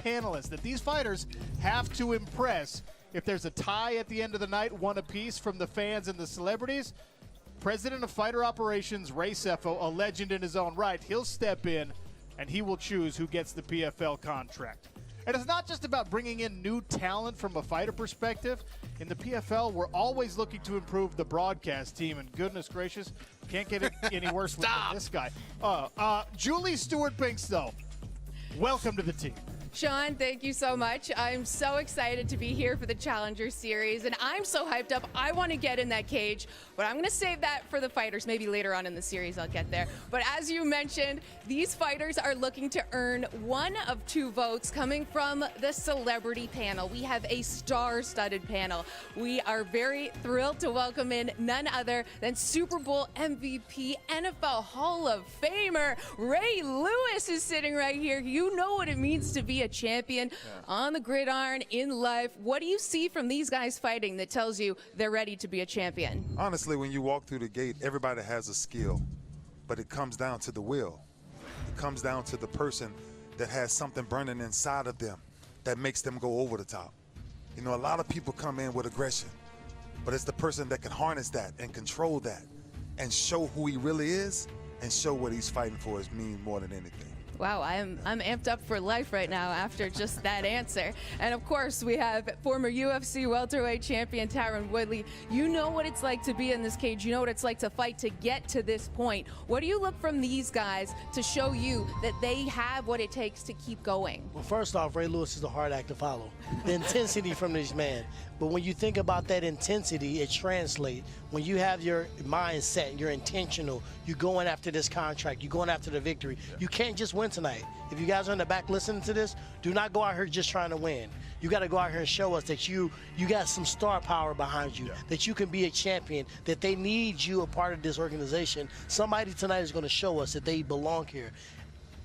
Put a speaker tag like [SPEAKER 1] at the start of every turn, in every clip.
[SPEAKER 1] panelists that these fighters have to impress. If there's a tie at the end of the night, one apiece from the fans and the celebrities, President of Fighter Operations, Ray Sefo, a legend in his own right, he'll step in and he will choose who gets the PFL contract. And it's not just about bringing in new talent from a fighter perspective. In the PFL, we're always looking to improve the broadcast team, and goodness gracious, can't get it any worse with this guy. Julie Stewart-Binks, though, welcome to the team.
[SPEAKER 2] Sean, thank you so much. I'm so excited to be here for the Challenger Series, and I'm so hyped up. I want to get in that cage, but I'm going to save that for the fighters. Maybe later on in the series I'll get there. But as you mentioned, these fighters are looking to earn one of two votes coming from the celebrity panel. We have a star-studded panel. We are very thrilled to welcome in none other than Super Bowl MVP, NFL Hall of Famer, Ray Lewis is sitting right here. You know what it means to be a champion on the gridiron, in life. What do you see from these guys fighting that tells you they're ready to be a champion?
[SPEAKER 3] Honestly, when you walk through the gate, everybody has a skill, but it comes down to the will. It comes down to the person that has something burning inside of them that makes them go over the top. You know, a lot of people come in with aggression, but it's the person that can harness that and control that and show who he really is and show what he's fighting for is mean more than anything.
[SPEAKER 2] Wow, I'm amped up for life right now after just that answer. And of course, we have former UFC welterweight champion Tyron Woodley. You know what it's like to be in this cage. You know what it's like to fight to get to this point. What do you look from these guys to show you that they have what it takes to keep going?
[SPEAKER 4] Well, first off, Ray Lewis is a hard act to follow. The intensity from this man. But when you think about that intensity, it translates. When you have your mindset, you're intentional, you're going after this contract, you're going after the victory. You can't just win tonight. If you guys are in the back listening to this, do not go out here just trying to win. You got to go out here and show us that you got some star power behind you, that you can be a champion, that they need you a part of this organization. Somebody tonight is going to show us that they belong here.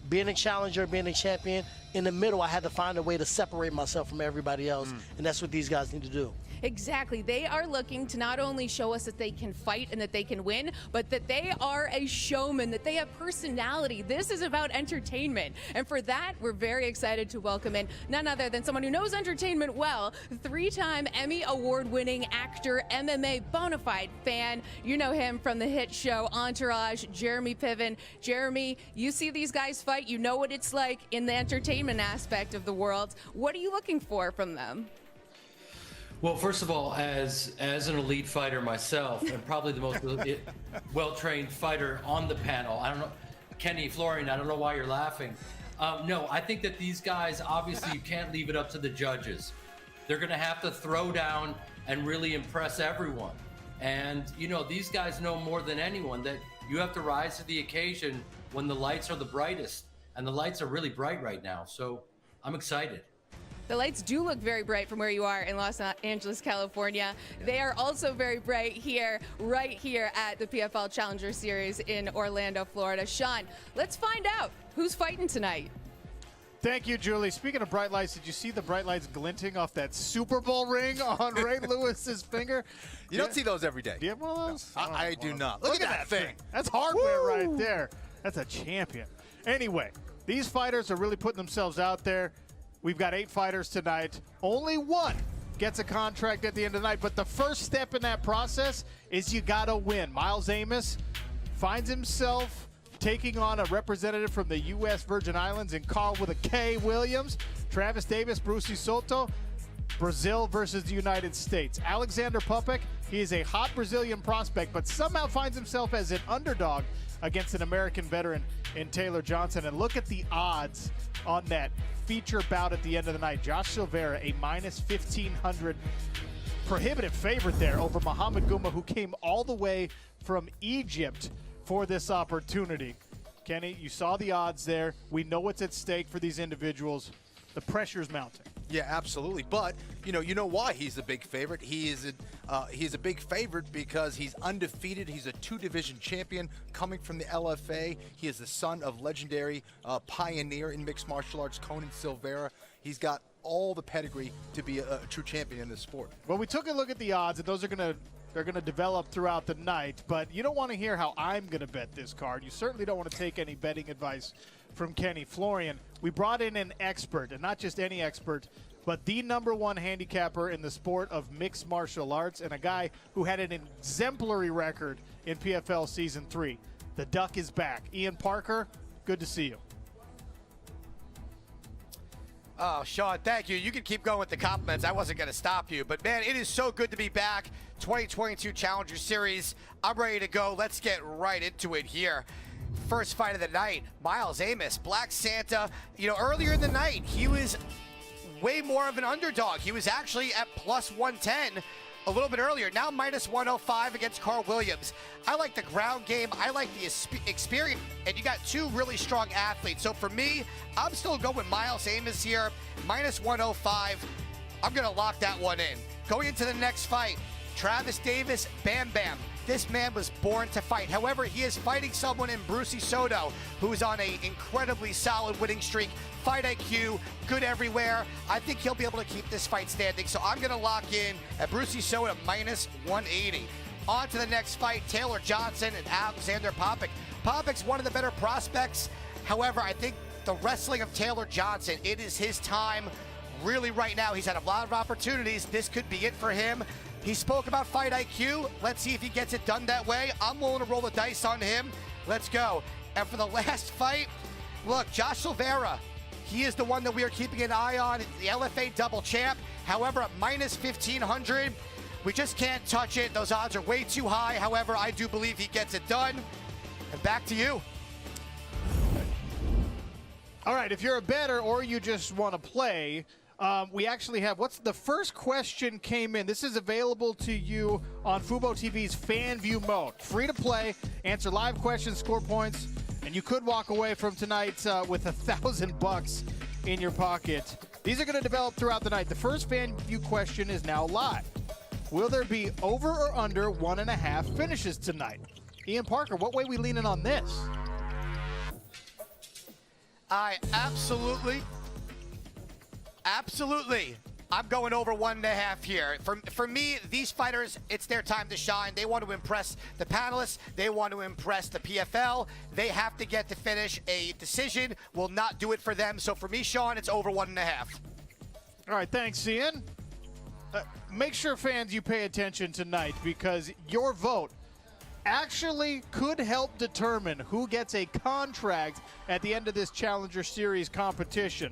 [SPEAKER 4] Being a challenger, being a champion, in the middle, I had to find a way to separate myself from everybody else, and that's what these guys need to do.
[SPEAKER 2] Exactly. They are looking to not only show us that they can fight and that they can win, but that they are a showman, that they have personality. This is about entertainment. And for that, we're very excited to welcome in none other than someone who knows entertainment well, three-time Emmy award-winning actor, MMA bona fide fan. You know him from the hit show Entourage, Jeremy Piven. Jeremy, you see these guys fight. You know what it's like in the entertainment aspect of the world. What are you looking for from them?
[SPEAKER 5] Well, first of all, as an elite fighter myself, and probably the most well-trained fighter on the panel, I don't know, Kenny, Florian, I don't know why you're laughing. No, I think that these guys, obviously, you can't leave it up to the judges. They're going to have to throw down and really impress everyone. And, you know, these guys know more than anyone that you have to rise to the occasion when the lights are the brightest. And the lights are really bright right now, so I'm excited.
[SPEAKER 2] The lights do look very bright from where you are in Los Angeles, California. They are also very bright here, right here at the PFL Challenger Series in Orlando, Florida. Sean, let's find out who's fighting tonight.
[SPEAKER 1] Thank you, Julie. Speaking of bright lights, did you see the bright lights glinting off that Super Bowl ring on Ray Lewis's finger?
[SPEAKER 6] You don't see those every day.
[SPEAKER 1] Do you have one of those?
[SPEAKER 6] No, I do not. Look at that thing.
[SPEAKER 1] That's hardware right there. That's a champion. Anyway, these fighters are really putting themselves out there. We've got 8 fighters tonight. Only one gets a contract at the end of the night. But the first step in that process is you got to win. Miles Amos finds himself taking on a representative from the U.S. Virgin Islands in Carl with a K. Williams. Travis Davis, Brucy Soto, Brazil versus the United States. Alexander Popek, he is a hot Brazilian prospect, but somehow finds himself as an underdog against an American veteran in Taylor Johnson. And look at the odds on that feature bout at the end of the night. Josh Silvera, a minus 1,500 prohibitive favorite there over Muhammad Guma, who came all the way from Egypt for this opportunity. Kenny, you saw the odds there. We know what's at stake for these individuals. The pressure's mounting.
[SPEAKER 6] Yeah, absolutely. But you know why he's a big favorite. He's a big favorite because he's undefeated. He's a 2-division champion coming from the LFA. He is the son of legendary pioneer in mixed martial arts, Conan Silvera. He's got all the pedigree to be a true champion in this sport.
[SPEAKER 1] Well, we took a look at the odds, and those are going to They're going to develop throughout the night, but you don't want to hear how I'm going to bet this card. You certainly don't want to take any betting advice from Kenny Florian. We brought in an expert, and not just any expert, but the #1 handicapper in the sport of mixed martial arts, and a guy who had an exemplary record in PFL Season 3. The Duck is back. Ian Parker, good to see you.
[SPEAKER 7] Oh, Sean, thank you. You can keep going with the compliments. I wasn't going to stop you. But, man, it is so good to be back. 2022 Challenger Series. I'm ready to go. Let's get right into it here. First fight of the night, Miles Amos, Black Santa. You know, earlier in the night, he was way more of an underdog. He was actually at plus 110 a little bit earlier. Now minus 105 against Carl Williams. I like the ground game. I like the experience. And you got two really strong athletes. So for me, I'm still going with Miles Amos here. Minus 105. I'm going to lock that one in. Going into the next fight, Travis Davis, Bam Bam. This man was born to fight. However, he is fighting someone in Brucy Soto, who's on an incredibly solid winning streak. Fight IQ, good everywhere. I think he'll be able to keep this fight standing. So I'm going to lock in at Brucy Soto minus 180. On to the next fight, Taylor Johnson and Alexander Popik. Popik's one of the better prospects. However, I think the wrestling of Taylor Johnson, it is his time. Really right now, he's had a lot of opportunities. This could be it for him. He spoke about fight IQ. Let's see if he gets it done that way. I'm willing to roll the dice on him. Let's go. And for the last fight, look, Josh Silvera, he is the one that we are keeping an eye on, the LFA double champ. However, at minus 1,500, we just can't touch it. Those odds are way too high. However, I do believe he gets it done. And back to you.
[SPEAKER 1] All right, if you're a bettor or you just want to play, we actually have, what's the first question came in? This is available to you on Fubo TV's Fan View mode. Free to play, answer live questions, score points, and you could walk away from tonight with $1,000 in your pocket. These are going to develop throughout the night. The first Fan View question is now live. Will there be over or under 1.5 finishes tonight? Ian Parker, what way we leaning on this?
[SPEAKER 7] Absolutely. I'm going over 1.5 here. For me, these fighters, it's their time to shine. They want to impress the panelists. They want to impress the PFL. They have to get to finish. A decision will not do it for them. So for me, Sean, it's over 1.5.
[SPEAKER 1] All right, thanks, Ian. Make sure, fans, you pay attention tonight because your vote actually could help determine who gets a contract at the end of this Challenger Series competition.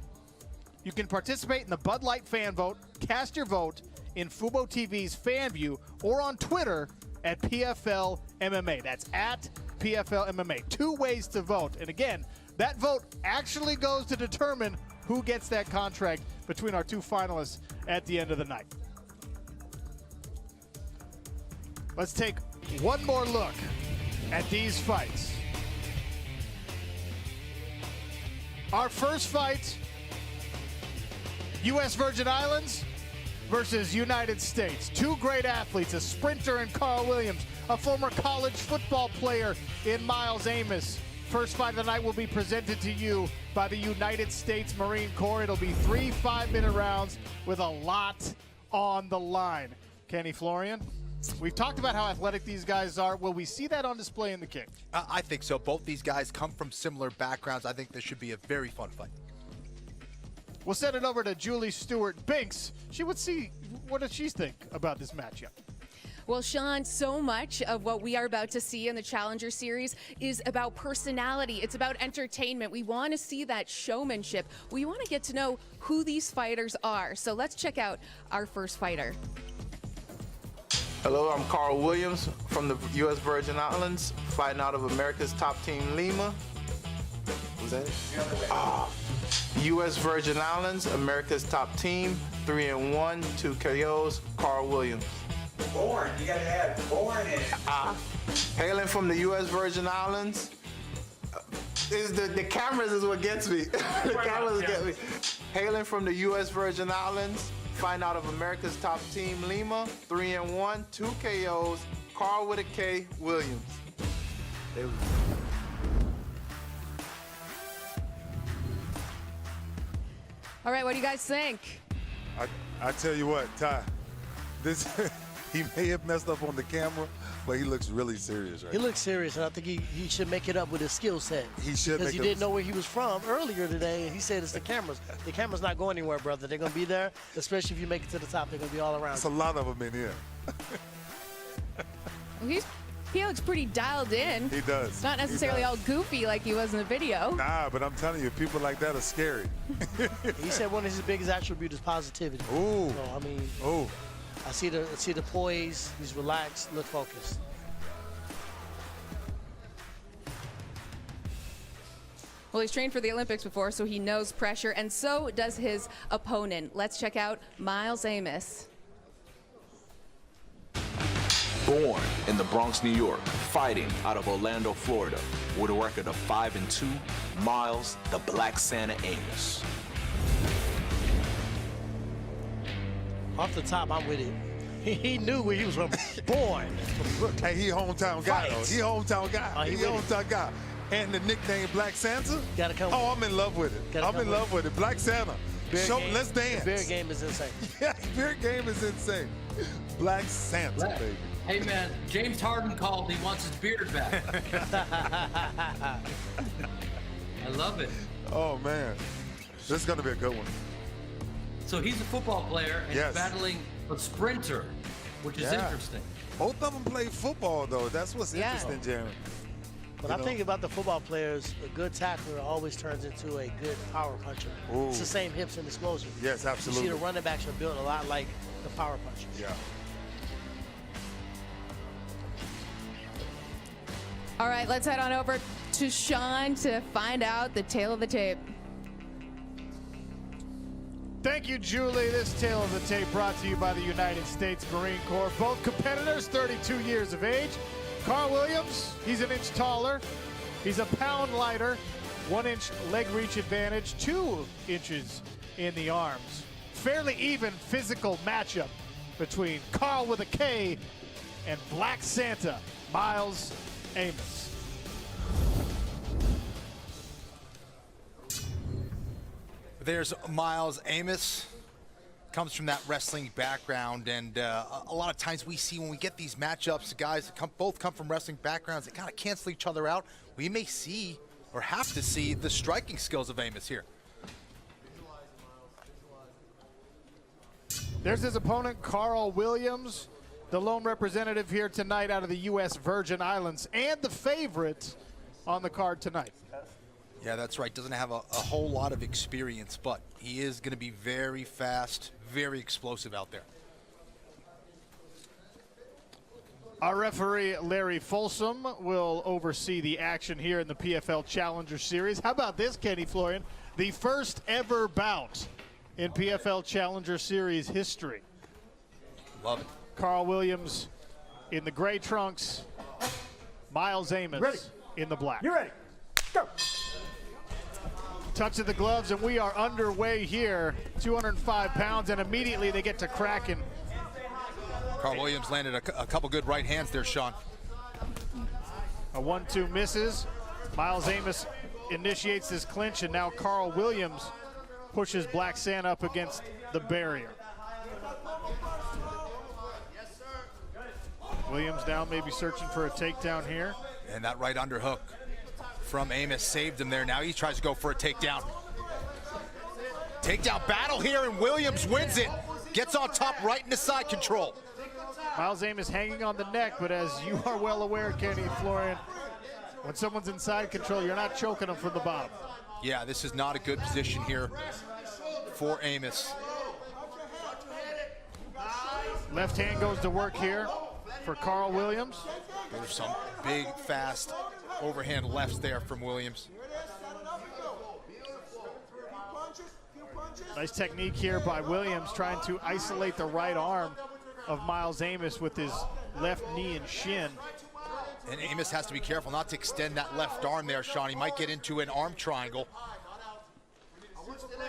[SPEAKER 1] You can participate in the Bud Light fan vote, cast your vote in Fubo TV's Fan View, or on Twitter at PFL MMA. That's at PFL MMA. 2 ways to vote. And again, that vote actually goes to determine who gets that contract between our 2 finalists at the end of the night. Let's take one more look at these fights. Our first fight, U.S. Virgin Islands versus United States. 2 great athletes, a sprinter in Carl Williams, a former college football player in Miles Amos. First fight of the night will be presented to you by the United States Marine Corps. It'll be 3 5-minute rounds with a lot on the line. Kenny Florian, we've talked about how athletic these guys are. Will we see that on display in the cage?
[SPEAKER 6] I think so. Both these guys come from similar backgrounds. I think this should be a very fun fight.
[SPEAKER 1] We'll send it over to Julie Stewart-Binks. What does she think about this matchup?
[SPEAKER 2] Well, Sean, so much of what we are about to see in the Challenger Series is about personality. It's about entertainment. We want to see that showmanship. We want to get to know who these fighters are. So let's check out our first fighter.
[SPEAKER 8] Hello, I'm Carl Williams from the U.S. Virgin Islands, fighting out of America's Top Team Lima. Was that it? U.S. Virgin Islands, America's Top Team, 3-1, 2 KOs, Carl Williams.
[SPEAKER 9] Born, you gotta add born in it.
[SPEAKER 8] Hailing from the U.S. Virgin Islands, the cameras is what gets me. The cameras get me. Hailing from the U.S. Virgin Islands, fighting out of America's Top Team Lima, 3-1, 2 KOs, Carl with a K, Williams. There we go.
[SPEAKER 2] All right, what do you guys think?
[SPEAKER 3] I tell you what, Ty, this He may have messed up on the camera, but he looks really serious right
[SPEAKER 4] He looks serious, and I think he should make it up with his skill set.
[SPEAKER 3] He should,
[SPEAKER 4] because he didn't know where he was from earlier today, and he said it's the cameras. The cameras not going anywhere, brother. They're gonna be there, especially if you make it to the top. They're gonna be all around.
[SPEAKER 3] There's a lot of them in here.
[SPEAKER 2] Well, he looks pretty dialed in.
[SPEAKER 3] He does.
[SPEAKER 2] It's not necessarily all goofy like he was in the video.
[SPEAKER 3] Nah, but I'm telling you, people like that are scary.
[SPEAKER 4] He said one of his biggest attributes is positivity.
[SPEAKER 3] Ooh.
[SPEAKER 4] So, I mean,
[SPEAKER 3] Ooh.
[SPEAKER 4] I see the poise. He's relaxed. Look focused.
[SPEAKER 2] Well, he's trained for the Olympics before, so he knows pressure, and so does his opponent. Let's check out Miles Amos.
[SPEAKER 10] Born in the Bronx, New York, fighting out of Orlando, Florida, with a record of 5-2, Miles, the Black Santa Amos.
[SPEAKER 4] Off the top, I'm with it. He knew where he was from. Born.
[SPEAKER 3] Hey, he hometown guy, though.
[SPEAKER 4] Fight.
[SPEAKER 3] He hometown guy.
[SPEAKER 4] He
[SPEAKER 3] He
[SPEAKER 4] really-
[SPEAKER 3] hometown guy. And the nickname Black Santa?
[SPEAKER 4] Gotta come
[SPEAKER 3] Oh, I'm in love with it.
[SPEAKER 4] Gotta
[SPEAKER 3] I'm
[SPEAKER 4] come
[SPEAKER 3] in
[SPEAKER 4] with
[SPEAKER 3] love with it. Black Santa.
[SPEAKER 4] Beer game-
[SPEAKER 3] Let's dance.
[SPEAKER 4] The beer game is insane.
[SPEAKER 3] Yeah, beer game is insane. Black Santa, baby.
[SPEAKER 5] Hey man, James Harden called. He wants his beard back. I love it.
[SPEAKER 3] Oh, man. This is going to be a good one.
[SPEAKER 5] So he's a football player and
[SPEAKER 3] Yes.
[SPEAKER 5] he's battling a sprinter, which is
[SPEAKER 3] Yeah.
[SPEAKER 5] interesting.
[SPEAKER 3] Both of them play football, though. That's what's
[SPEAKER 2] Yeah.
[SPEAKER 3] interesting, Jeremy.
[SPEAKER 4] When I think about the football players, a good tackler always turns into a good power puncher.
[SPEAKER 3] Ooh.
[SPEAKER 4] It's the same hips and explosion.
[SPEAKER 3] Yes,
[SPEAKER 4] You
[SPEAKER 3] absolutely.
[SPEAKER 4] see the running backs are built a lot like the power punchers.
[SPEAKER 3] Yeah.
[SPEAKER 2] All right, let's head on over to Sean to find out the tale of the tape.
[SPEAKER 1] Thank you, Julie. This tale of the tape brought to you by the United States Marine Corps. Both competitors, 32 years of age. Carl Williams, he's an inch taller. He's a pound lighter. 1 inch leg reach advantage, 2 inches in the arms. Fairly even physical matchup between Carl with a K and Black Santa, Miles Amos.
[SPEAKER 6] There's Miles Amos. Comes from that wrestling background, and a lot of times we see when we get these matchups, guys that both come from wrestling backgrounds, they kind of cancel each other out. We may see or have to see the striking skills of Amos here.
[SPEAKER 1] There's his opponent, Carl Williams, the lone representative here tonight out of the U.S. Virgin Islands, and the favorite on the card tonight.
[SPEAKER 6] Yeah, that's right. Doesn't have a whole lot of experience, but he is going to be very fast, very explosive out there.
[SPEAKER 1] Our referee, Larry Folsom, will oversee the action here in the PFL Challenger Series. How about this, Kenny Florian? The first ever bout in PFL Challenger Series history.
[SPEAKER 6] Love it.
[SPEAKER 1] Carl Williams in the gray trunks, Miles Amos in the black.
[SPEAKER 11] You ready? Go.
[SPEAKER 1] Touch of the gloves, and we are underway here. 205 pounds, and immediately they get to cracking.
[SPEAKER 6] Carl Williams landed a couple good right hands there, Sean.
[SPEAKER 1] A 1-2 misses. Miles Amos initiates this clinch, and now Carl Williams pushes Black Santa up against the barrier. Williams now maybe searching for a takedown here.
[SPEAKER 6] And that right underhook from Amos saved him there. Now he tries to go for a takedown. Takedown battle here, and Williams wins it. Gets on top right into side control.
[SPEAKER 1] Miles Amos hanging on the neck, but as you are well aware, Kenny Florian, when someone's in side control, you're not choking them from the bottom.
[SPEAKER 6] Yeah, this is not a good position here for Amos.
[SPEAKER 1] Left hand goes to work here for Carl Williams.
[SPEAKER 6] There's some big, fast overhand lefts there from Williams.
[SPEAKER 1] Nice technique here by Williams, trying to isolate the right arm of Miles Amos with his left knee and shin.
[SPEAKER 6] And Amos has to be careful not to extend that left arm there, Sean. He might get into an arm triangle.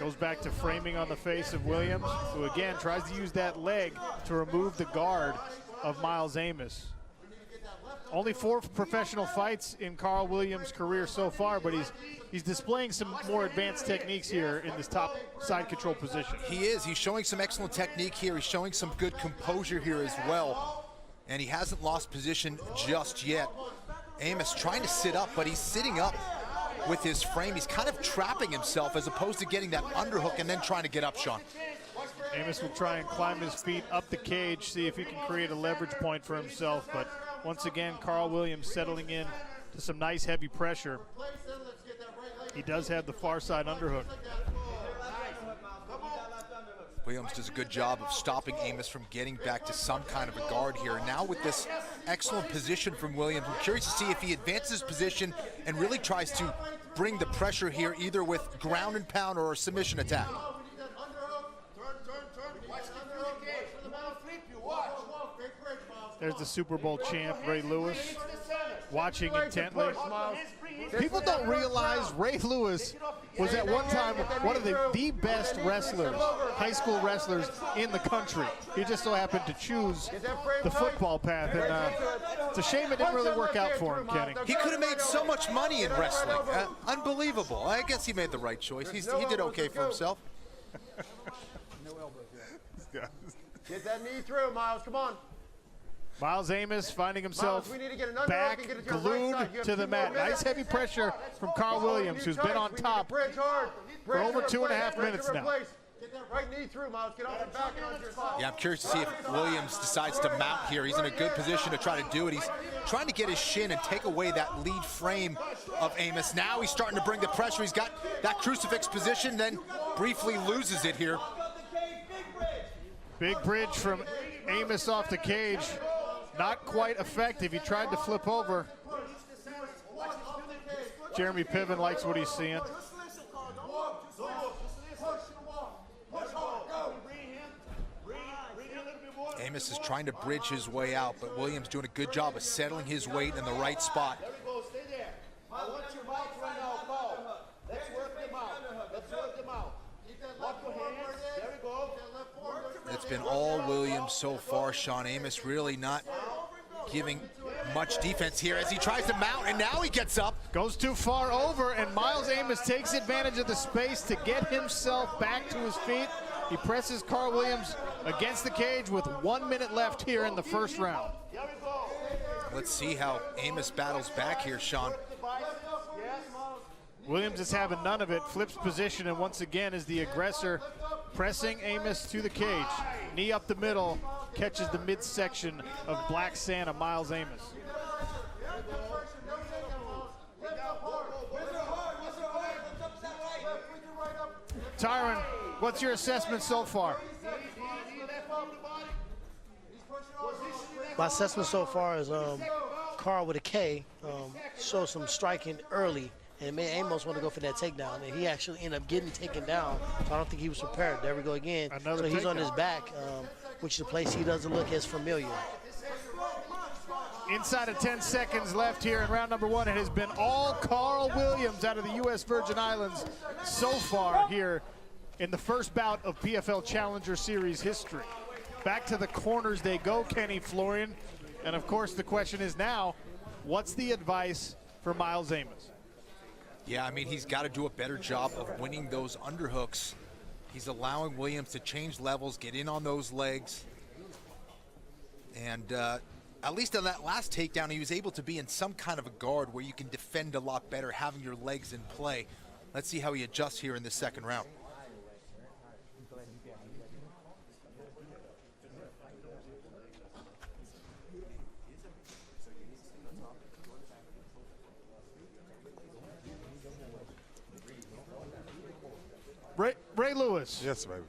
[SPEAKER 1] Goes back to framing on the face of Williams, who again tries to use that leg to remove the guard of Miles Amos. Only 4 professional fights in Carl Williams' career so far, but he's displaying some more advanced techniques here in this top side control position.
[SPEAKER 6] He is. He's showing some excellent technique here. He's showing some good composure here as well. And he hasn't lost position just yet. Amos trying to sit up, but he's sitting up with his frame. He's kind of trapping himself as opposed to getting that underhook and then trying to get up, Sean.
[SPEAKER 1] Amos will try and climb his feet up the cage, see if he can create a leverage point for himself. But once again, Carl Williams settling in to some nice heavy pressure. He does have the far side underhook.
[SPEAKER 6] Williams does a good job of stopping Amos from getting back to some kind of a guard here. And now with this excellent position from Williams, I'm curious to see if he advances position and really tries to bring the pressure here, either with ground and pound or a submission attack.
[SPEAKER 1] There's the Super Bowl champ, Ray Lewis, watching intently. People don't realize Ray Lewis was at one time one of the best wrestlers, high school wrestlers in the country. He just so happened to choose the football path, and it's a shame it didn't really work out for him, Kenny.
[SPEAKER 6] He could have made so much money in wrestling. Unbelievable. I guess he made the right choice. He did okay for himself.
[SPEAKER 11] Get that knee through, Miles. Come on.
[SPEAKER 1] Miles Amos finding himself
[SPEAKER 11] Miles,
[SPEAKER 1] back glued to the mat. Nice heavy pressure from Carl Williams, who's been on top for over 2.5 minutes now.
[SPEAKER 11] Get that right knee through, Miles. Get off your back and onto your side.
[SPEAKER 6] Yeah, I'm curious to see if Williams decides to mount here. He's in a good position to try to do it. He's trying to get his shin and take away that lead frame of Amos. Now he's starting to bring the pressure. He's got that crucifix position, then briefly loses it here.
[SPEAKER 1] Big bridge from Amos off the cage. Not quite effective. He tried to flip over. Jeremy Piven likes what he's seeing.
[SPEAKER 6] Amos is trying to bridge his way out, but Williams doing a good job of settling his weight in the right spot. It's been all Williams so far. Sean, Amos really not giving much defense here as he tries to mount, and now he gets up.
[SPEAKER 1] Goes too far over, and Miles Amos takes advantage of the space to get himself back to his feet. He presses Carl Williams against the cage with 1 minute left here in the first round.
[SPEAKER 6] Let's see how Amos battles back here, Sean.
[SPEAKER 1] Williams is having none of it, flips position, and once again is the aggressor, pressing Amos to the cage. Knee up the middle, catches the midsection of Black Santa, Miles Amos. Tyron, what's your assessment so far?
[SPEAKER 4] My assessment so far is Carl with a K showed some striking early and made Amos want to go for that takedown, and he actually ended up getting taken down. So I don't think he was prepared. There we go again.
[SPEAKER 1] Another
[SPEAKER 4] so he's
[SPEAKER 1] takedown
[SPEAKER 4] on his back, which is a place he doesn't look as familiar.
[SPEAKER 1] Inside of 10 seconds left here in round number 1. It has been all Carl Williams out of the U.S. Virgin Islands so far here in the first bout of PFL Challenger Series history. Back to the corners they go, Kenny Florian. And of course the question is now, what's the advice for Miles Amos?
[SPEAKER 6] Yeah, I mean, he's got to do a better job of winning those underhooks. He's allowing Williams to change levels, get in on those legs. And at least on that last takedown, he was able to be in some kind of a guard where you can defend a lot better, having your legs in play. Let's see how he adjusts here in the second round.
[SPEAKER 1] Ray Lewis.
[SPEAKER 3] Yes, baby.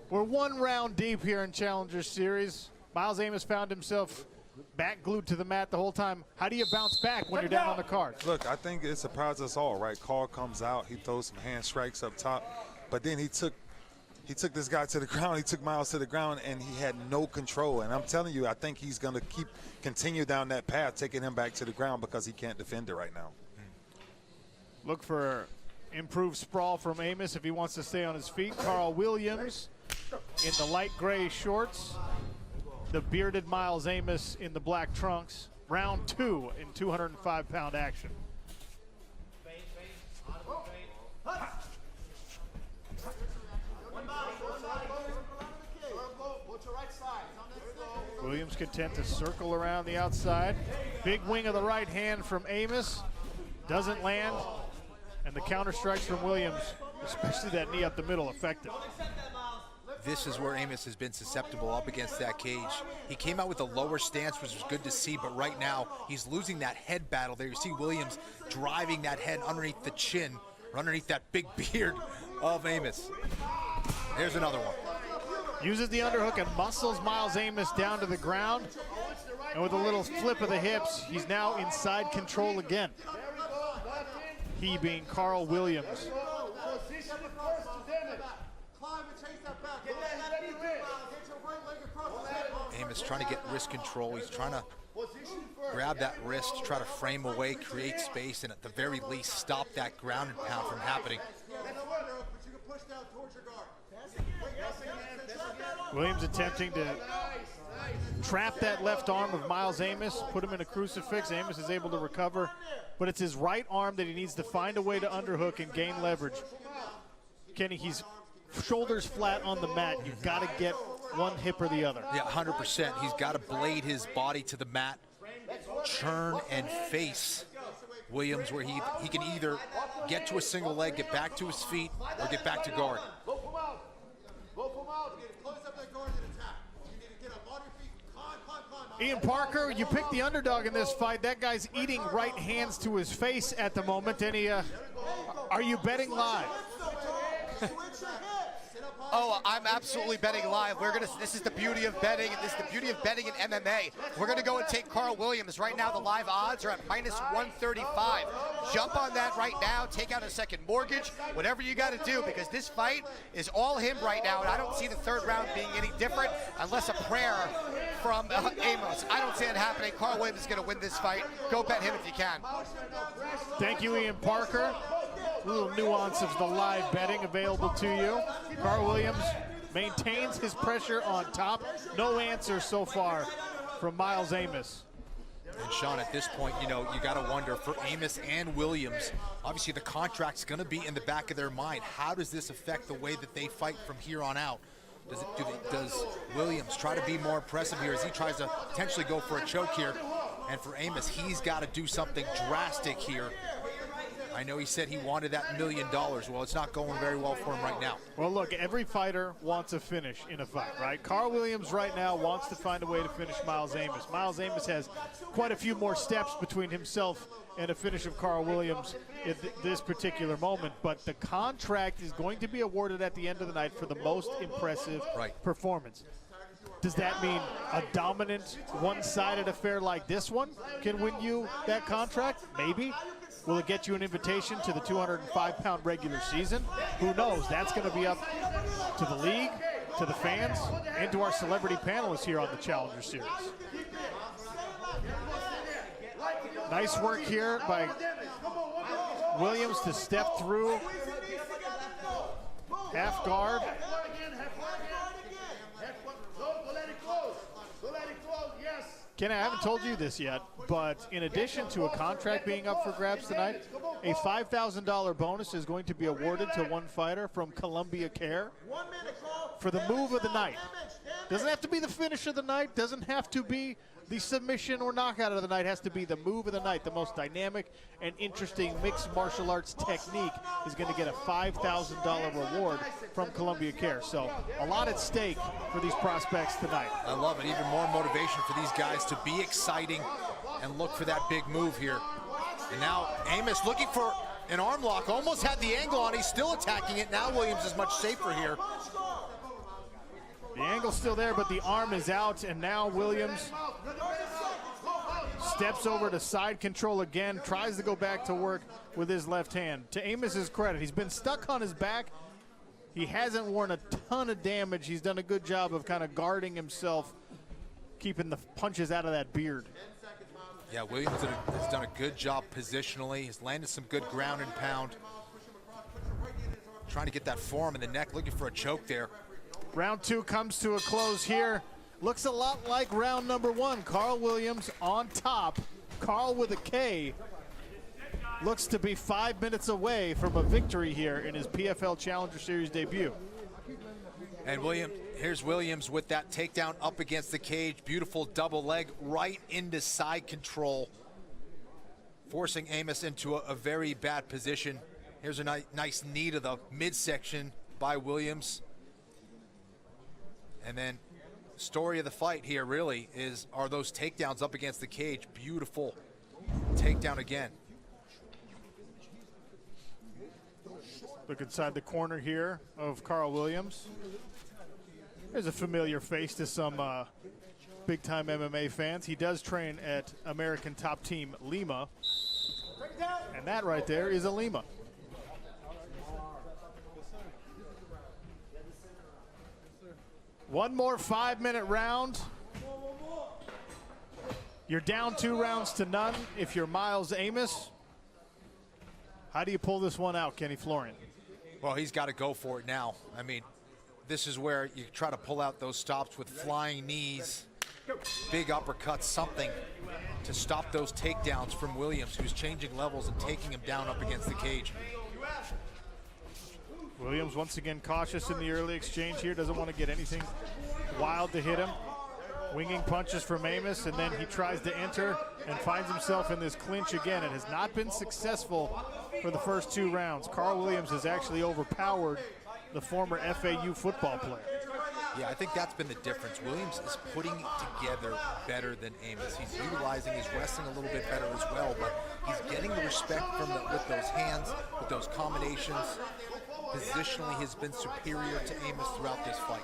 [SPEAKER 1] We're 1 round deep here in Challenger Series. Miles Amos found himself back glued to the mat the whole time. How do you bounce back when you're down on the card?
[SPEAKER 3] Look, I think it surprised us all, right? Carl comes out, he throws some hand strikes up top, but then he took this guy to the ground, he took Miles to the ground, and he had no control. And I'm telling you, I think he's going to continue down that path, taking him back to the ground because he can't defend it right now.
[SPEAKER 1] Look for improved sprawl from Amos if he wants to stay on his feet. Carl Williams in the light gray shorts. The bearded Miles Amos in the black trunks. round 2 in 205-pound action. Williams content to circle around the outside. Big wing of the right hand from Amos. Doesn't land. And the counter strikes from Williams, especially that knee up the middle, effective.
[SPEAKER 6] This is where Amos has been susceptible up against that cage. He came out with a lower stance, which was good to see, but right now he's losing that head battle there. You see Williams driving that head underneath the chin, or underneath that big beard of Amos. There's another one.
[SPEAKER 1] Uses the underhook and muscles Miles Amos down to the ground. And with a little flip of the hips, he's now inside control again. He being Carl Williams.
[SPEAKER 6] Amos trying to get wrist control. He's trying to grab that wrist, try to frame away, create space, and at the very least stop that ground and pound from happening.
[SPEAKER 1] Williams attempting to trap that left arm of Miles Amos, put him in a crucifix. Amos is able to recover, but it's his right arm that he needs to find a way to underhook and gain leverage. Kenny, he's shoulders flat on the mat. You've got to get one hip or the other.
[SPEAKER 6] Yeah, 100%. He's got to blade his body to the mat, turn and face Williams, where he can either get to a single leg, get back to his feet, or get back to guard.
[SPEAKER 1] Ian Parker, you picked the underdog in this fight. That guy's eating right hands to his face at the moment. Any, are you betting live?
[SPEAKER 7] Oh, I'm absolutely betting live. This is the beauty of betting, and this is the beauty of betting in MMA. We're gonna go and take Carl Williams. Right now, the live odds are at -135. Jump on that right now. Take out a second mortgage, whatever you got to do, because this fight is all him right now, and I don't see the third round being any different unless a prayer from Amos. I don't see it happening. Carl Williams is gonna win this fight. Go bet him if you can.
[SPEAKER 1] Thank you, Ian Parker. A little nuance of the live betting available to you. Carl Williams maintains his pressure on top. No answer so far from Miles Amos.
[SPEAKER 6] And Sean, at this point, you know, you got to wonder for Amos and Williams, obviously the contract's going to be in the back of their mind. How does this affect the way that they fight from here on out? Does Williams try to be more impressive here as he tries to potentially go for a choke here? And for Amos, he's got to do something drastic here. I know he said he wanted that $1 million. Well, it's not going very well for him right now.
[SPEAKER 1] Well, look, every fighter wants a finish in a fight, right? Carl Williams right now wants to find a way to finish Miles Amos. Miles Amos has quite a few more steps between himself and a finish of Carl Williams at this particular moment, but the contract is going to be awarded at the end of the night for the most impressive performance. Does that mean a dominant, one-sided affair like this one can win you that contract? Maybe. Will it get you an invitation to the 205-pound regular season? Who knows? That's going to be up to the league, to the fans, and to our celebrity panelists here on the Challenger Series. Nice work here by Williams to step through half guard. Ken, I haven't told you this yet, but in addition to a contract being up for grabs tonight, a $5,000 bonus is going to be awarded to one fighter from Columbia Care for the move of the night. Doesn't have to be the finish of the night, doesn't have to be the submission or knockout of the night, has to be the move of the night. The most dynamic and interesting mixed martial arts technique is going to get a $5,000 reward from Columbia Care. So a lot at stake for these prospects tonight.
[SPEAKER 6] I love it. Even more motivation for these guys to be exciting and look for that big move here. And now Amos looking for an arm lock. Almost had the angle on. He's still attacking it. Now Williams is much safer here.
[SPEAKER 1] The angle's still there, but the arm is out, and now Williams steps over to side control again, tries to go back to work with his left hand. To Amos's credit, he's been stuck on his back. He hasn't worn a ton of damage. He's done a good job of kind of guarding himself, keeping the punches out of that beard.
[SPEAKER 6] Yeah, Williams has done a good job positionally. He's landed some good ground and pound. Trying to get that forearm in the neck, looking for a choke there.
[SPEAKER 1] Round two comes to a close here Looks a lot like round number 1. Carl Williams on top. Carl with a K. Looks to be 5 minutes away from a victory here in his PFL Challenger Series debut.
[SPEAKER 6] And here's Williams with that takedown up against the cage. Beautiful double leg right into side control, forcing Amos into a very bad position. Here's a nice knee to the midsection by Williams. And then story of the fight here really are those takedowns up against the cage. Beautiful takedown again.
[SPEAKER 1] Look inside the corner here of Carl Williams. There's a familiar face to some big-time MMA fans. He does train at American top team Lima. And that right there is a Lima. One more 5-minute round. You're down 2 rounds to none if you're Miles Amos. How do you pull this one out, Kenny Florian?
[SPEAKER 6] Well, he's got to go for it now. I mean, this is where you try to pull out those stops with flying knees, big uppercuts, something to stop those takedowns from Williams, who's changing levels and taking him down up against the cage.
[SPEAKER 1] Williams once again cautious in the early exchange here, doesn't want to get anything wild to hit him. Winging punches from Amos, and then he tries to enter and finds himself in this clinch again. It has not been successful for the first 2 rounds. Carl Williams has actually overpowered the former FAU football player.
[SPEAKER 6] Yeah, I think that's been the difference. Williams is putting it together better than Amos. He's utilizing his wrestling a little bit better as well, but he's getting the respect with those hands, with those combinations. Positionally, has been superior to Amos throughout this fight.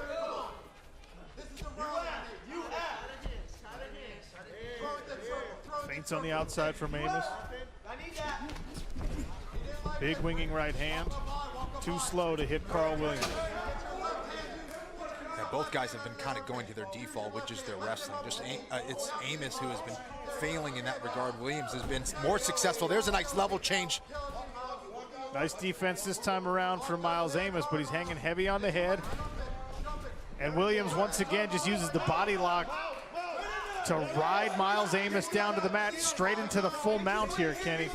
[SPEAKER 1] Feints on the outside from Amos. Big winging right hand. Too slow to hit Carl Williams.
[SPEAKER 6] Yeah, both guys have been kind of going to their default, which is their wrestling. It's Amos who has been failing in that regard. Williams has been more successful. There's a nice level change.
[SPEAKER 1] Nice defense this time around for Miles Amos, but he's hanging heavy on the head. And Williams once again just uses the body lock to ride Miles Amos down to the mat, straight into the full mount here, Kenny.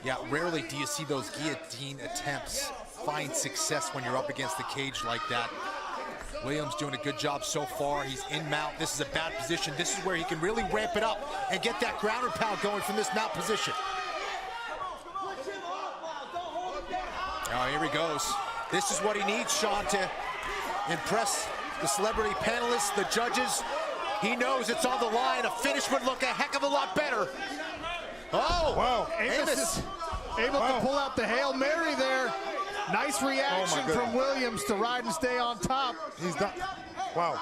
[SPEAKER 6] Yeah, rarely do you see those guillotine attempts find success when you're up against the cage like that. Williams doing a good job so far. He's in mount. This is a bad position. This is where he can really ramp it up and get that ground and pound going from this mount position. Oh, here he goes. This is what he needs, Sean, to impress the celebrity panelists, the judges. He knows it's on the line. A finish would look a heck of a lot better. Oh,
[SPEAKER 1] wow. Amos is able to pull out the Hail Mary there. Nice reaction from Williams to ride and stay on top.
[SPEAKER 3] He's done. Wow.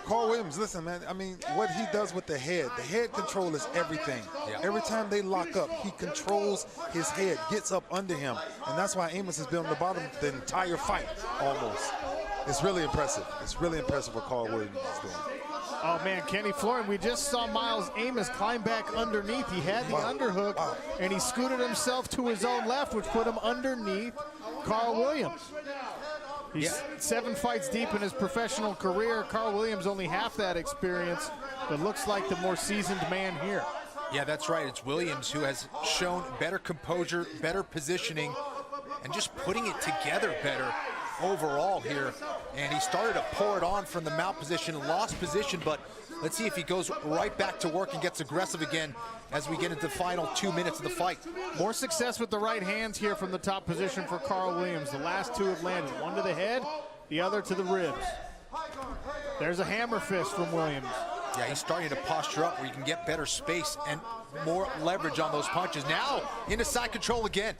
[SPEAKER 3] Carl Williams, listen, man, I mean, what he does with the head control is everything.
[SPEAKER 6] Yeah.
[SPEAKER 3] Every time they lock up, he controls his head, gets up under him, and that's why Amos has been on the bottom the entire fight, almost. It's really impressive. It's really impressive what Carl Williams is doing.
[SPEAKER 1] Oh, man, Kenny Florian, we just saw Miles Amos climb back underneath. He had the underhook, and he scooted himself to his own left, which put him underneath Carl Williams. He's 7 fights deep in his professional career. Carl Williams only half that experience, but looks like the more seasoned man here.
[SPEAKER 6] Yeah, that's right. It's Williams who has shown better composure, better positioning, and just putting it together better overall here. And he started to pour it on from the mount position, lost position, but let's see if he goes right back to work and gets aggressive again as we get into the final 2 minutes of the fight.
[SPEAKER 1] More success with the right hands here from the top position for Carl Williams. The last 2 have landed, one to the head, the other to the ribs. There's a hammer fist from Williams.
[SPEAKER 6] Yeah, he's starting to posture up where you can get better space and more leverage on those punches. Now into side control again.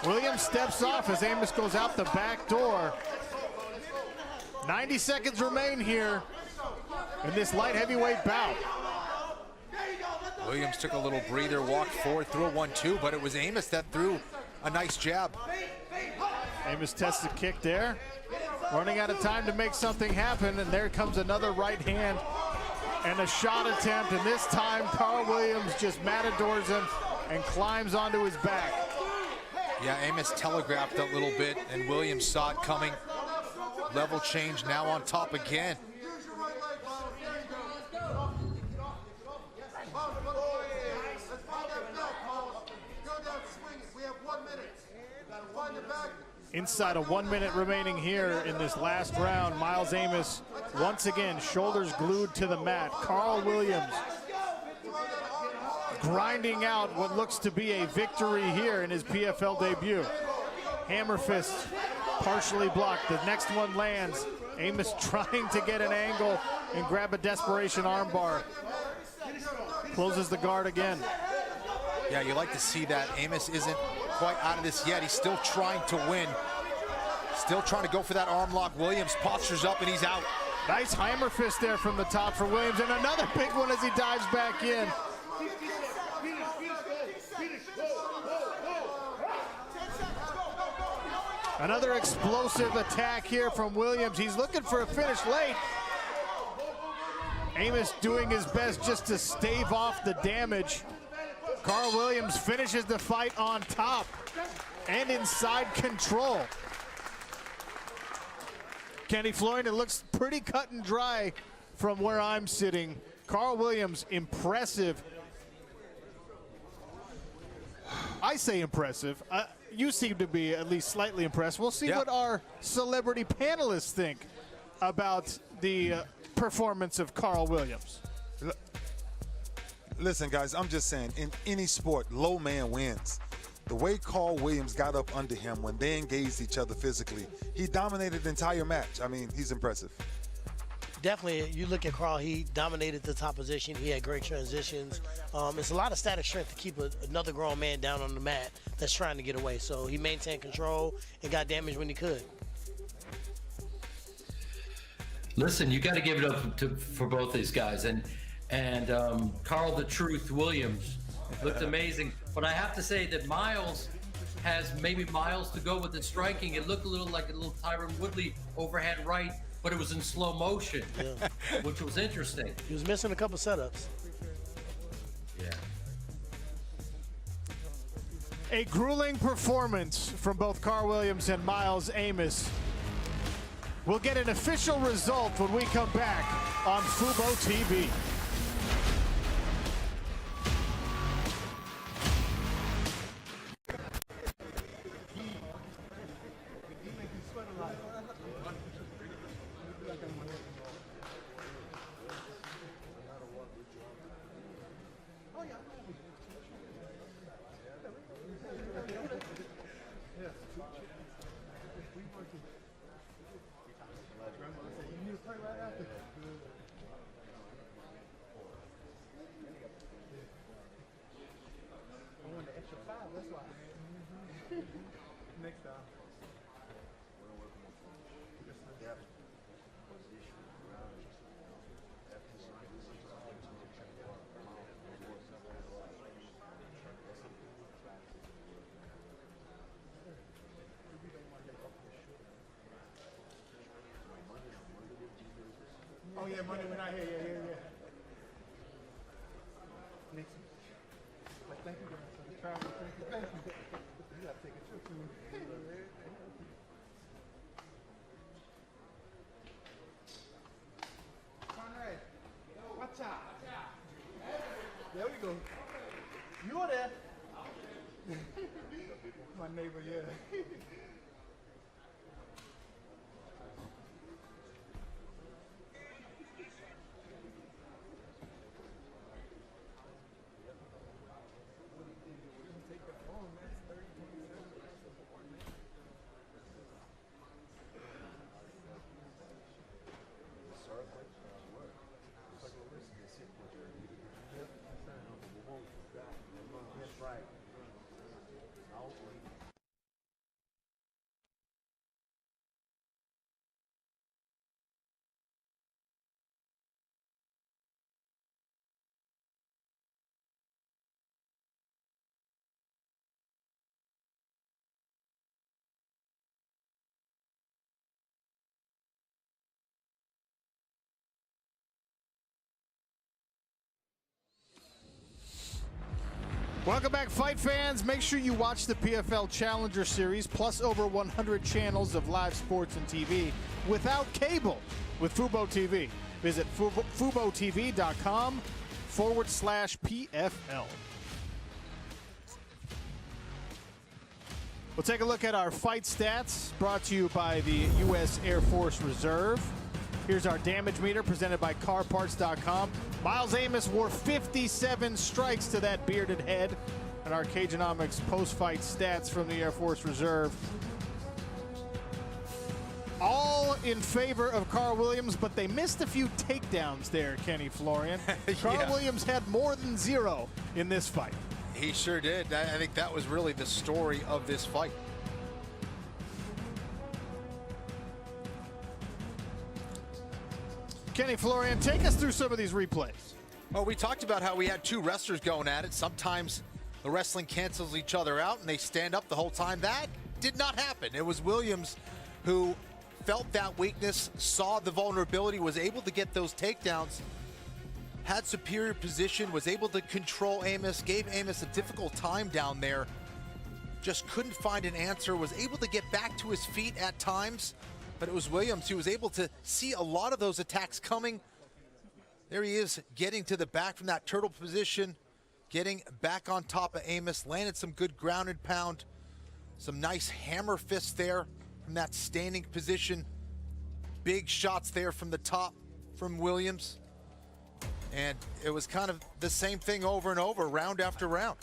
[SPEAKER 1] Williams steps off as Amos goes out the back door. 90 seconds remain here in this light heavyweight bout.
[SPEAKER 6] Williams took a little breather, walked forward, threw a 1-2, but it was Amos that threw a nice jab.
[SPEAKER 1] Amos tests the kick there. Running out of time to make something happen, and there comes another right hand. and a shot attempt, and this time Carl Williams just matadors him and climbs onto his back.
[SPEAKER 6] Yeah, Amos telegraphed a little bit, and Williams saw it coming. Level change, now on top again.
[SPEAKER 1] Inside of 1 minute remaining here in this last round, Miles Amos once again shoulders glued to the mat. Carl Williams grinding out what looks to be a victory here in his PFL debut. Hammer fist partially blocked. The next one lands. Amos trying to get an angle and grab a desperation armbar. Closes the guard again.
[SPEAKER 6] Yeah, you like to see that. Amos isn't quite out of this yet. He's still trying to win. Still trying to go for that arm lock. Williams postures up and he's out.
[SPEAKER 1] Nice hammer fist there from the top for Williams, and another big one as he dives back in. Another explosive attack here from Williams. He's looking for a finish late. Amos doing his best just to stave off the damage. Carl Williams finishes the fight on top and inside control. Kenny Florian, it looks pretty cut and dry from where I'm sitting. Carl Williams, impressive. I say impressive. You seem to be at least slightly impressed. We'll see what our celebrity panelists think about the performance of Carl Williams.
[SPEAKER 3] Listen, guys, I'm just saying, in any sport, low man wins. The way Carl Williams got up under him when they engaged each other physically, he dominated the entire match. I mean, he's impressive.
[SPEAKER 4] Definitely, you look at Carl, he dominated the top position. He had great transitions. It's a lot of static strength to keep another grown man down on the mat that's trying to get away. So he maintained control and got damaged when he could.
[SPEAKER 5] Listen, you got to give it up for both these guys. And Carl the Truth Williams looked amazing. But I have to say that Miles has maybe miles to go with the striking. It looked a little like a little Tyron Woodley overhand right, but it was in slow motion, which was interesting.
[SPEAKER 4] He was missing a couple setups.
[SPEAKER 5] Yeah.
[SPEAKER 1] A grueling performance from both Carl Williams and Miles Amos. We'll get an official result when we come back on Fubo TV.
[SPEAKER 11] Oh yeah, Monday we're not here. Yeah. Next week. But thank you guys for the travel. Thank you. You gotta take a trip soon. Conrad, watch out. There we go. You are there. My neighbor, yeah.
[SPEAKER 1] Welcome back, fight fans. Make sure you watch the PFL Challenger Series, plus over 100 channels of live sports and TV without cable with Fubo TV. Visit FuboTV.com/PFL. We'll take a look at our fight stats brought to you by the U.S. Air Force Reserve. Here's our damage meter presented by CarParts.com. Miles Amos wore 57 strikes to that bearded head. And our Cageonomics post-fight stats from the Air Force Reserve. All in favor of Carl Williams, but they missed a few takedowns there, Kenny Florian. Carl Williams had more than 0 in this fight.
[SPEAKER 6] He sure did. I think that was really the story of this fight.
[SPEAKER 1] Kenny Florian, take us through some of these replays.
[SPEAKER 6] Well, we talked about how we had two wrestlers going at it. Sometimes the wrestling cancels each other out and they stand up the whole time. That did not happen. It was Williams who felt that weakness, saw the vulnerability, was able to get those takedowns, had superior position, was able to control Amos, gave Amos a difficult time down there, just couldn't find an answer, was able to get back to his feet at times, but it was Williams who was able to see a lot of those attacks coming. There he is, getting to the back from that turtle position, getting back on top of Amos, landed some good ground and pound, some nice hammer fists there from that standing position. Big shots there from the top from Williams. And it was kind of the same thing over and over, round after round.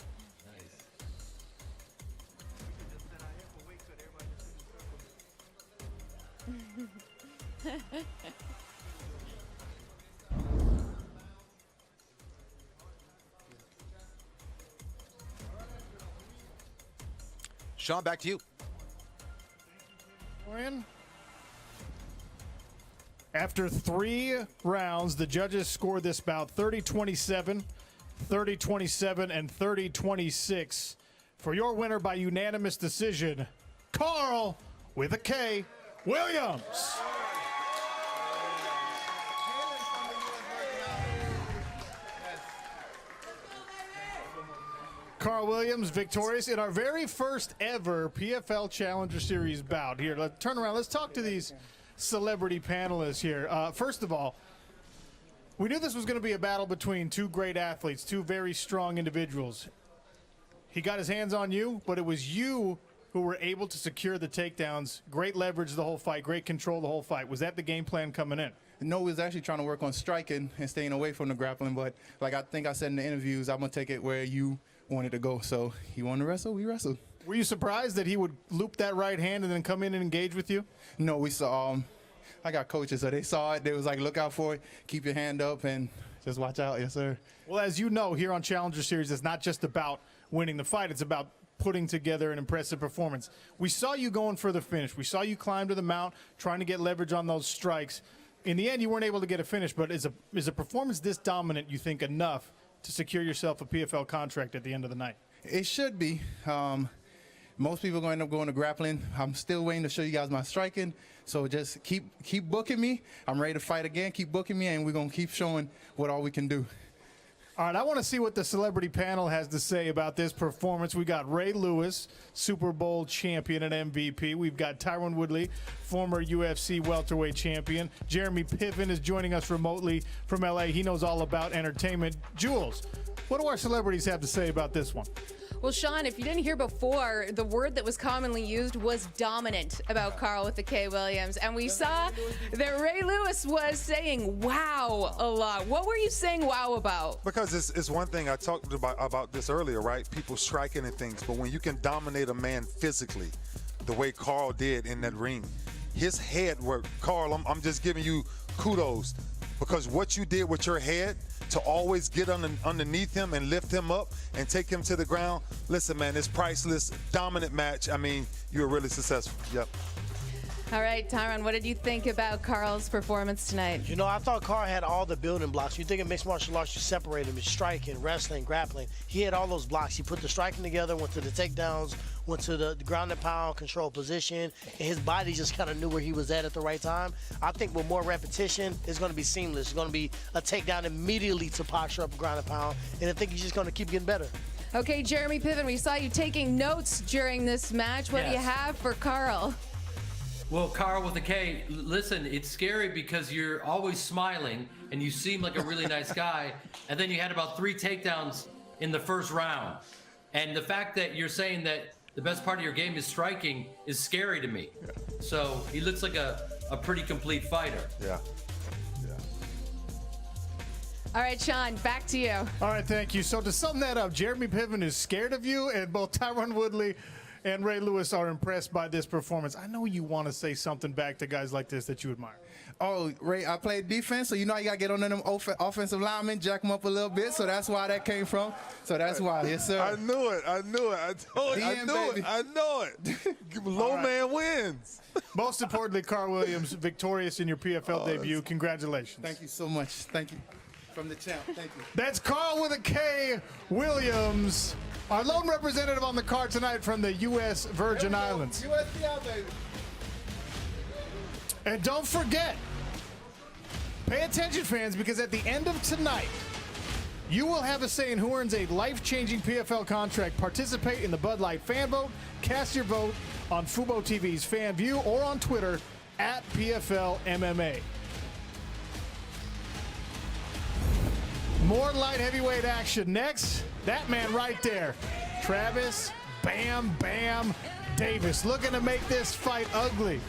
[SPEAKER 6] Sean, back to you.
[SPEAKER 1] After 3 rounds, the judges scored this bout 30-27, 30-27, and 30-26. For your winner by unanimous decision, Carl, with a K, Williams. Carl Williams victorious in our very first ever PFL Challenger Series bout. Here, let's turn around. Let's talk to these celebrity panelists here. First of all, we knew this was going to be a battle between two great athletes, two very strong individuals. He got his hands on you, but it was you who were able to secure the takedowns. Great leverage the whole fight, great control the whole fight. Was that the game plan coming in?
[SPEAKER 11] No, we was actually trying to work on striking and staying away from the grappling, but like I think I said in the interviews, I'm going to take it where you wanted to go. So he wanted to wrestle, we wrestled.
[SPEAKER 1] Were you surprised that he would loop that right hand and then come in and engage with you?
[SPEAKER 11] No, we saw, I got coaches, so they saw it. They was like, look out for it, keep your hand up, and just watch out. Yes, sir.
[SPEAKER 1] Well, as you know, here on Challenger Series, it's not just about winning the fight. It's about putting together an impressive performance. We saw you going for the finish. We saw you climb to the mount, trying to get leverage on those strikes. In the end, you weren't able to get a finish, but is a performance this dominant, you think, enough to secure yourself a PFL contract at the end of the night?
[SPEAKER 11] It should be. Most people are going to end up going to grappling. I'm still waiting to show you guys my striking. So just keep booking me. I'm ready to fight again. Keep booking me, and we're going to keep showing what all we can do.
[SPEAKER 1] All right, I want to see what the celebrity panel has to say about this performance. We got Ray Lewis, Super Bowl champion and MVP. We've got Tyron Woodley, former UFC welterweight champion. Jeremy Piven is joining us remotely from LA. He knows all about entertainment. Jules, what do our celebrities have to say about this one?
[SPEAKER 2] Well, Sean, if you didn't hear before, the word that was commonly used was dominant about Carl with the K. Williams. And we saw that Ray Lewis was saying wow a lot. What were you saying wow about?
[SPEAKER 3] Because it's one thing, I talked about this earlier, right? People striking and things, but when you can dominate a man physically, the way Carl did in that ring, his head work. Carl, I'm just giving you kudos, because what you did with your head to always get underneath him and lift him up and take him to the ground. Listen, man, it's priceless. Dominant match. I mean, you were really successful. Yep.
[SPEAKER 2] All right, Tyron, what did you think about Carl's performance tonight?
[SPEAKER 4] You know, I thought Carl had all the building blocks. You think in mixed martial arts, you separate him, striking, wrestling, grappling. He had all those blocks. He put the striking together, went to the takedowns, went to the ground and pound, control position, and his body just kind of knew where he was at the right time. I think with more repetition, it's going to be seamless. It's going to be a takedown immediately to posture up ground and pound, and I think he's just going to keep getting better.
[SPEAKER 2] Okay, Jeremy Piven, we saw you taking notes during this match. What do you
[SPEAKER 5] Yes.
[SPEAKER 2] have for Carl?
[SPEAKER 5] Well, Carl with a K, listen, it's scary because you're always smiling and you seem like a really nice guy, and then you had about 3 takedowns in the first round. And the fact that you're saying that the best part of your game is striking is scary to me. So he looks like a pretty complete fighter.
[SPEAKER 3] Yeah.
[SPEAKER 2] All right, Sean, back to you.
[SPEAKER 1] All right, thank you. So to sum that up, Jeremy Piven is scared of you, and both Tyron Woodley and Ray Lewis are impressed by this performance. I know you want to say something back to guys like this that you admire.
[SPEAKER 11] Oh, Ray, I played defense, so you know you got to get on them offensive linemen, jack them up a little bit. So that's why that came from. So that's why. Yes, sir.
[SPEAKER 3] I knew it. I knew it. Low man wins.
[SPEAKER 1] Most importantly, Carl Williams, victorious in your PFL debut. Congratulations.
[SPEAKER 11] Thank you so much. Thank you. From the champ. Thank you.
[SPEAKER 1] That's Carl with a K Williams, our lone representative on the card tonight from the U.S. Virgin Islands.
[SPEAKER 11] USPI, baby.
[SPEAKER 1] And don't forget, pay attention, fans, because at the end of tonight, you will have a say in who earns a life-changing PFL contract. Participate in the Bud Light fan vote. Cast your vote on Fubo TV's Fan View or on Twitter at PFL MMA. More light heavyweight action next. That man right there, Travis Bam Bam Davis, looking to make this fight ugly.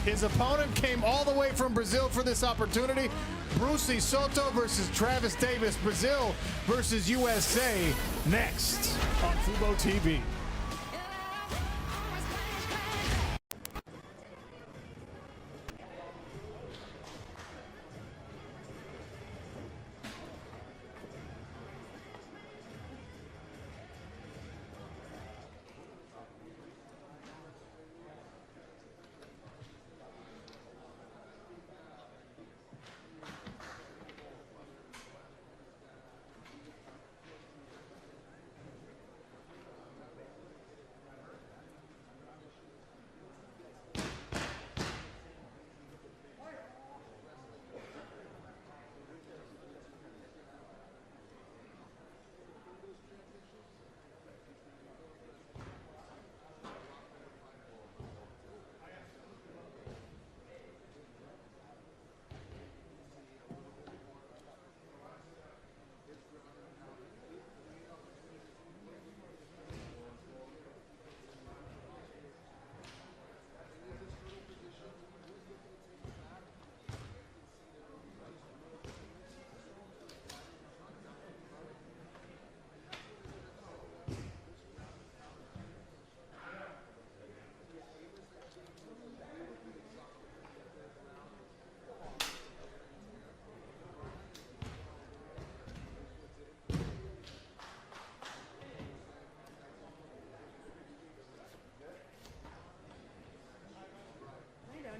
[SPEAKER 1] His opponent came all the way from Brazil for this opportunity. Brucy Soto versus Travis Davis. Brazil versus USA next on Fubo TV.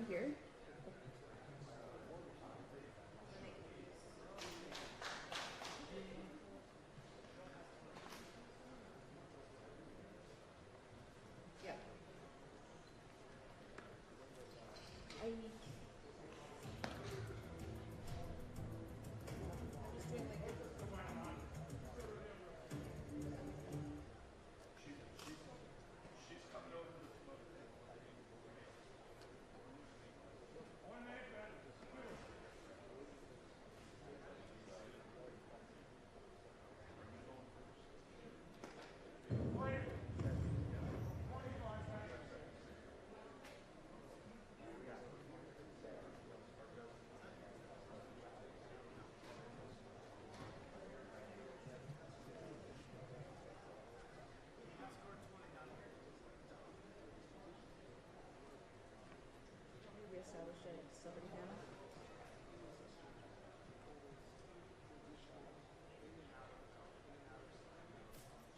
[SPEAKER 2] Here. Yeah.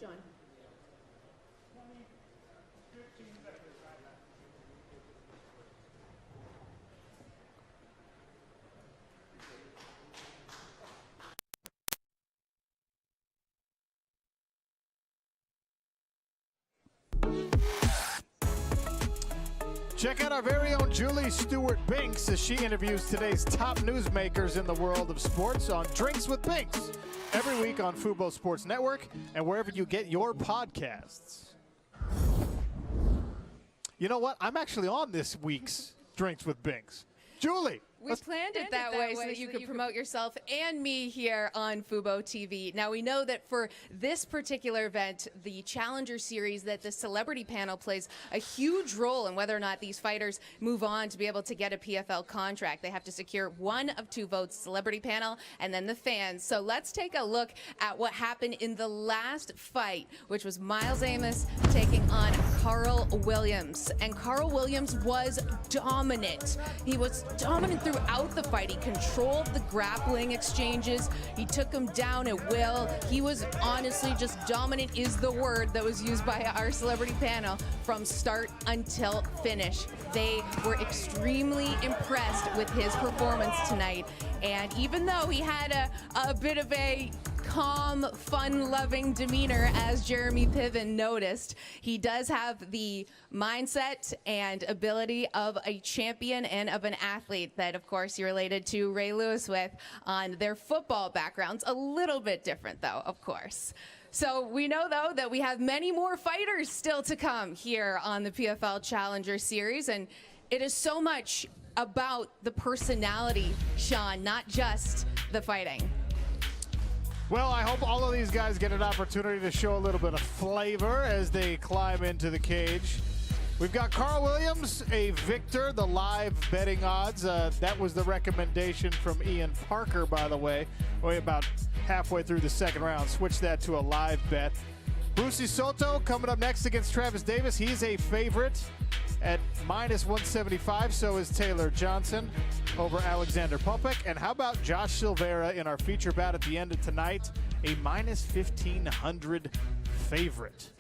[SPEAKER 2] John.
[SPEAKER 1] Check out our very own Julie Stewart-Binks as she interviews today's top newsmakers in the world of sports on Drinks with Binks every week on Fubo Sports Network and wherever you get your podcasts. You know what? I'm actually on this week's Drinks with Binks. Julie.
[SPEAKER 2] We planned it that way so that you could promote yourself and me here on Fubo TV. Now, we know that for this particular event, the Challenger Series, that the celebrity panel plays a huge role in whether or not these fighters move on to be able to get a PFL contract. They have to secure one of two votes, celebrity panel and then the fans. So let's take a look at what happened in the last fight, which was Miles Amos taking on Carl Williams. And Carl Williams was dominant. He was dominant throughout the fight. He controlled the grappling exchanges. He took him down at will. He was honestly just dominant is the word that was used by our celebrity panel from start until finish. They were extremely impressed with his performance tonight. And even though he had a bit of a calm, fun-loving demeanor, as Jeremy Piven noticed, he does have the mindset and ability of a champion and of an athlete that, of course, you're related to Ray Lewis with on their football backgrounds. A little bit different, though, of course. So we know, though, that we have many more fighters still to come here on the PFL Challenger Series, and it is so much about the personality, Sean, not just the fighting.
[SPEAKER 1] Well, I hope all of these guys get an opportunity to show a little bit of flavor as they climb into the cage. We've got Carl Williams, a victor, the live betting odds. That was the recommendation from Ian Parker, by the way, about halfway through the second round. Switch that to a live bet. Brucy Soto coming up next against Travis Davis. He's a favorite at -175. So is Taylor Johnson over Alexander Popek. And how about Josh Silvera in our feature bout at the end of tonight? A -1,500 favorite.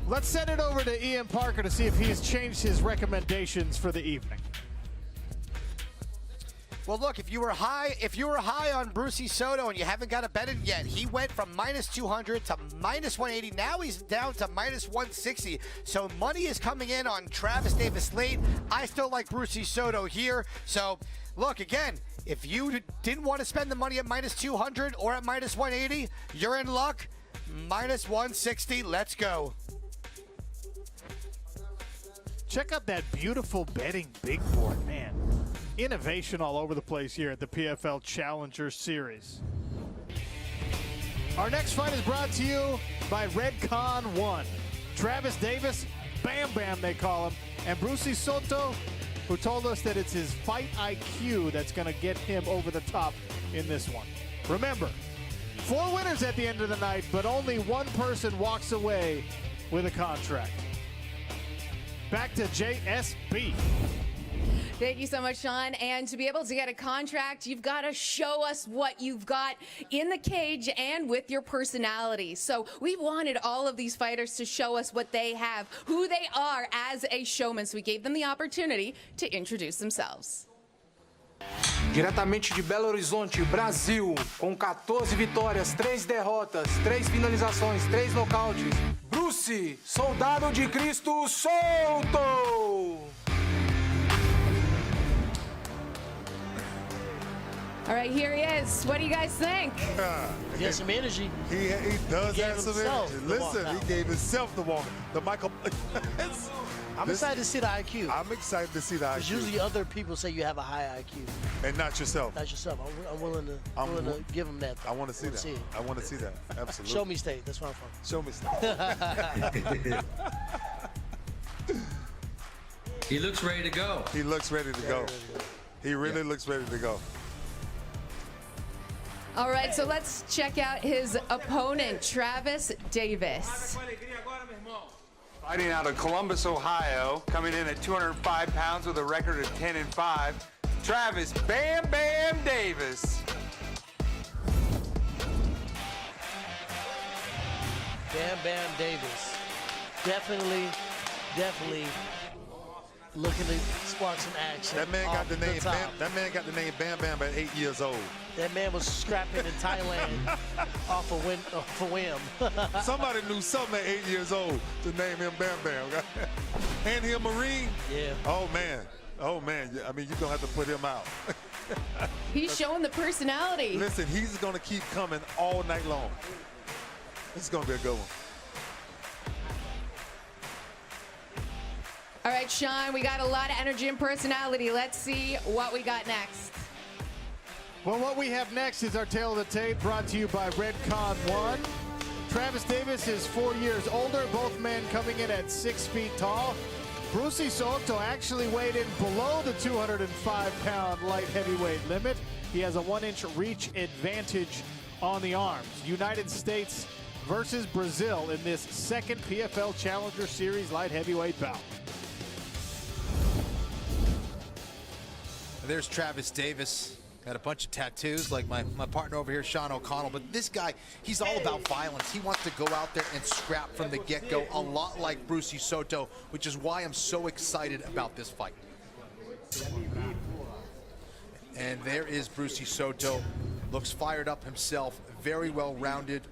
[SPEAKER 1] Let's send it over to Ian Parker to see if he's changed his recommendations for the evening.
[SPEAKER 7] Well, look, if you were high on Brucy Soto and you haven't got a bet in yet, he went from -200 to -180. Now he's down to -160. So money is coming in on Travis Davis late. I still like Brucy Soto here. So look, again, if you didn't want to spend the money at -200 or at -180, you're in luck. -160. Let's go.
[SPEAKER 1] Check out that beautiful betting big board, man. Innovation all over the place here at the PFL Challenger Series. Our next fight is brought to you by Redcon 1. Travis Davis, Bam Bam they call him, and Brucy Soto, who told us that it's his fight IQ that's going to get him over the top in this one. Remember, 4 winners at the end of the night, but only one person walks away with a contract. Back to JSB.
[SPEAKER 2] Thank you so much, Sean. And to be able to get a contract, you've got to show us what you've got in the cage and with your personality. So we wanted all of these fighters to show us what they have, who they are as a showman. So we gave them the opportunity to introduce themselves.
[SPEAKER 12] Diretamente de Belo Horizonte, Brasil, com 14 vitórias, 3 derrotas, 3 finalizações, 3 nocautes, Brucy, Soldado de Cristo Soto!
[SPEAKER 2] All right, here he is. What do you guys think?
[SPEAKER 4] He has some energy.
[SPEAKER 3] He does
[SPEAKER 4] He
[SPEAKER 3] have
[SPEAKER 4] gave
[SPEAKER 3] some
[SPEAKER 4] himself
[SPEAKER 3] energy.
[SPEAKER 4] the
[SPEAKER 3] Listen,
[SPEAKER 4] walkout.
[SPEAKER 3] he gave himself the walk. The Michael.
[SPEAKER 4] I'm excited to see the IQ.
[SPEAKER 3] I'm excited to see the
[SPEAKER 4] Because
[SPEAKER 3] IQ.
[SPEAKER 4] usually other people say you have a high IQ.
[SPEAKER 3] And not yourself.
[SPEAKER 4] Not yourself. I'm willing to give them that.
[SPEAKER 3] I want to see that.
[SPEAKER 4] it.
[SPEAKER 3] I want to see that. Absolutely.
[SPEAKER 4] Show me state. That's where I'm from.
[SPEAKER 3] Show me state.
[SPEAKER 5] He looks ready to go.
[SPEAKER 3] He looks ready to go. He really looks ready to go.
[SPEAKER 2] All right, so let's check out his opponent, Travis Davis.
[SPEAKER 13] Fighting out of Columbus, Ohio, coming in at 205 pounds with a record of 10-5, Travis Bam Bam Davis.
[SPEAKER 4] Bam Bam Davis. Definitely looking to spark some action.
[SPEAKER 3] That man got the name
[SPEAKER 4] top.
[SPEAKER 3] Bam. That man got the name Bam Bam at 8 years old.
[SPEAKER 4] That man was scrapping in Thailand off a whim.
[SPEAKER 3] Somebody knew something at 8 years old to name him Bam Bam. And he a Marine.
[SPEAKER 4] Yeah.
[SPEAKER 3] Oh man. Oh man. I mean, you're gonna have to put him out.
[SPEAKER 2] He's showing the personality.
[SPEAKER 3] Listen, he's gonna keep coming all night long. This is gonna be a good one.
[SPEAKER 2] All right, Sean, we got a lot of energy and personality. Let's see what we got next.
[SPEAKER 1] Well, what we have next is our Tale of the Tape, brought to you by Redcon 1. Travis Davis is 4 years older, both men coming in at 6 feet tall. Brucy Soto actually weighed in below the 205-pound light heavyweight limit. He has a 1-inch reach advantage on the arms. United States versus Brazil in this second PFL Challenger Series light heavyweight bout.
[SPEAKER 6] There's Travis Davis. Got a bunch of tattoos like my partner over here, Sean O'Connell. But this guy, he's all about violence. He wants to go out there and scrap from the get-go, a lot like Brucy Soto, which is why I'm so excited about this fight. And there is Brucy Soto. Looks fired up himself, very well-rounded.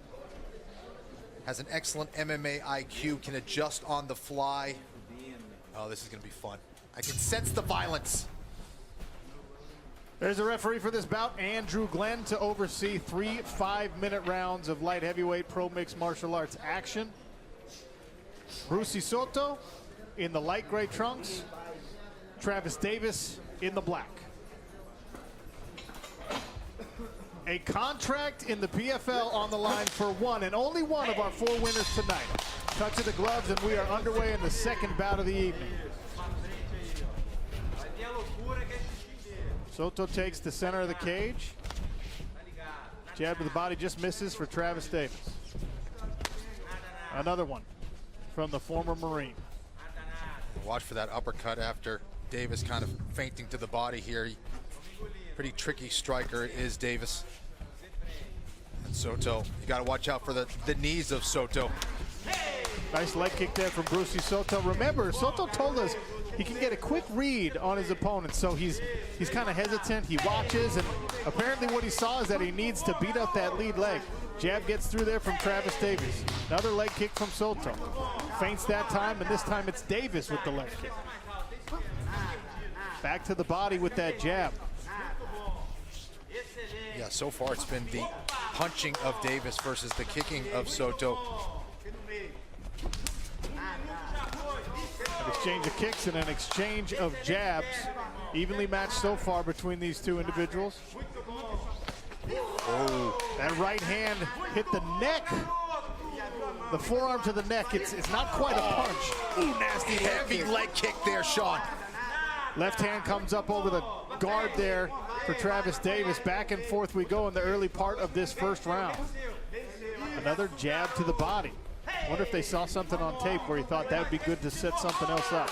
[SPEAKER 6] Has an excellent MMA IQ, can adjust on the fly. Oh, this is gonna be fun. I can sense the violence.
[SPEAKER 1] There's a referee for this bout, Andrew Glenn, to oversee 3 5-minute rounds of light heavyweight pro mixed martial arts action. Brucy Soto in the light gray trunks, Travis Davis in the black. A contract in the PFL on the line for one and only one of our 4 winners tonight. Touch of the gloves, and we are underway in the second bout of the evening. Soto takes the center of the cage. Jab to the body just misses for Travis Davis. Another one from the former Marine.
[SPEAKER 6] Watch for that uppercut after Davis kind of fainting to the body here. Pretty tricky striker is Davis. And Soto, you got to watch out for the knees of Soto.
[SPEAKER 1] Nice leg kick there from Brucy Soto. Remember, Soto told us he can get a quick read on his opponent, so he's kind of hesitant. He watches, and apparently what he saw is that he needs to beat up that lead leg. Jab gets through there from Travis Davis. Another leg kick from Soto. Feints that time, and this time it's Davis with the leg kick. Back to the body with that jab.
[SPEAKER 6] Yeah, so far it's been the punching of Davis versus the kicking of Soto.
[SPEAKER 1] An exchange of kicks and an exchange of jabs. Evenly matched so far between these two individuals.
[SPEAKER 6] Oh.
[SPEAKER 1] That right hand hit the neck. The forearm to the neck. It's not quite a punch. Ooh, nasty
[SPEAKER 6] heavy leg kick there, Sean.
[SPEAKER 1] Left hand comes up over the guard there for Travis Davis. Back and forth we go in the early part of this first round. Another jab to the body. Wonder if they saw something on tape where he thought that would be good to set something else up.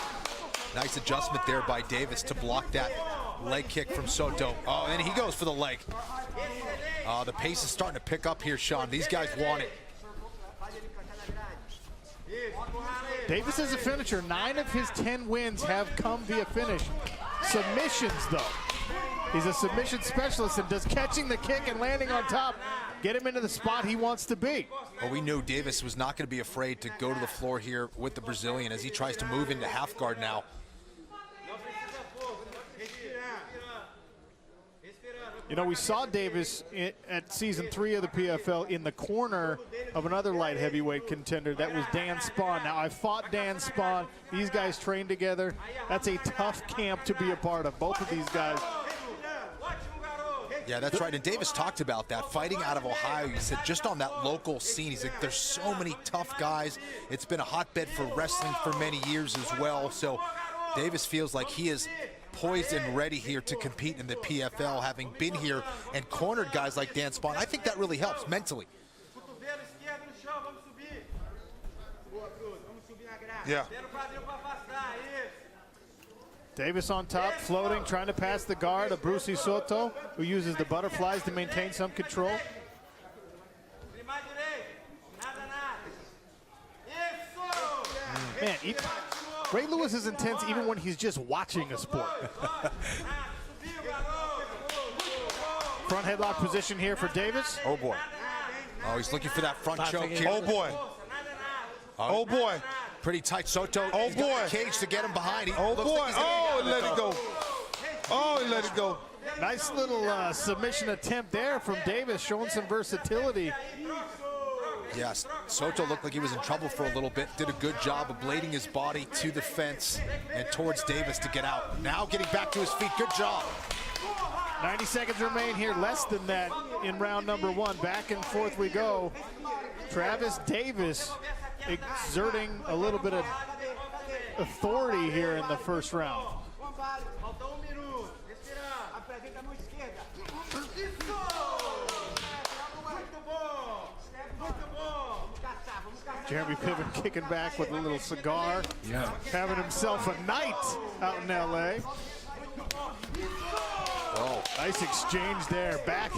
[SPEAKER 6] Nice adjustment there by Davis to block that leg kick from Soto. Oh, and he goes for the leg. The pace is starting to pick up here, Sean. These guys want it.
[SPEAKER 1] Davis is a finisher. 9 of his 10 wins have come via finish. Submissions, though. He's a submission specialist, and does catching the kick and landing on top get him into the spot he wants to be.
[SPEAKER 6] Well, we knew Davis was not going to be afraid to go to the floor here with the Brazilian as he tries to move into half guard now.
[SPEAKER 1] You know, we saw Davis at season 3 of the PFL in the corner of another light heavyweight contender. That was Dan Spahn. Now, I fought Dan Spahn. These guys trained together. That's a tough camp to be a part of, both of these guys.
[SPEAKER 6] Yeah, that's right. And Davis talked about that, fighting out of Ohio. He said just on that local scene, he's like, there's so many tough guys. It's been a hotbed for wrestling for many years as well. So Davis feels like he is poised and ready here to compete in the PFL, having been here and cornered guys like Dan Spahn. I think that really helps mentally.
[SPEAKER 3] Yeah.
[SPEAKER 1] Davis on top, floating, trying to pass the guard of Brucy Soto, who uses the butterflies to maintain some control. Man, Ray Lewis is intense even when he's just watching a sport. Front headlock position here for Davis.
[SPEAKER 6] Oh boy. Oh, he's looking for that front choke here.
[SPEAKER 3] Oh boy. Oh boy.
[SPEAKER 6] Pretty tight. Soto.
[SPEAKER 3] Oh
[SPEAKER 6] He's got
[SPEAKER 3] boy.
[SPEAKER 6] the cage to get him behind.
[SPEAKER 3] Oh boy. Oh, he let it go. Oh, he let it go.
[SPEAKER 1] Nice little submission attempt there from Davis, showing some versatility.
[SPEAKER 6] Yes, Soto looked like he was in trouble for a little bit. Did a good job of blading his body to the fence and towards Davis to get out. Now getting back to his feet. Good job.
[SPEAKER 1] 90 seconds remain here, less than that in round number 1. Back and forth we go. Travis Davis exerting a little bit of authority here in the first round. Jeremy Piven kicking back with a little cigar.
[SPEAKER 5] Yeah.
[SPEAKER 1] Having himself a night out in LA.
[SPEAKER 6] Oh.
[SPEAKER 1] Nice exchange there. Back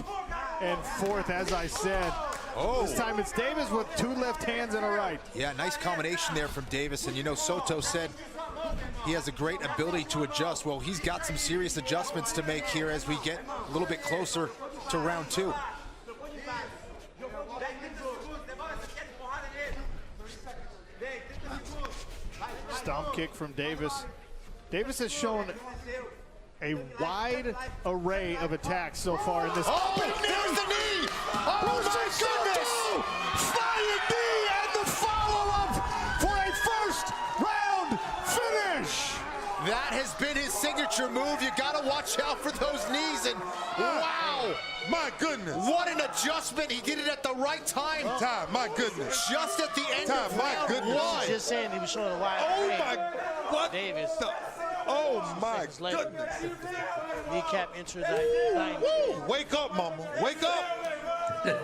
[SPEAKER 1] and forth, as I said.
[SPEAKER 6] Oh.
[SPEAKER 1] This time it's Davis with 2 left hands and a right.
[SPEAKER 6] Yeah, nice combination there from Davis. And you know, Soto said he has a great ability to adjust. Well, he's got some serious adjustments to make here as we get a little bit closer to round 2.
[SPEAKER 1] Stomp kick from Davis. Davis has shown a wide array of attacks so far in this.
[SPEAKER 6] Oh, there's the knee! Oh, my goodness!
[SPEAKER 1] Flying knee and the follow-up for a first round finish.
[SPEAKER 6] That has been his signature move. You got to watch out for those knees. And wow!
[SPEAKER 3] My goodness.
[SPEAKER 6] What an adjustment. He did it at the right time.
[SPEAKER 3] Time, my goodness.
[SPEAKER 6] Just at the end
[SPEAKER 3] Time,
[SPEAKER 6] of
[SPEAKER 3] my
[SPEAKER 6] round
[SPEAKER 3] goodness.
[SPEAKER 6] 1.
[SPEAKER 4] Just saying he was showing a wide
[SPEAKER 3] Oh
[SPEAKER 4] array.
[SPEAKER 3] my, what
[SPEAKER 4] Davis.
[SPEAKER 3] Oh my
[SPEAKER 4] Later.
[SPEAKER 3] goodness.
[SPEAKER 4] Kneecap entered that.
[SPEAKER 3] Woo! Wake up, mama. Wake up.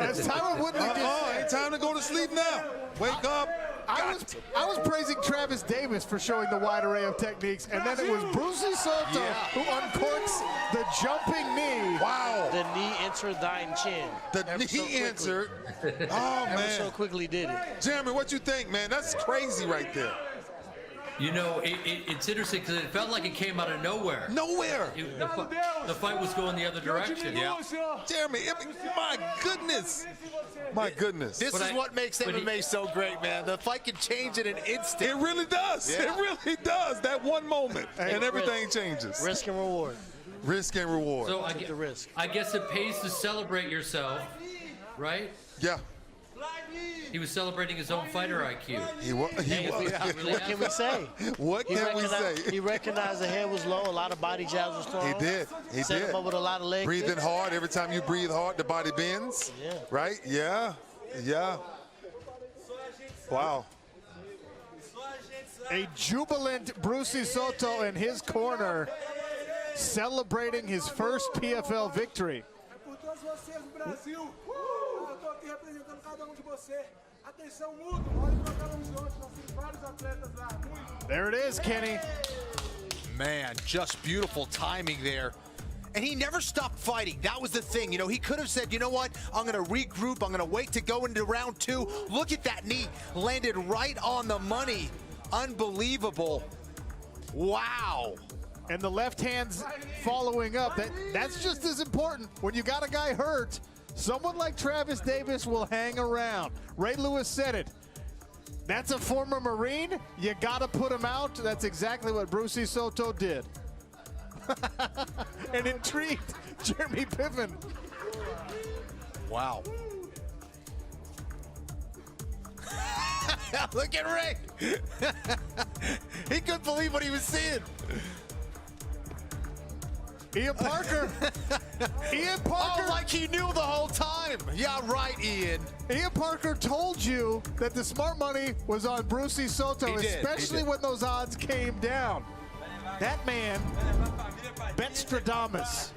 [SPEAKER 1] As Tyron Woodley just said,
[SPEAKER 3] Ain't time to go to sleep now. Wake up.
[SPEAKER 1] I was praising Travis Davis for showing the wide array of techniques, and then it was Brucy Soto who uncorks the jumping knee.
[SPEAKER 3] Wow.
[SPEAKER 4] The knee entered thine chin.
[SPEAKER 3] The
[SPEAKER 4] Ever
[SPEAKER 3] knee
[SPEAKER 4] so quickly.
[SPEAKER 3] answered. Oh,
[SPEAKER 4] Ever
[SPEAKER 3] man.
[SPEAKER 4] so quickly did it.
[SPEAKER 3] Jeremy, what you think, man? That's crazy right there.
[SPEAKER 5] You know, it's interesting because it felt like it came out of nowhere.
[SPEAKER 3] Nowhere.
[SPEAKER 5] The fight was going the other direction.
[SPEAKER 6] Yeah.
[SPEAKER 3] Jeremy, my goodness. My goodness.
[SPEAKER 6] This is what makes MMA so great, man. The fight can change in an instant.
[SPEAKER 3] It really does.
[SPEAKER 6] Yeah.
[SPEAKER 3] It really does. That one moment, and everything changes.
[SPEAKER 4] Risk and reward.
[SPEAKER 3] Risk and reward.
[SPEAKER 5] So
[SPEAKER 4] The risk.
[SPEAKER 5] I guess it pays to celebrate yourself, right?
[SPEAKER 3] Yeah.
[SPEAKER 5] He was celebrating his own fighter IQ.
[SPEAKER 3] He was.
[SPEAKER 4] What can we say?
[SPEAKER 3] What can we say?
[SPEAKER 4] He recognized the head was low. A lot of body jabs was thrown.
[SPEAKER 3] He did. He
[SPEAKER 4] Set
[SPEAKER 3] did.
[SPEAKER 4] him up with a lot of leg
[SPEAKER 3] Breathing
[SPEAKER 4] kicks.
[SPEAKER 3] hard. Every time you breathe hard, the body bends.
[SPEAKER 4] Yeah.
[SPEAKER 3] Right? Yeah. Yeah. Wow.
[SPEAKER 1] A jubilant Brucy Soto in his corner, celebrating his first PFL victory. There it is, Kenny.
[SPEAKER 6] Man, just beautiful timing there. And he never stopped fighting. That was the thing. You know, he could have said, you know what? I'm going to regroup. I'm going to wait to go into round 2. Look at that knee. Landed right on the money. Unbelievable. Wow.
[SPEAKER 1] And the left hand's following up. That's just as important. When you got a guy hurt, someone like Travis Davis will hang around. Ray Lewis said it. That's a former Marine. You got to put him out. That's exactly what Brucy Soto did. And intrigued Jeremy Piven.
[SPEAKER 6] Wow. Look at Ray. He couldn't believe what he was seeing.
[SPEAKER 1] Ian Parker. Ian Parker.
[SPEAKER 6] Oh, like he knew the whole time. Yeah, right, Ian.
[SPEAKER 1] Ian Parker told you that the smart money was on Brucy Soto,
[SPEAKER 6] He did,
[SPEAKER 1] especially when those odds came down. That man, Betstradamus.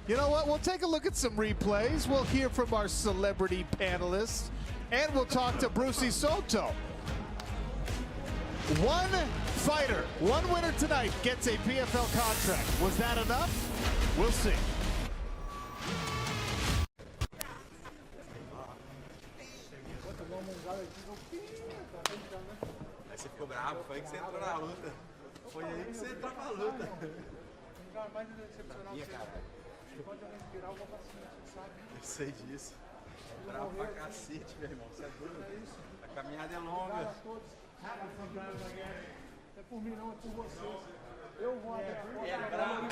[SPEAKER 1] You know what? We'll take a look at some replays. We'll hear from our celebrity panelists, and we'll talk to Brucy Soto. One fighter, one winner tonight gets a PFL contract. Was that enough? We'll see.
[SPEAKER 14] Foi aí que você entrou na luta. Foi aí que você entrou na luta.
[SPEAKER 12] O lugar mais decepcional que você pode respirar uma paciência, sabe?
[SPEAKER 14] Eu sei disso. Bravo pra cacete, meu irmão. Você é doido? É isso. A caminhada é longa.
[SPEAKER 12] É por mim não, é por vocês. Eu vou abrir a porta.
[SPEAKER 14] É bravo.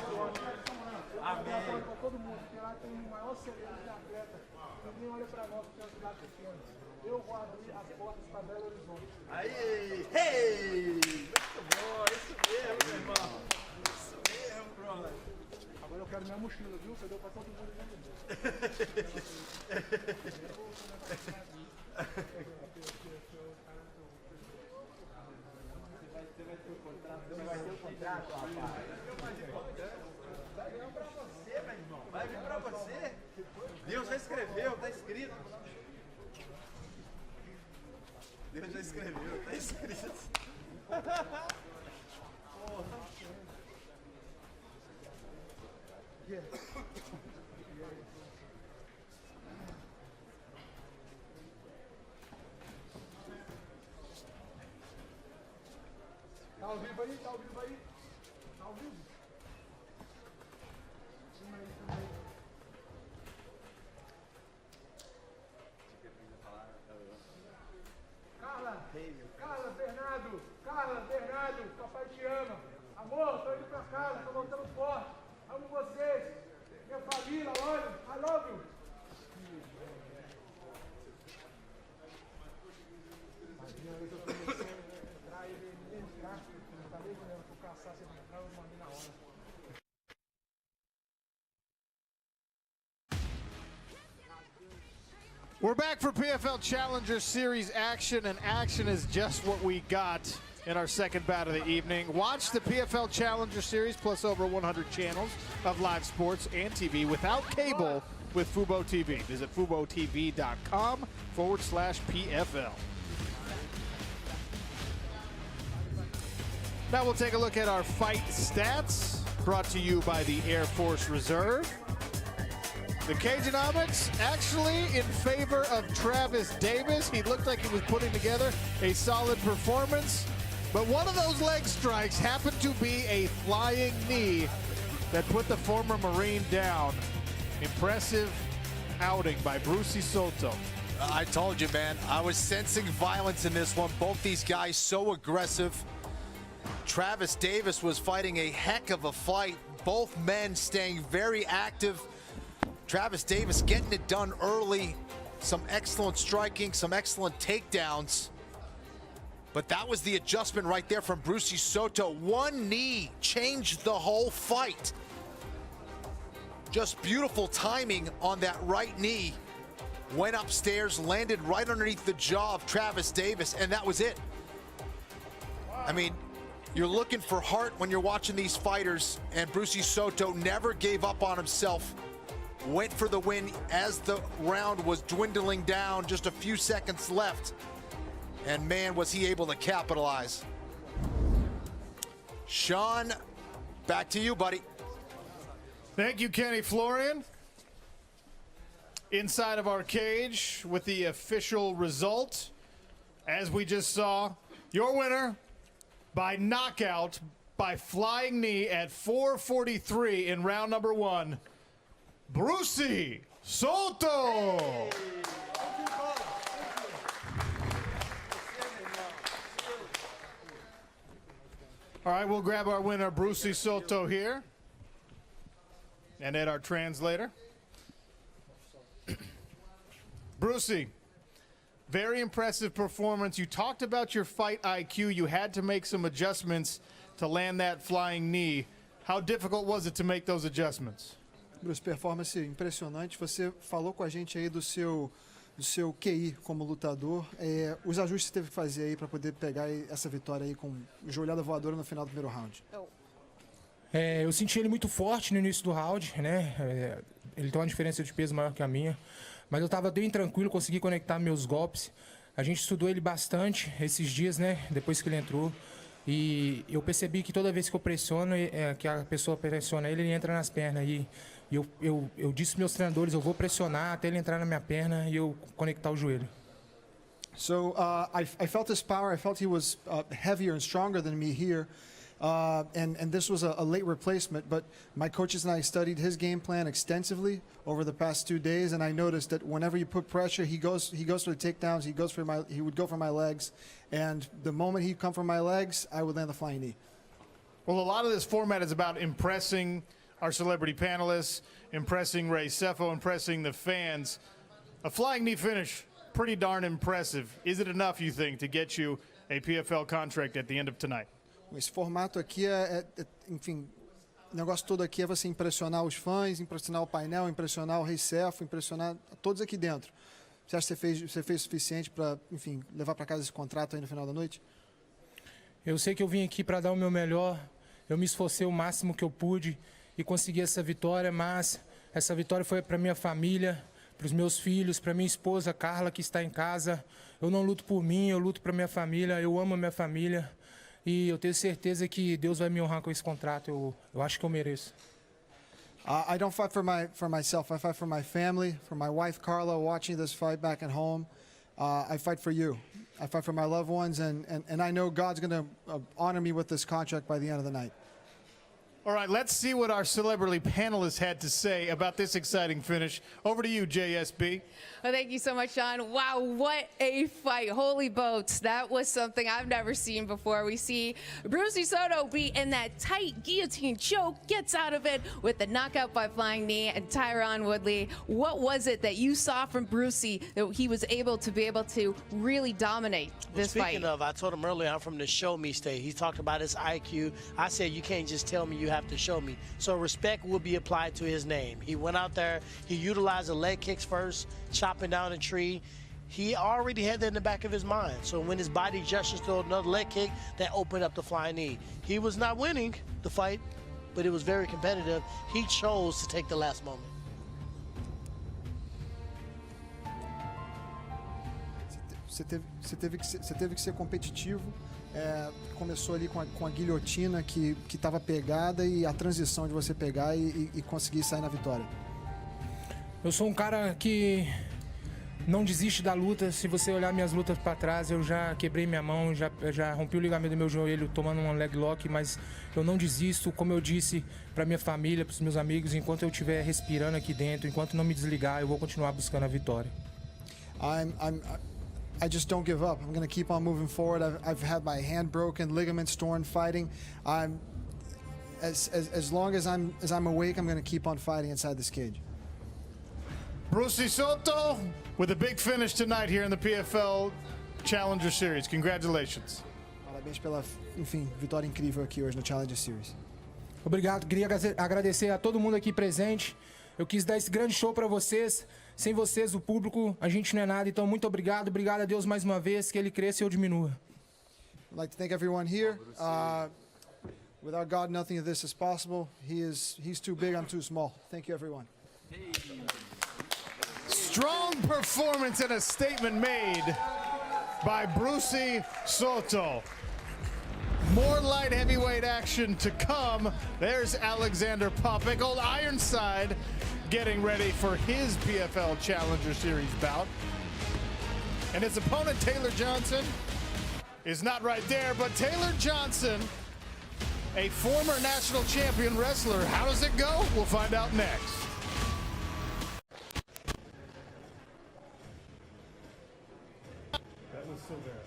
[SPEAKER 14] Amém.
[SPEAKER 12] Pra todo mundo, porque lá tem o maior celeiro de atleta. Ninguém olha pra nós, porque é uma cidade pequena. Eu vou abrir as portas para Belo Horizonte.
[SPEAKER 14] Aí! Hey! Muito bom, isso mesmo, meu irmão. Isso mesmo, brother.
[SPEAKER 12] Agora eu quero minha mochila, viu? Você deu pra todo mundo dentro.
[SPEAKER 14] Você vai ter o contrato, rapaz. Vai vir pra você, meu irmão. Vai vir pra você. Deus já escreveu, tá escrito. Deus já escreveu, tá escrito. Porra.
[SPEAKER 12] Tá ao vivo aí? Tá ao vivo aí? Tá ao vivo? Carla, Bernardo, papai te ama. Amor, tô indo pra casa, tô voltando forte. Amo vocês. Minha família, olha, I love you. Imagina aí que eu comecei a entrar ele entrar. Eu falei, eu vou caçar, você vai entrar, eu mandei na hora.
[SPEAKER 1] We're back for PFL Challenger Series action, and action is just what we got in our second bout of the evening. Watch the PFL Challenger Series plus over 100 channels of live sports and TV without cable with Fubo TV. Visit FuboTV.com/PFL. Now we'll take a look at our fight stats, brought to you by the Air Force Reserve. The Cajunomics actually in favor of Travis Davis. He looked like he was putting together a solid performance, but one of those leg strikes happened to be a flying knee that put the former Marine down. Impressive outing by Brucy Soto.
[SPEAKER 6] I told you, man. I was sensing violence in this one. Both these guys so aggressive. Travis Davis was fighting a heck of a fight. Both men staying very active. Travis Davis getting it done early. Some excellent striking, some excellent takedowns. But that was the adjustment right there from Brucy Soto. One knee changed the whole fight. Just beautiful timing on that right knee. Went upstairs, landed right underneath the jaw of Travis Davis, and that was it. I mean, you're looking for heart when you're watching these fighters, and Brucy Soto never gave up on himself. Went for the win as the round was dwindling down, just a few seconds left. And man, was he able to capitalize. Sean, back to you, buddy.
[SPEAKER 1] Thank you, Kenny Florian. Inside of our cage with the official result. As we just saw, your winner by knockout, by flying knee at 4:43 in round number 1. Brucy Soto. All right, we'll grab our winner, Brucy Soto, here. And add our translator. Brucy, very impressive performance. You talked about your fight IQ. You had to make some adjustments to land that flying knee. How difficult was it to make those adjustments?
[SPEAKER 15] Bruce, performance impressionante. Você falou com a gente aí do seu QI como lutador. Os ajustes que teve que fazer aí para poder pegar essa vitória aí com joelhada voadora no final do primeiro round.
[SPEAKER 16] Eu senti ele muito forte no início do round, né? Ele tem uma diferença de peso maior que a minha. Mas eu estava bem tranquilo, consegui conectar meus golpes. A gente estudou ele bastante esses dias, né? Depois que ele entrou. E eu percebi que toda vez que eu pressiono, que a pessoa pressiona ele entra nas pernas. E eu disse aos meus treinadores, eu vou pressionar até ele entrar na minha perna e eu conectar o joelho.
[SPEAKER 15] So I felt his power. I felt he was heavier and stronger than me here. And this was a late replacement, but my coaches and I studied his game plan extensively over the past 2 days, and I noticed that whenever you put pressure, he goes for the takedowns. He would go for my legs, and the moment he'd come for my legs, I would land the flying knee.
[SPEAKER 1] Well, a lot of this format is about impressing our celebrity panelists, impressing Ray Sefo, impressing the fans. A flying knee finish, pretty darn impressive. Is it enough, you think, to get you a PFL contract at the end of tonight?
[SPEAKER 15] Esse formato aqui enfim, o negócio todo aqui é você impressionar os fãs, impressionar o painel, impressionar o Rei Sefo, impressionar todos aqui dentro. Você acha que você fez o suficiente para, enfim, levar para casa esse contrato aí no final da noite?
[SPEAKER 16] Eu sei que eu vim aqui para dar o meu melhor. Eu me esforcei o máximo que eu pude e consegui essa vitória, mas essa vitória foi para minha família, para os meus filhos, para minha esposa Carla, que está em casa. Eu não luto por mim, eu luto para minha família, eu amo a minha família. E eu tenho certeza que Deus vai me honrar com esse contrato. Eu acho que eu mereço.
[SPEAKER 15] I don't fight for myself. I fight for my family, for my wife Carla watching this fight back at home. I fight for you. I fight for my loved ones, and I know God's going to honor me with this contract by the end of the night.
[SPEAKER 1] All right, let's see what our celebrity panelists had to say about this exciting finish. Over to you, JSB.
[SPEAKER 2] Well, thank you so much, Sean. Wow, what a fight. Holy boats. That was something I've never seen before. We see Brucy Soto be in that tight guillotine choke, gets out of it with the knockout by flying knee, and Tyron Woodley. What was it that you saw from Brucy that he was able to really dominate this fight?
[SPEAKER 4] Speaking of, I told him earlier, I'm from the show me state. He talked about his IQ. I said, you can't just tell me, you have to show me. So respect will be applied to his name. He went out there, he utilized the leg kicks first, chopping down a tree. He already had that in the back of his mind. So when his body gestures to another leg kick, that opened up the flying knee. He was not winning the fight, but it was very competitive. He chose to take the last moment.
[SPEAKER 15] Você teve que ser competitivo. Começou ali com a guilhotina que estava pegada e a transição de você pegar e conseguir sair na vitória.
[SPEAKER 16] Eu sou um cara que não desiste da luta. Se você olhar minhas lutas para trás, eu já quebrei minha mão, já rompi o ligamento do meu joelho tomando um leg lock, mas eu não desisto, como eu disse para minha família, para os meus amigos, enquanto eu estiver respirando aqui dentro, enquanto não me desligar, eu vou continuar buscando a vitória.
[SPEAKER 15] I just don't give up. I'm going to keep on moving forward. I've had my hand broken, ligaments torn, fighting. As long as I'm awake, I'm going to keep on fighting inside this cage.
[SPEAKER 1] Brucy Soto with a big finish tonight here in the PFL Challenger Series. Congratulations.
[SPEAKER 15] Parabéns pela, enfim, vitória incrível aqui hoje no Challenger Series.
[SPEAKER 16] Obrigado. Queria agradecer a todo mundo aqui presente. Eu quis dar esse grande show para vocês. Sem vocês, o público, a gente não é nada. Então, muito obrigado. Obrigado a Deus mais uma vez, que Ele cresça e eu diminua.
[SPEAKER 15] I'd like to thank everyone here. Without God, nothing of this is possible. He's too big, I'm too small. Thank you, everyone.
[SPEAKER 1] Strong performance and a statement made by Brucy Soto. More light heavyweight action to come. There's Alexander Popek, old Ironside, getting ready for his PFL Challenger Series bout. And his opponent, Taylor Johnson, is not right there, but Taylor Johnson, a former national champion wrestler. How does it go? We'll find out next. That was Silvera.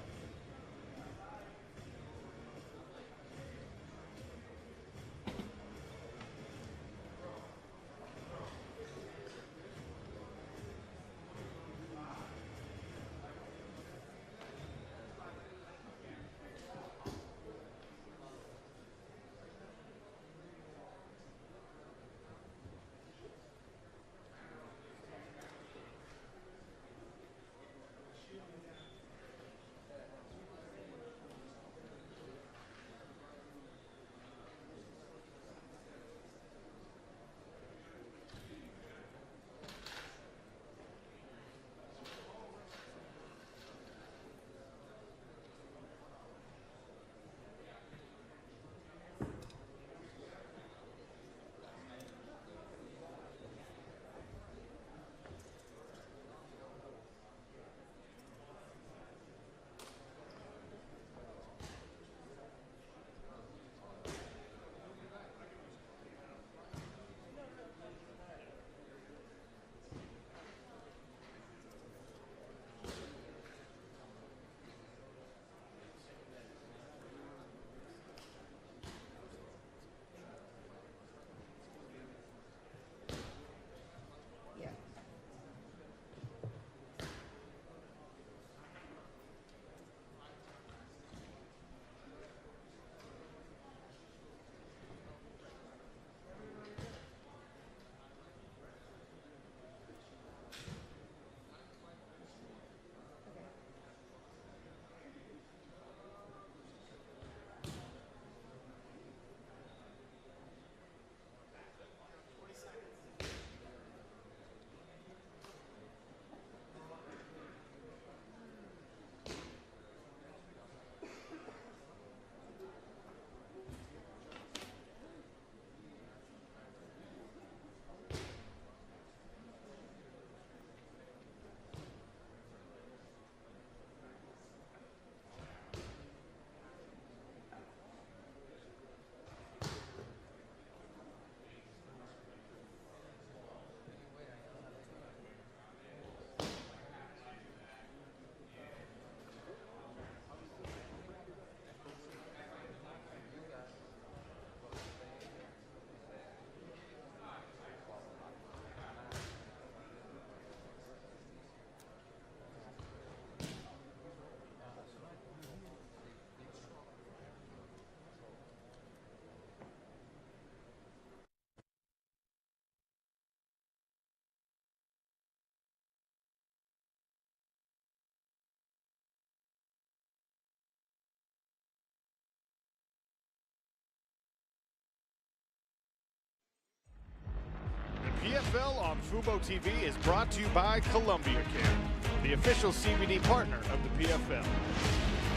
[SPEAKER 1] PFL on Fubo TV is brought to you by Columbia Care, the official CBD partner of the PFL.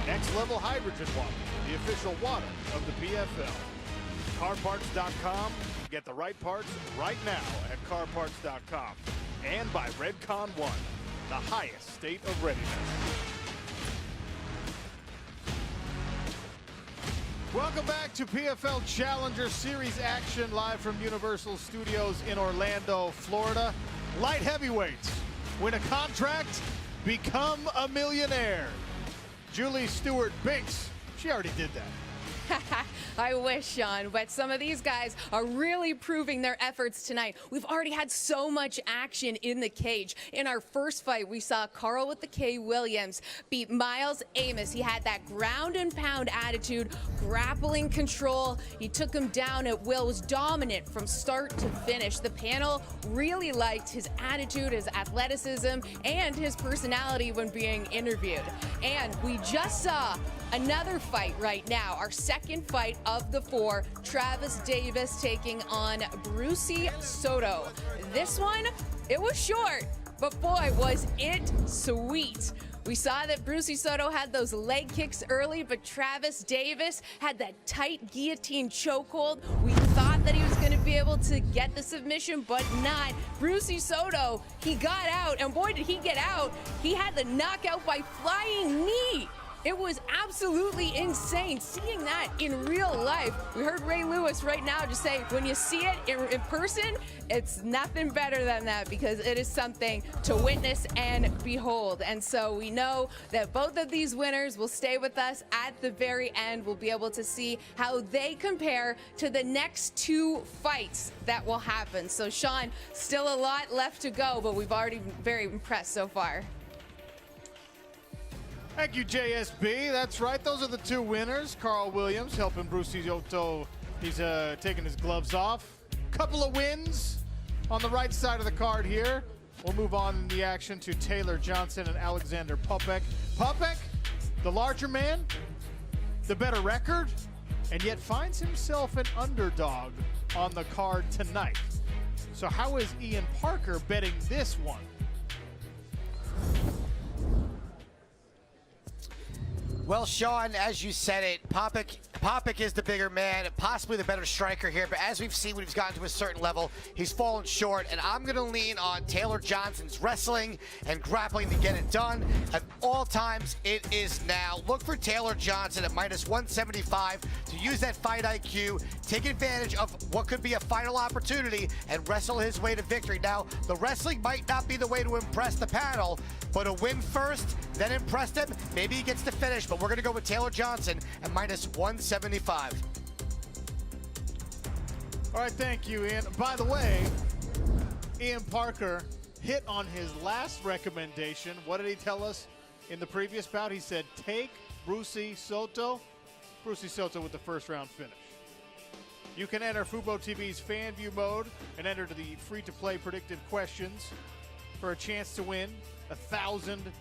[SPEAKER 1] Next Level Hydrogen Water, the official water of the PFL. CarParts.com. Get the right parts right now at CarParts.com. And by Redcon One, the highest state of readiness. Welcome back to PFL Challenger Series action live from Universal Studios in Orlando, Florida. Light heavyweights win a contract, become a millionaire. Julie Stewart-Binks, she already did that.
[SPEAKER 2] I wish, Sean, but some of these guys are really proving their efforts tonight. We've already had so much action in the cage. In our first fight, we saw Carl with the K. Williams beat Miles Amos. He had that ground and pound attitude, grappling control. He took him down at will, was dominant from start to finish. The panel really liked his attitude, his athleticism, and his personality when being interviewed. And we just saw another fight right now, our second fight of the four, Travis Davis taking on Brucy Soto. This one, it was short, but boy, was it sweet. We saw that Brucy Soto had those leg kicks early, but Travis Davis had that tight guillotine chokehold. We thought that he was going to be able to get the submission, but not. Brucy Soto, he got out, and boy, did he get out. He had the knockout by flying knee. It was absolutely insane seeing that in real life. We heard Ray Lewis right now just say, when you see it in person, it's nothing better than that, because it is something to witness and behold. And so we know that both of these winners will stay with us at the very end. We'll be able to see how they compare to the next two fights that will happen. So Sean, still a lot left to go, but we've already been very impressed so far.
[SPEAKER 1] Thank you, JSB. That's right. Those are the two winners. Carl Williams helping Brucy Soto. He's taking his gloves off. Couple of wins on the right side of the card here. We'll move on in the action to Taylor Johnson and Alexander Popek. Popek, the larger man, the better record, and yet finds himself an underdog on the card tonight. So how is Ian Parker betting this one?
[SPEAKER 7] Well, Sean, as you said it, Popek is the bigger man, possibly the better striker here, but as we've seen when he's gotten to a certain level, he's fallen short, and I'm going to lean on Taylor Johnson's wrestling and grappling to get it done. At all times, it is now. Look for Taylor Johnson at -175 to use that fight IQ, take advantage of what could be a final opportunity, and wrestle his way to victory. Now, the wrestling might not be the way to impress the panel, but a win first, then impress them, maybe he gets to finish, but we're going to go with Taylor Johnson at -175.
[SPEAKER 1] All right, thank you, Ian. By the way, Ian Parker hit on his last recommendation. What did he tell us in the previous bout? He said, take Brucy Soto. Brucy Soto with the first round finish. You can enter Fubo TV's fan view mode and enter the free-to-play predictive questions for a chance to win $1,000.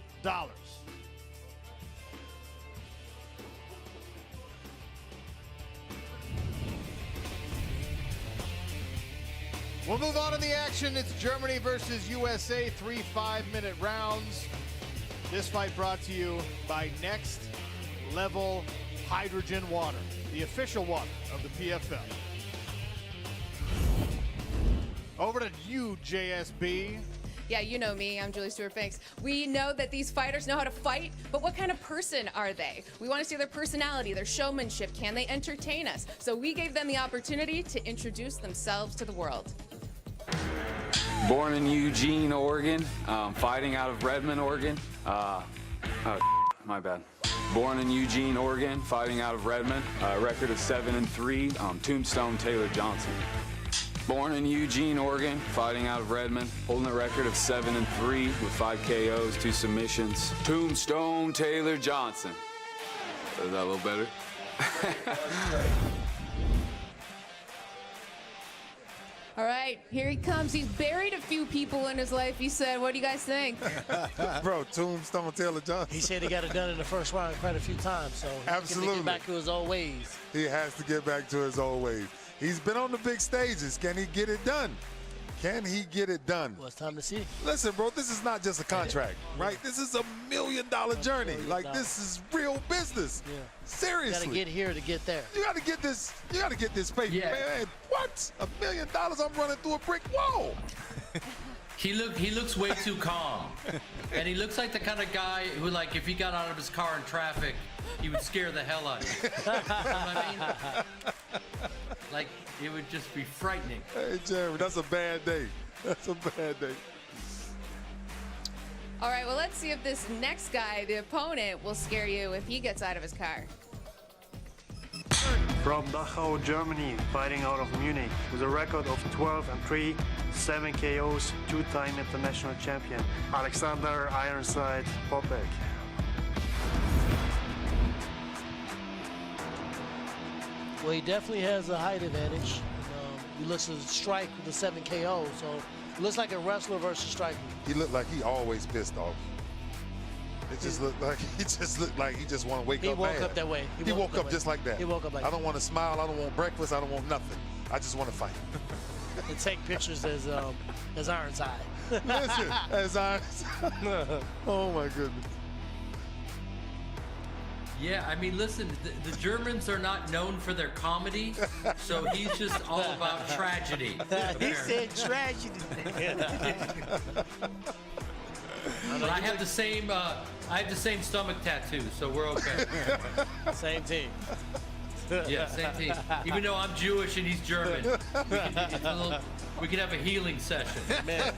[SPEAKER 1] We'll move on to the action. It's Germany versus USA, 3 5-minute rounds. This fight brought to you by Next Level Hydrogen Water, the official water of the PFL. Over to you, JSB.
[SPEAKER 2] Yeah, you know me. I'm Julie Stewart-Binks. We know that these fighters know how to fight, but what kind of person are they? We want to see their personality, their showmanship. Can they entertain us? So we gave them the opportunity to introduce themselves to the world.
[SPEAKER 17] Born in Eugene, Oregon, fighting out of Redmond, Oregon. My bad. Born in Eugene, Oregon, fighting out of Redmond. Record of 7-3. Tombstone, Taylor Johnson. Born in Eugene, Oregon, fighting out of Redmond, holding a record of 7-3 with 5 KOs, 2 submissions. Tombstone, Taylor Johnson. Is that a little better?
[SPEAKER 2] All right, here he comes. He's buried a few people in his life, he said. What do you guys think?
[SPEAKER 3] Bro, Tombstone Taylor Johnson.
[SPEAKER 4] He said he got it done in the first round quite a few times, so
[SPEAKER 3] absolutely,
[SPEAKER 4] he can get back to his old ways.
[SPEAKER 3] He has to get back to his old ways. He's been on the big stages. Can he get it done? Can he get it done?
[SPEAKER 4] Well, it's time to see.
[SPEAKER 3] Listen, bro, this is not just a contract, right? This is $1 million journey. Like, this is real business.
[SPEAKER 4] Yeah.
[SPEAKER 3] Seriously.
[SPEAKER 4] You gotta get here to get there.
[SPEAKER 3] You gotta get this. You gotta get this paper, man. What? $1 million? I'm running through a brick wall.
[SPEAKER 5] He looks way too calm, and he looks like the kind of guy who, like, if he got out of his car in traffic, he would scare the hell out of you. You know what I mean? Like, it would just be frightening.
[SPEAKER 3] Hey, Jeremy, that's a bad day. That's a bad day.
[SPEAKER 2] All right, well, let's see if this next guy, the opponent, will scare you if he gets out of his car.
[SPEAKER 18] From Dachau, Germany, fighting out of Munich with a record of 12-3, 7 KOs, 2-time international champion, Alexander Ironside Popek.
[SPEAKER 4] Well, he definitely has a height advantage. He looks to strike with the 7 KO, so it looks like a wrestler versus striker.
[SPEAKER 3] He looked like he always pissed off. It just looked like he just want to wake up.
[SPEAKER 4] He woke
[SPEAKER 3] mad.
[SPEAKER 4] up that way.
[SPEAKER 3] He woke up just like that.
[SPEAKER 4] He woke up like
[SPEAKER 3] I don't want to smile. I don't want breakfast. I don't want nothing. I just want to fight.
[SPEAKER 4] And take pictures as Ironside.
[SPEAKER 3] Listen, as Ironside. Oh my goodness.
[SPEAKER 5] Yeah, I mean, listen, the Germans are not known for their comedy, so he's just all about tragedy.
[SPEAKER 4] He said tragedy.
[SPEAKER 5] But I have the same stomach tattoo, so we're okay.
[SPEAKER 4] Same team.
[SPEAKER 5] Yeah, same team. Even though I'm Jewish and he's German, we can have a healing session.
[SPEAKER 4] Amen.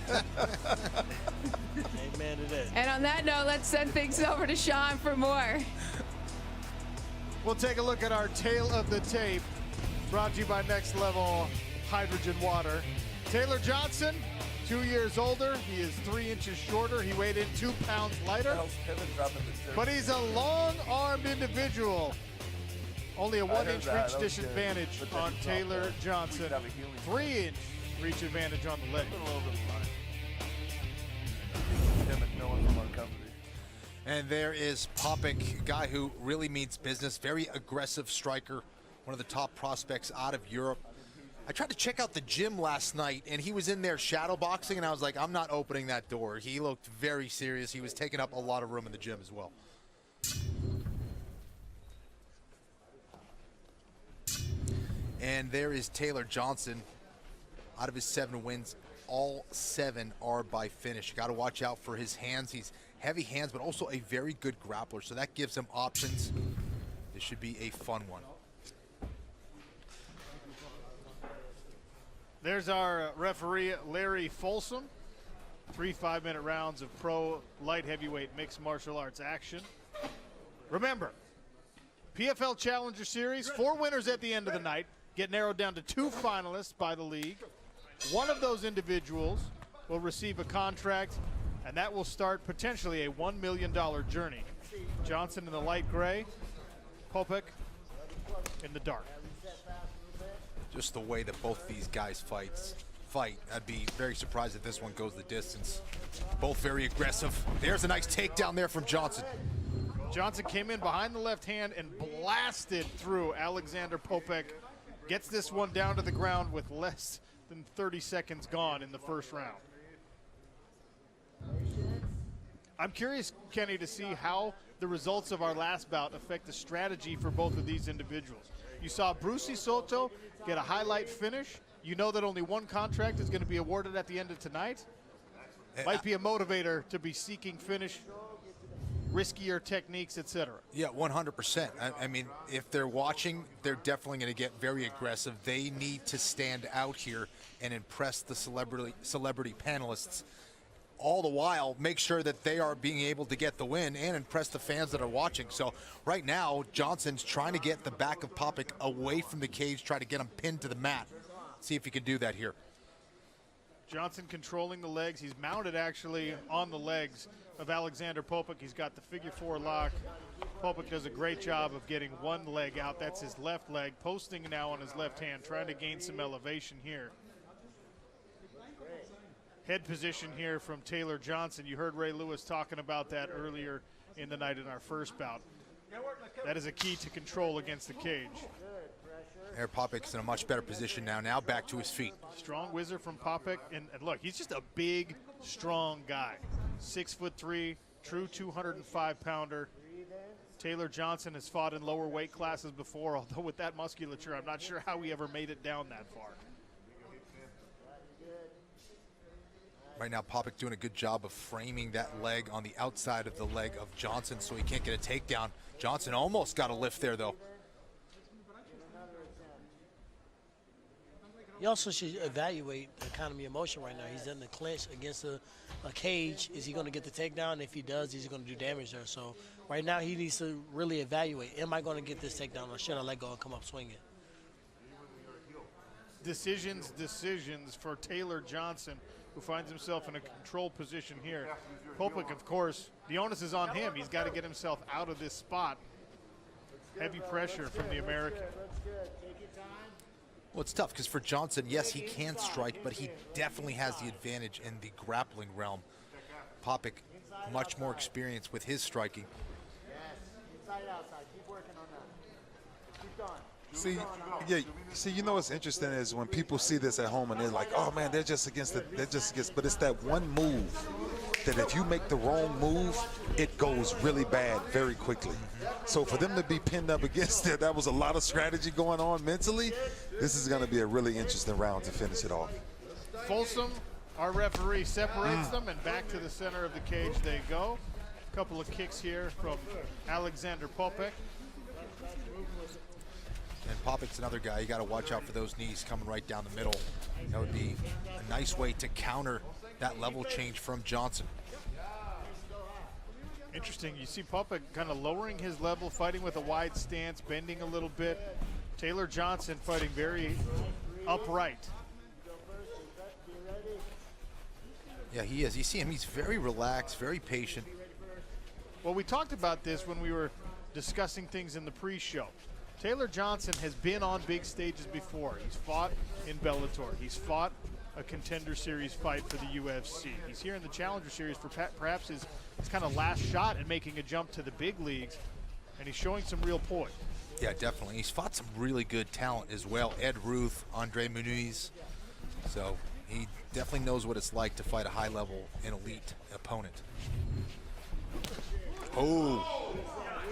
[SPEAKER 4] Amen to that.
[SPEAKER 2] And on that note, let's send things over to Sean for more.
[SPEAKER 1] We'll take a look at our tail of the tape, brought to you by Next Level Hydrogen Water. Taylor Johnson, 2 years older. He is 3 inches shorter. He weighed in 2 pounds lighter. But he's a long-armed individual. Only a 1-inch reach disadvantage on Taylor Johnson. 3-inch reach advantage on the leg.
[SPEAKER 6] And there is Popek, a guy who really means business, very aggressive striker, one of the top prospects out of Europe. I tried to check out the gym last night, and he was in there shadow boxing, and I was like, I'm not opening that door. He looked very serious. He was taking up a lot of room in the gym as well. And there is Taylor Johnson. Out of his 7 wins, all 7 are by finish. You got to watch out for his hands. He's heavy hands, but also a very good grappler, so that gives him options. This should be a fun one.
[SPEAKER 1] There's our referee, Larry Folsom. 3 5-minute rounds of pro light heavyweight mixed martial arts action. Remember, PFL Challenger Series, 4 winners at the end of the night get narrowed down to 2 finalists by the league. One of those individuals will receive a contract, and that will start potentially a $1 million journey. Johnson in the light gray, Popek in the dark.
[SPEAKER 6] Just the way that both these guys fight, I'd be very surprised if this one goes the distance. Both very aggressive. There's a nice takedown there from Johnson.
[SPEAKER 1] Johnson came in behind the left hand and blasted through Alexander Popek. Gets this one down to the ground with less than 30 seconds gone in the first round. I'm curious, Kenny, to see how the results of our last bout affect the strategy for both of these individuals. You saw Brucy Soto get a highlight finish. You know that only one contract is going to be awarded at the end of tonight. Might be a motivator to be seeking finish, riskier techniques, etc.
[SPEAKER 6] Yeah, 100%. I mean, if they're watching, they're definitely going to get very aggressive. They need to stand out here and impress the celebrity panelists. All the while, make sure that they are being able to get the win and impress the fans that are watching. So right now, Johnson's trying to get the back of Popek away from the cage, try to get him pinned to the mat. See if he can do that here.
[SPEAKER 1] Johnson controlling the legs. He's mounted actually on the legs of Alexander Popek. He's got the figure 4 lock. Popek does a great job of getting one leg out. That's his left leg. Posting now on his left hand, trying to gain some elevation here. Head position here from Taylor Johnson. You heard Ray Lewis talking about that earlier in the night in our first bout. That is a key to control against the cage.
[SPEAKER 6] Air Popek's in a much better position now. Now back to his feet.
[SPEAKER 1] Strong whizzer from Popek, and look, he's just a big, strong guy. 6'3", true 205-pounder. Taylor Johnson has fought in lower weight classes before, although with that musculature, I'm not sure how he ever made it down that far.
[SPEAKER 6] Right now, Popek doing a good job of framing that leg on the outside of the leg of Johnson so he can't get a takedown. Johnson almost got a lift there, though.
[SPEAKER 4] He also should evaluate economy of motion right now. He's in the clinch against a cage. Is he going to get the takedown? If he does, he's going to do damage there. So right now he needs to really evaluate, am I going to get this takedown or should I let go and come up swinging?
[SPEAKER 1] Decisions for Taylor Johnson, who finds himself in a controlled position here. Popek, of course, the onus is on him. He's got to get himself out of this spot. Heavy pressure from the American.
[SPEAKER 6] Well, it's tough because for Johnson, yes, he can strike, but he definitely has the advantage in the grappling realm. Popek, much more experience with his striking.
[SPEAKER 3] See, you know what's interesting is when people see this at home and they're like, "Oh man, they're just against." But it's that one move that if you make the wrong move, it goes really bad very quickly. So for them to be pinned up against it, that was a lot of strategy going on mentally. This is going to be a really interesting round to finish it off.
[SPEAKER 1] Folsom, our referee, separates them, and back to the center of the cage they go. A couple of kicks here from Alexander Popek.
[SPEAKER 6] And Popek's another guy. You got to watch out for those knees coming right down the middle. That would be a nice way to counter that level change from Johnson.
[SPEAKER 1] Interesting. You see Popek kind of lowering his level, fighting with a wide stance, bending a little bit. Taylor Johnson fighting very upright.
[SPEAKER 6] Yeah, he is. You see him, he's very relaxed, very patient.
[SPEAKER 1] Well, we talked about this when we were discussing things in the pre-show. Taylor Johnson has been on big stages before. He's fought in Bellator. He's fought a Contender Series fight for the UFC. He's here in the Challenger Series for perhaps his kind of last shot at making a jump to the big leagues, and he's showing some real poise.
[SPEAKER 6] Yeah, definitely. He's fought some really good talent as well. Ed Ruth, Andre Muniz. So he definitely knows what it's like to fight a high-level and elite opponent. Oh,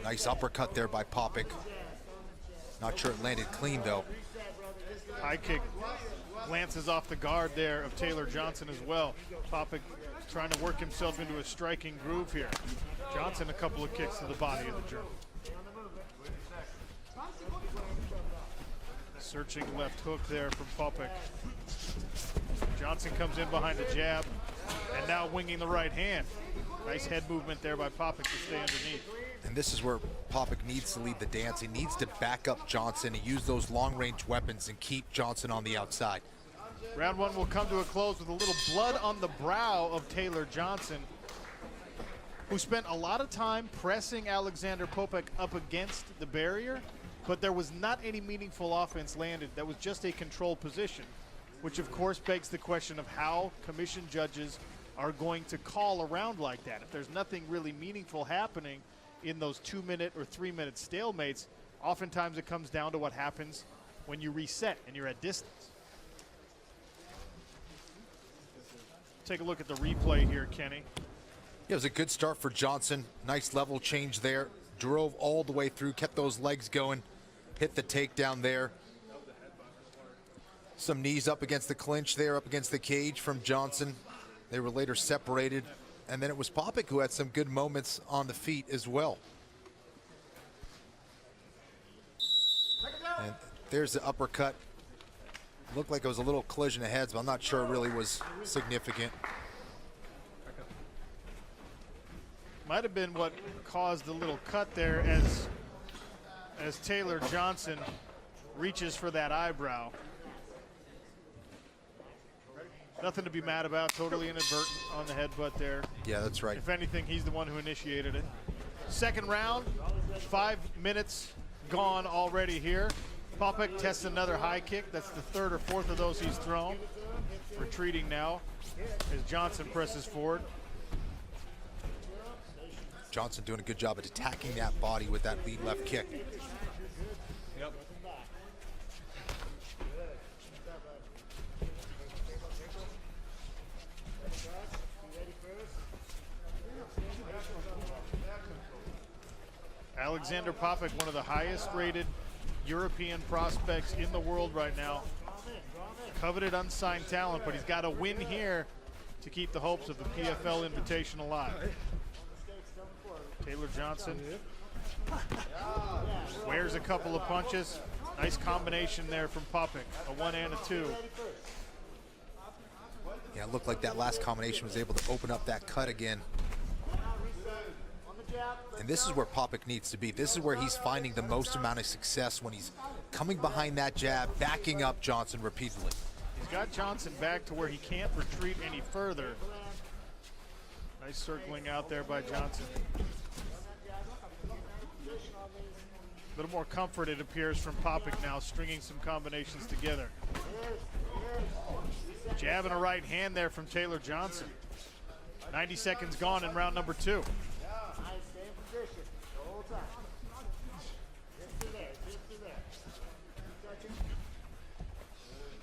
[SPEAKER 6] nice uppercut there by Popek. Not sure it landed clean, though.
[SPEAKER 1] High kick glances off the guard there of Taylor Johnson as well. Popek trying to work himself into a striking groove here. Johnson a couple of kicks to the body of the German. Searching left hook there from Popek. Johnson comes in behind the jab and now winging the right hand. Nice head movement there by Popek to stay underneath.
[SPEAKER 6] And this is where Popek needs to lead the dance. He needs to back up Johnson and use those long-range weapons and keep Johnson on the outside.
[SPEAKER 1] Round one will come to a close with a little blood on the brow of Taylor Johnson, who spent a lot of time pressing Alexander Popek up against the barrier, but there was not any meaningful offense landed. That was just a controlled position, which of course begs the question of how commission judges are going to call a round like that. If there's nothing really meaningful happening in those 2-minute or 3-minute stalemates, oftentimes it comes down to what happens when you reset and you're at distance. Take a look at the replay here, Kenny.
[SPEAKER 6] It was a good start for Johnson. Nice level change there. Drove all the way through, kept those legs going, hit the takedown there. Some knees up against the clinch there, up against the cage from Johnson. They were later separated. And then it was Popek who had some good moments on the feet as well. And there's the uppercut. Looked like it was a little collision of heads, but I'm not sure it really was significant.
[SPEAKER 1] Might have been what caused the little cut there as Taylor Johnson reaches for that eyebrow. Nothing to be mad about, totally inadvertent on the headbutt there.
[SPEAKER 6] Yeah, that's right.
[SPEAKER 1] If anything, he's the one who initiated it. Second round, 5 minutes gone already here. Popek tests another high kick. That's the third or fourth of those he's thrown. Retreating now as Johnson presses forward.
[SPEAKER 6] Johnson doing a good job at attacking that body with that lead left kick.
[SPEAKER 1] Yep. Alexander Popek, one of the highest rated European prospects in the world right now. Coveted unsigned talent, but he's got to win here to keep the hopes of the PFL invitation alive. Taylor Johnson wears a couple of punches. Nice combination there from Popek, a 1 and a 2.
[SPEAKER 6] Yeah, it looked like that last combination was able to open up that cut again. And this is where Popek needs to be. This is where he's finding the most amount of success, when he's coming behind that jab, backing up Johnson repeatedly.
[SPEAKER 1] He's got Johnson back to where he can't retreat any further. Nice circling out there by Johnson. A little more comfort, it appears, from Popek now, stringing some combinations together. Jab and a right hand there from Taylor Johnson. 90 seconds gone in round number 2.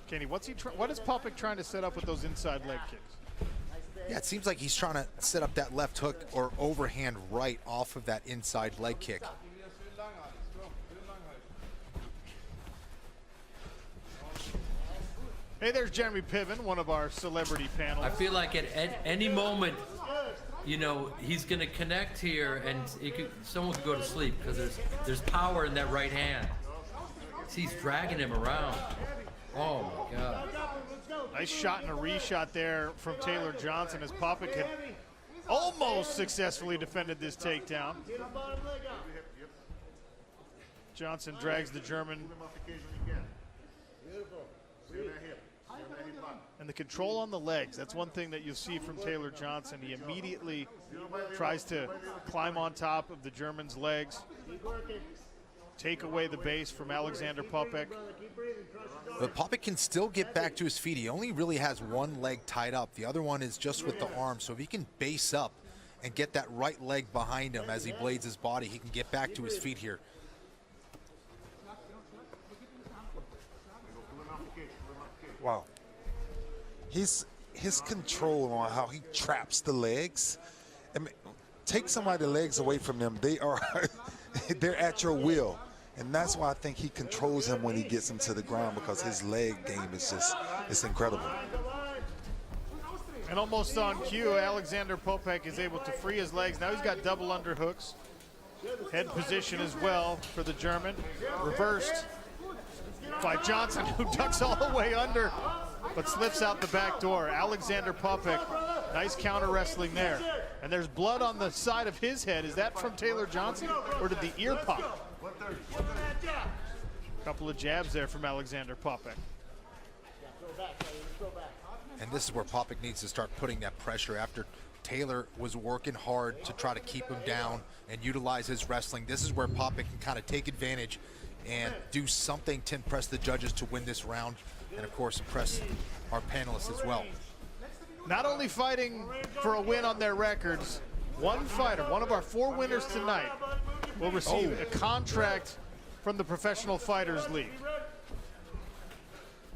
[SPEAKER 1] Kenny, what is Popek trying to set up with those inside leg kicks?
[SPEAKER 6] Yeah, it seems like he's trying to set up that left hook or overhand right off of that inside leg kick.
[SPEAKER 1] Hey, there's Jeremy Piven, one of our celebrity panelists.
[SPEAKER 5] I feel like at any moment, you know, he's going to connect here, and someone could go to sleep because there's power in that right hand. He's dragging him around. Oh my God!
[SPEAKER 1] Nice shot and a reshot there from Taylor Johnson, as Popek had almost successfully defended this takedown. Johnson drags the German. And the control on the legs, that's one thing that you'll see from Taylor Johnson. He immediately tries to climb on top of the German's legs, take away the base from Alexander Popek.
[SPEAKER 6] But Popek can still get back to his feet. He only really has one leg tied up. The other one is just with the arm. So if he can base up and get that right leg behind him as he blades his body, he can get back to his feet here.
[SPEAKER 3] Wow. His control on how he traps the legs. I mean, take somebody's legs away from them, they're at your will. And that's why I think he controls him when he gets him to the ground, because his leg game is it's incredible.
[SPEAKER 1] And almost on cue, Alexander Popek is able to free his legs. Now he's got double underhooks. Head position as well for the German. Reversed by Johnson, who ducks all the way under, but slips out the back door. Alexander Popek, nice counter wrestling there. And there's blood on the side of his head. Is that from Taylor Johnson, or did the ear pop? Couple of jabs there from Alexander Popek.
[SPEAKER 6] And this is where Popek needs to start putting that pressure after Taylor was working hard to try to keep him down and utilize his wrestling. This is where Popek can kind of take advantage and do something to impress the judges to win this round, and of course impress our panelists as well.
[SPEAKER 1] Not only fighting for a win on their records, one fighter, one of our 4 winners tonight, will receive a contract from the Professional Fighters League.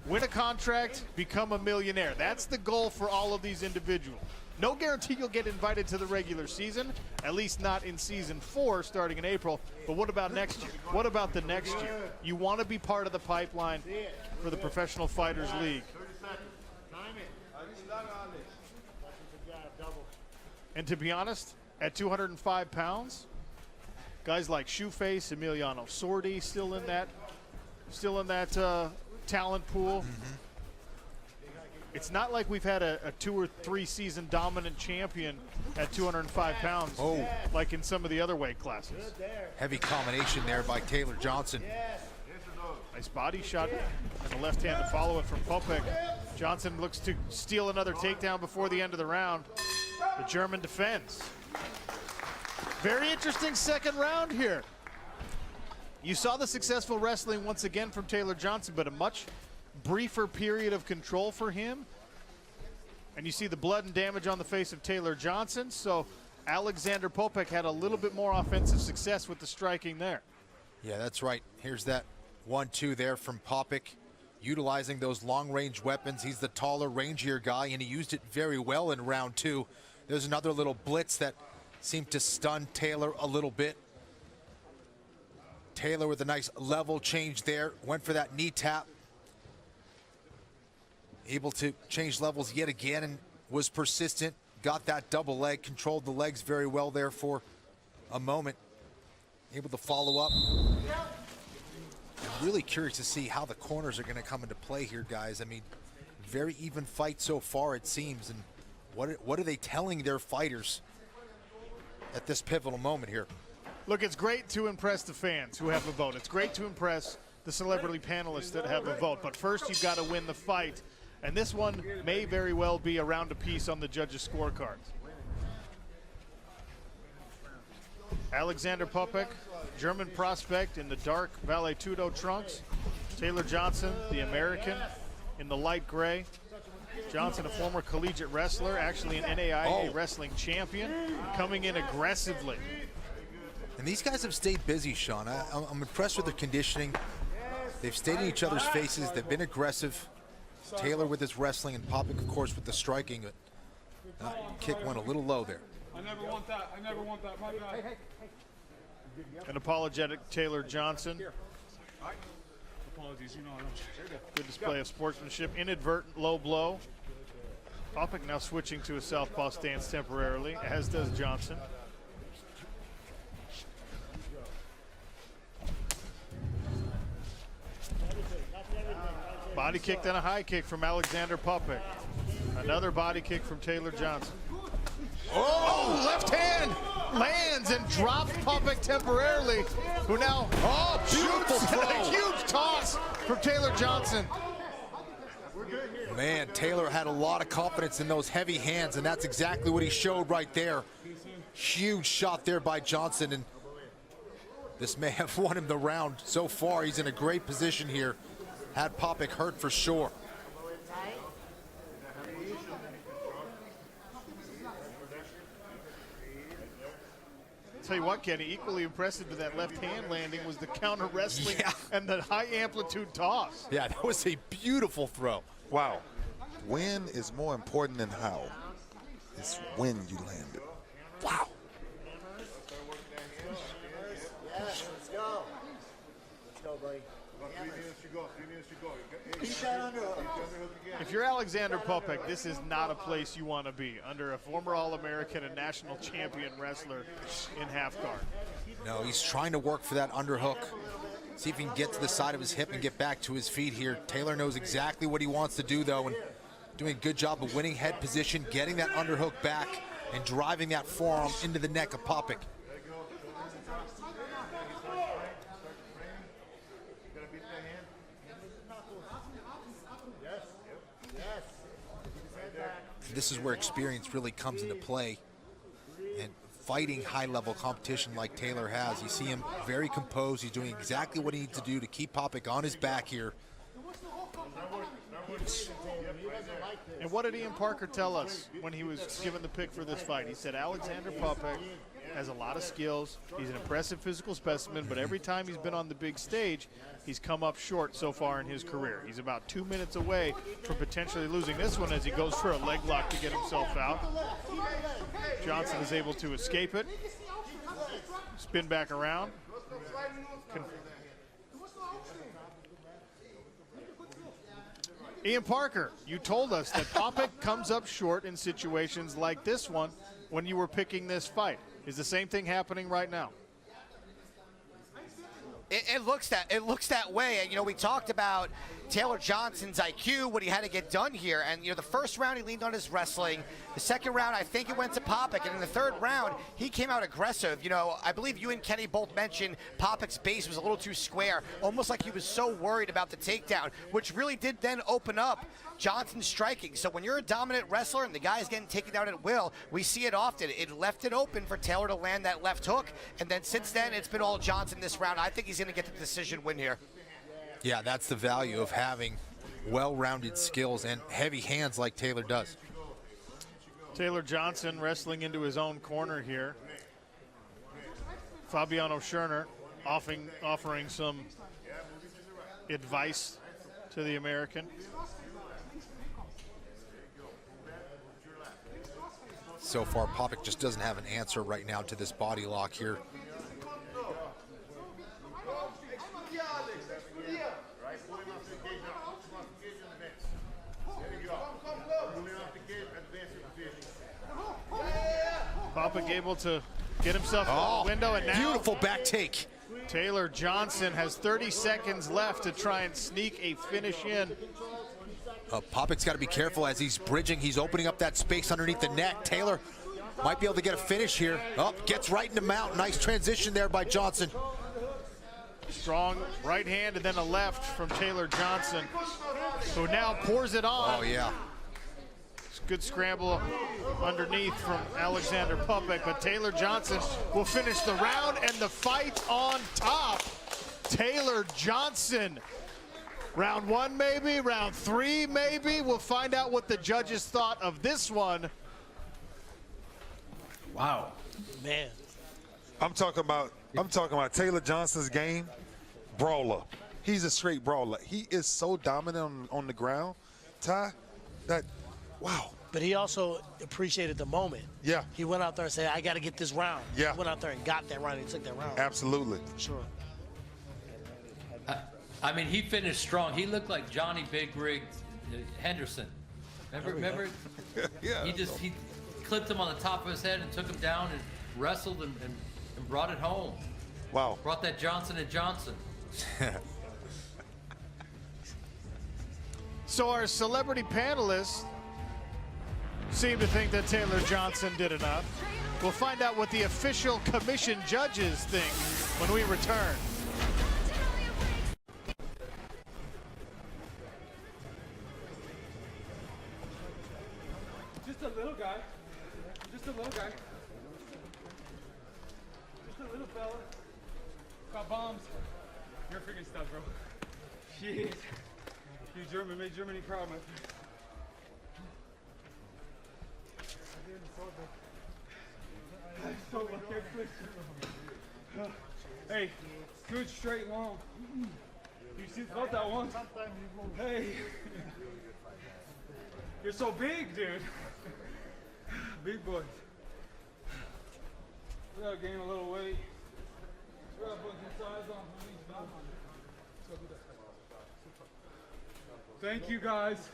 [SPEAKER 1] Win a contract, become a millionaire. That's the goal for all of these individuals. No guarantee you'll get invited to the regular season, at least not in season 4 starting in April. But what about next year? What about the next year? You want to be part of the pipeline for the Professional Fighters League. And to be honest, at 205 pounds, guys like Shoeface, Emiliano Sordi still in that talent pool. It's not like we've had a 2 or 3 season dominant champion at 205 pounds like in some of the other weight classes.
[SPEAKER 6] Heavy combination there by Taylor Johnson.
[SPEAKER 1] Nice body shot and the left hand to follow it from Popek. Johnson looks to steal another takedown before the end of the round. The German defends. Very interesting second round here. You saw the successful wrestling once again from Taylor Johnson, but a much briefer period of control for him. And you see the blood and damage on the face of Taylor Johnson. So Alexander Popek had a little bit more offensive success with the striking there.
[SPEAKER 6] Yeah, that's right. Here's that 1-2 there from Popek, utilizing those long-range weapons. He's the taller, rangier guy, and he used it very well in round 2. There's another little blitz that seemed to stun Taylor a little bit. Taylor with a nice level change there. Went for that knee tap. Able to change levels yet again and was persistent. Got that double leg, controlled the legs very well there for a moment. Able to follow up. I'm really curious to see how the corners are going to come into play here, guys. I mean, very even fight so far, it seems. And what are they telling their fighters at this pivotal moment here?
[SPEAKER 1] Look, it's great to impress the fans who have a vote. It's great to impress the celebrity panelists that have a vote. But first, you've got to win the fight. And this one may very well be a round apiece on the judges' scorecards. Alexander Popek, German prospect in the dark Vale-Tudo trunks. Taylor Johnson, the American, in the light gray. Johnson, a former collegiate wrestler, actually an NAIA wrestling champion, coming in aggressively.
[SPEAKER 6] And these guys have stayed busy, Sean. I'm impressed with their conditioning. They've stayed in each other's faces. They've been aggressive. Taylor with his wrestling and Popek, of course, with the striking. But kick went a little low there.
[SPEAKER 14] I never want that. I never want that. My bad.
[SPEAKER 1] An apologetic Taylor Johnson.
[SPEAKER 14] Apologies, you know.
[SPEAKER 1] Good display of sportsmanship. Inadvertent low blow. Popek now switching to a southpaw stance temporarily, as does Johnson. Body kick, then a high kick from Alexander Popek. Another body kick from Taylor Johnson. Oh, left hand lands and drops Popek temporarily, who now, beautiful throw. A huge toss from Taylor Johnson.
[SPEAKER 6] Man, Taylor had a lot of confidence in those heavy hands, and that's exactly what he showed right there. Huge shot there by Johnson, and this may have won him the round. So far, he's in a great position here. Had Popek hurt for sure.
[SPEAKER 1] Tell you what, Kenny, equally impressive to that left hand landing was the counter wrestling and the high amplitude toss.
[SPEAKER 6] Yeah, that was a beautiful throw.
[SPEAKER 3] Wow. When is more important than how? It's when you land it.
[SPEAKER 6] Wow.
[SPEAKER 4] Let's go. Let's go, buddy.
[SPEAKER 1] If you're Alexander Popek, this is not a place you want to be, under a former All-American and national champion wrestler in half guard.
[SPEAKER 6] No, he's trying to work for that underhook. See if he can get to the side of his hip and get back to his feet here. Taylor knows exactly what he wants to do, though, and doing a good job of winning head position, getting that underhook back, and driving that forearm into the neck of Popek. This is where experience really comes into play. And fighting high-level competition like Taylor has, you see him very composed. He's doing exactly what he needs to do to keep Popek on his back here.
[SPEAKER 1] And what did Ian Parker tell us when he was given the pick for this fight? He said Alexander Popek has a lot of skills. He's an impressive physical specimen, but every time he's been on the big stage, he's come up short so far in his career. He's about 2 minutes away from potentially losing this one as he goes for a leg lock to get himself out. Johnson is able to escape it, spin back around. Ian Parker, you told us that Popek comes up short in situations like this one when you were picking this fight. Is the same thing happening right now?
[SPEAKER 7] It looks that way. And, you know, we talked about Taylor Johnson's IQ, what he had to get done here. And, you know, the first round he leaned on his wrestling. The second round, I think it went to Popek. And in the third round, he came out aggressive. You know, I believe you and Kenny both mentioned Popek's base was a little too square, almost like he was so worried about the takedown, which really did then open up Johnson's striking. So when you're a dominant wrestler and the guy's getting taken down at will, we see it often. It left it open for Taylor to land that left hook. And then since then, it's been all Johnson this round. I think he's going to get the decision win here.
[SPEAKER 6] Yeah, that's the value of having well-rounded skills and heavy hands like Taylor does.
[SPEAKER 1] Taylor Johnson wrestling into his own corner here. Fabiano Scherner offering some advice to the American.
[SPEAKER 6] So far, Popek just doesn't have an answer right now to this body lock here.
[SPEAKER 1] Popek able to get himself out the window, and now
[SPEAKER 6] beautiful back take.
[SPEAKER 1] Taylor Johnson has 30 seconds left to try and sneak a finish in.
[SPEAKER 6] Popek's got to be careful as he's bridging. He's opening up that space underneath the neck. Taylor might be able to get a finish here. Gets right into mount. Nice transition there by Johnson.
[SPEAKER 1] Strong right hand and then a left from Taylor Johnson, who now pours it on.
[SPEAKER 6] Oh, yeah.
[SPEAKER 1] It's a good scramble underneath from Alexander Popek, but Taylor Johnson will finish the round and the fight on top. Taylor Johnson. Round 1 maybe, round 3 maybe. We'll find out what the judges thought of this one.
[SPEAKER 6] Wow.
[SPEAKER 4] Man.
[SPEAKER 3] I'm talking about Taylor Johnson's game, brawler. He's a straight brawler. He is so dominant on the ground, Ty, that, wow.
[SPEAKER 4] But he also appreciated the moment.
[SPEAKER 3] Yeah.
[SPEAKER 4] He went out there and said, I got to get this round.
[SPEAKER 3] Yeah.
[SPEAKER 4] He went out there and got that round. He took that round.
[SPEAKER 3] Absolutely.
[SPEAKER 4] For sure.
[SPEAKER 5] I mean, he finished strong. He looked like Johnny Big Rig Henderson. Remember?
[SPEAKER 3] Yeah.
[SPEAKER 5] He clipped him on the top of his head and took him down and wrestled and brought it home.
[SPEAKER 3] Wow.
[SPEAKER 5] Brought that Johnson & Johnson.
[SPEAKER 1] So our celebrity panelists seem to think that Taylor Johnson did enough. We'll find out what the official commission judges think when we return.
[SPEAKER 14] Just a little guy. Just a little guy. Just a little fella. Got bombs. You're freaking stuff, bro. Jeez. You German, made Germany proud, my friend. So lucky. Hey, good straight long. You felt that one? Hey. You're so big, dude. Big boys. We gotta gain a little weight. We gotta put some size on. Thank you, guys.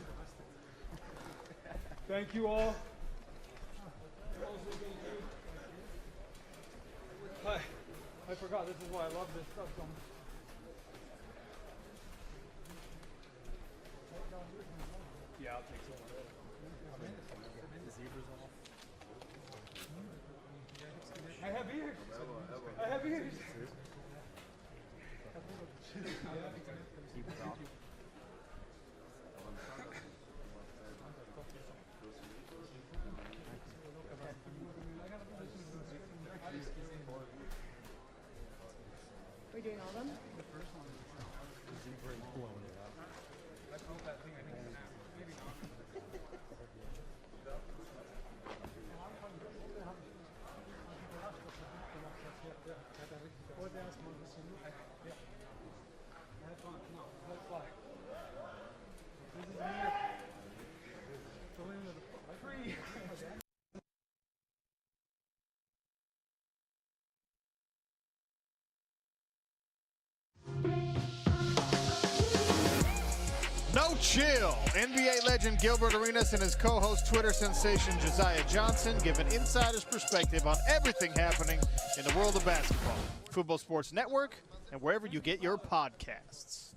[SPEAKER 14] Thank you all. Hi. I forgot. This is why I love this stuff so much. Yeah, I'll take some. I have ears. I have ears.
[SPEAKER 2] We're doing all of them?
[SPEAKER 14] The first one. I felt that thing. I think it's maybe not.
[SPEAKER 1] No chill. NBA legend Gilbert Arenas and his co-host Twitter sensation Josiah Johnson give an insider's perspective on everything happening in the world of basketball. Football Sports Network and wherever you get your podcasts.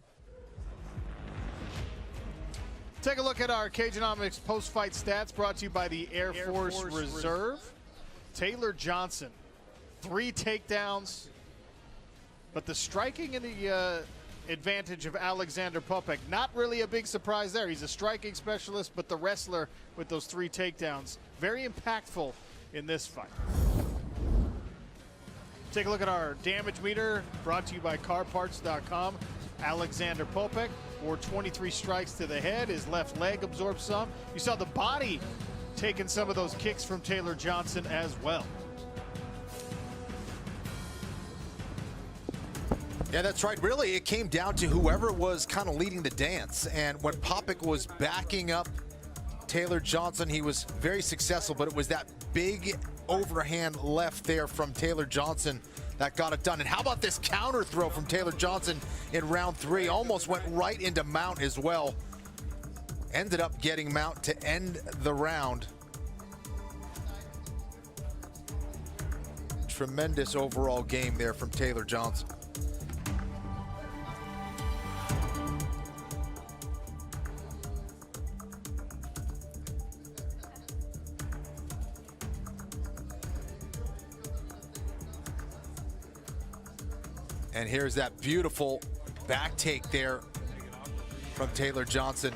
[SPEAKER 1] Take a look at our Cagenomics post-fight stats brought to you by the Air Force Reserve. Taylor Johnson, 3 takedowns, but the striking and the advantage of Alexander Popek. Not really a big surprise there. He's a striking specialist, but the wrestler with those 3 takedowns, very impactful in this fight. Take a look at our damage meter brought to you by CarParts.com. Alexander Popek, for 23 strikes to the head. His left leg absorbed some. You saw the body taking some of those kicks from Taylor Johnson as well.
[SPEAKER 6] Yeah, that's right. Really, it came down to whoever was kind of leading the dance. And when Popek was backing up Taylor Johnson, he was very successful, but it was that big overhand left there from Taylor Johnson that got it done. And how about this counter throw from Taylor Johnson in round 3? Almost went right into Mount as well. Ended up getting Mount to end the round. tremendous overall game there from Taylor Johnson. And here's that beautiful back take there from Taylor Johnson.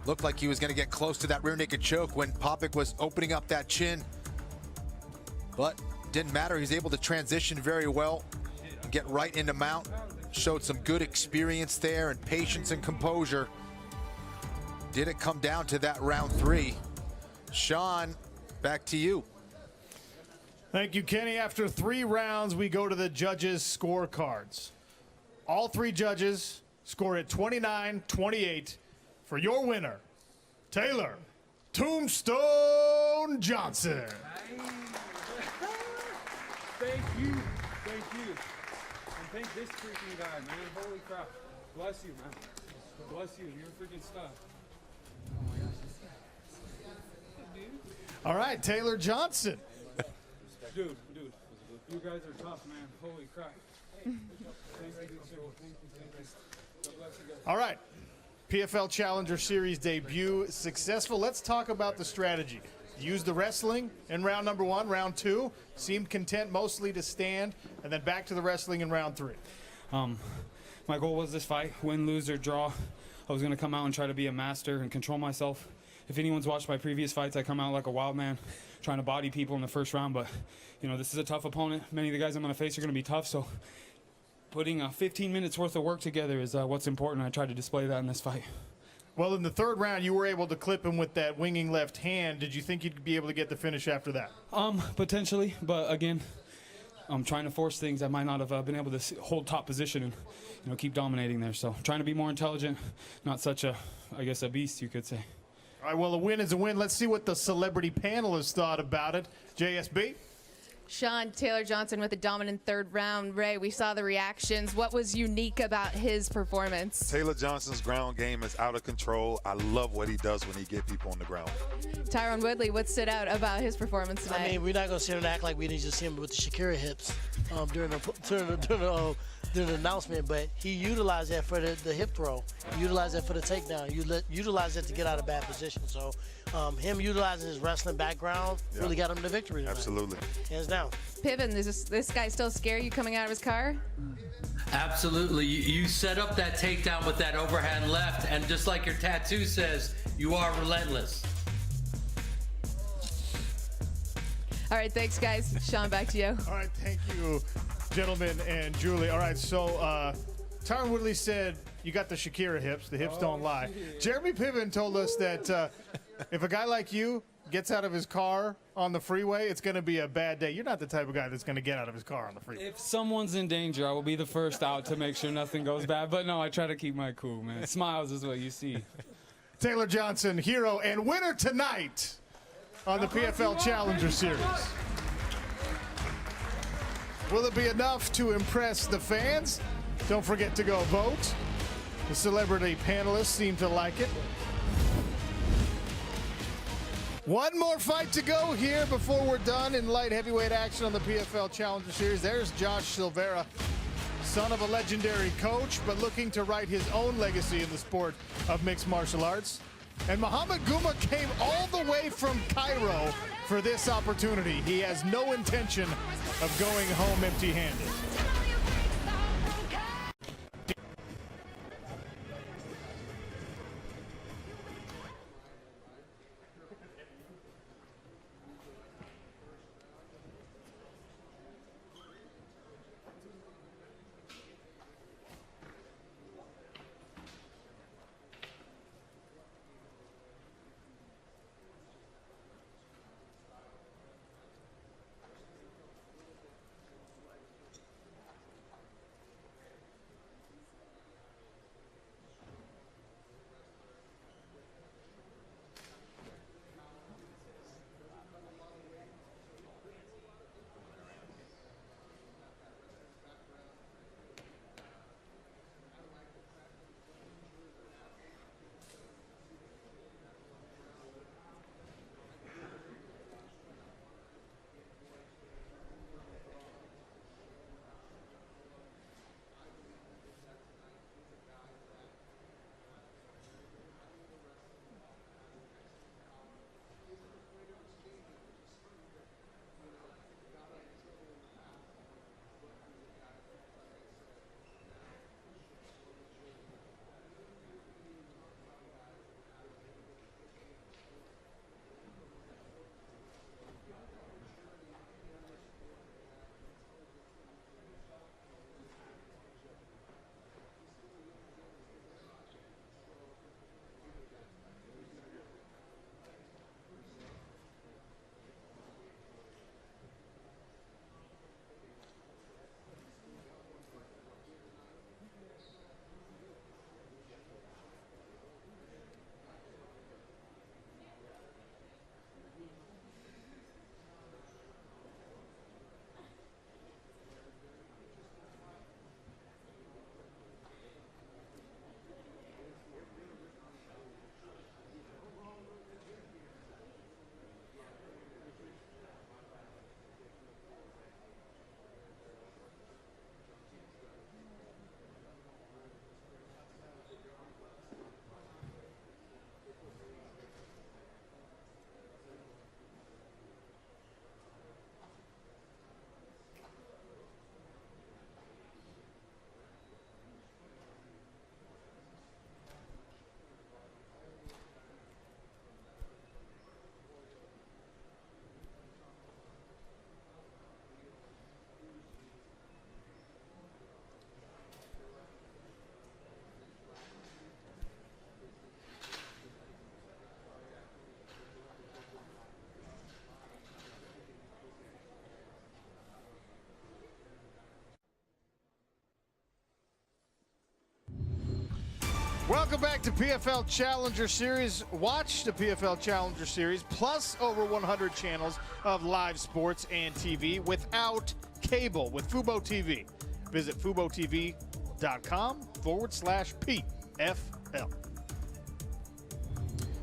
[SPEAKER 6] Looked like he was going to get close to that rear naked choke when Popek was opening up that chin. But didn't matter. He's able to transition very well and get right into mount. Showed some good experience there and patience and composure. Did it come down to that round 3? Sean, back to you.
[SPEAKER 1] Thank you, Kenny. After 3 rounds, we go to the judges' scorecards. All 3 judges score at 29-28 for your winner, Taylor Tombstone Johnson.
[SPEAKER 19] Thank you. Thank you. And thank this freaking guy, man. Holy crap. Bless you, man. Bless you. You're freaking stuff. Oh my gosh.
[SPEAKER 1] All right, Taylor Johnson.
[SPEAKER 19] Dude, you guys are tough, man. Holy crap. Thank you. Thank you. God bless you guys.
[SPEAKER 1] All right, PFL Challenger Series debut successful. Let's talk about the strategy. Used the wrestling in round number 1. Round 2 seemed content mostly to stand, and then back to the wrestling in round 3.
[SPEAKER 19] My goal was this fight, win, lose, or draw. I was going to come out and try to be a master and control myself. If anyone's watched my previous fights, I come out like a wild man, trying to body people in the first round. But, you know, this is a tough opponent. Many of the guys I'm going to face are going to be tough. So putting 15 minutes worth of work together is what's important. I tried to display that in this fight.
[SPEAKER 1] Well, in the 3rd round, you were able to clip him with that winging left hand. Did you think you'd be able to get the finish after that?
[SPEAKER 19] Potentially. But, again, I'm trying to force things. I might not have been able to hold top position and, you know, keep dominating there. So trying to be more intelligent, not such a, I guess, a beast, you could say.
[SPEAKER 1] All right, well, a win is a win. Let's see what the celebrity panelists thought about it. JSB?
[SPEAKER 2] Sean, Taylor Johnson with a dominant 3rd round. Ray, we saw the reactions. What was unique about his performance?
[SPEAKER 3] Taylor Johnson's ground game is out of control. I love what he does when he get people on the ground.
[SPEAKER 2] Tyron Woodley, what stood out about his performance tonight?
[SPEAKER 4] I mean, we're not going to sit and act like we didn't just see him with the Shakira hips during the announcement, but he utilized that for the hip throw. He utilized that for the takedown. Utilized it to get out of bad position. So him utilizing his wrestling background really got him the victory tonight.
[SPEAKER 3] Absolutely.
[SPEAKER 4] Hands down.
[SPEAKER 2] Piven, does this guy still scare you coming out of his car?
[SPEAKER 5] Absolutely. You set up that takedown with that overhand left, and just like your tattoo says, you are relentless.
[SPEAKER 2] All right, thanks, guys. Sean, back to you.
[SPEAKER 1] All right, thank you, gentlemen and Julie. All right, so Taran Woodley said you got the Shakira hips. The hips don't lie. Jeremy Piven told us that if a guy like you gets out of his car on the freeway, it's going to be a bad day. You're not the type of guy that's going to get out of his car on the freeway.
[SPEAKER 19] If someone's in danger, I will be the first out to make sure nothing goes bad. But no, I try to keep my cool, man. Smiles is what you see.
[SPEAKER 1] Taylor Johnson, hero and winner tonight on the PFL Challenger Series. Will it be enough to impress the fans? Don't forget to go vote. The celebrity panelists seem to like it. One more fight to go here before we're done in light heavyweight action on the PFL Challenger Series. There's Josh Silvera, son of a legendary coach, but looking to write his own legacy in the sport of mixed martial arts. And Muhammad Guma came all the way from Cairo for this opportunity. He has no intention of going home empty-handed. Welcome back to PFL Challenger Series. Watch the PFL Challenger Series plus over 100 channels of live sports and TV without cable with Fubo TV. Visit FuboTV.com/PFL.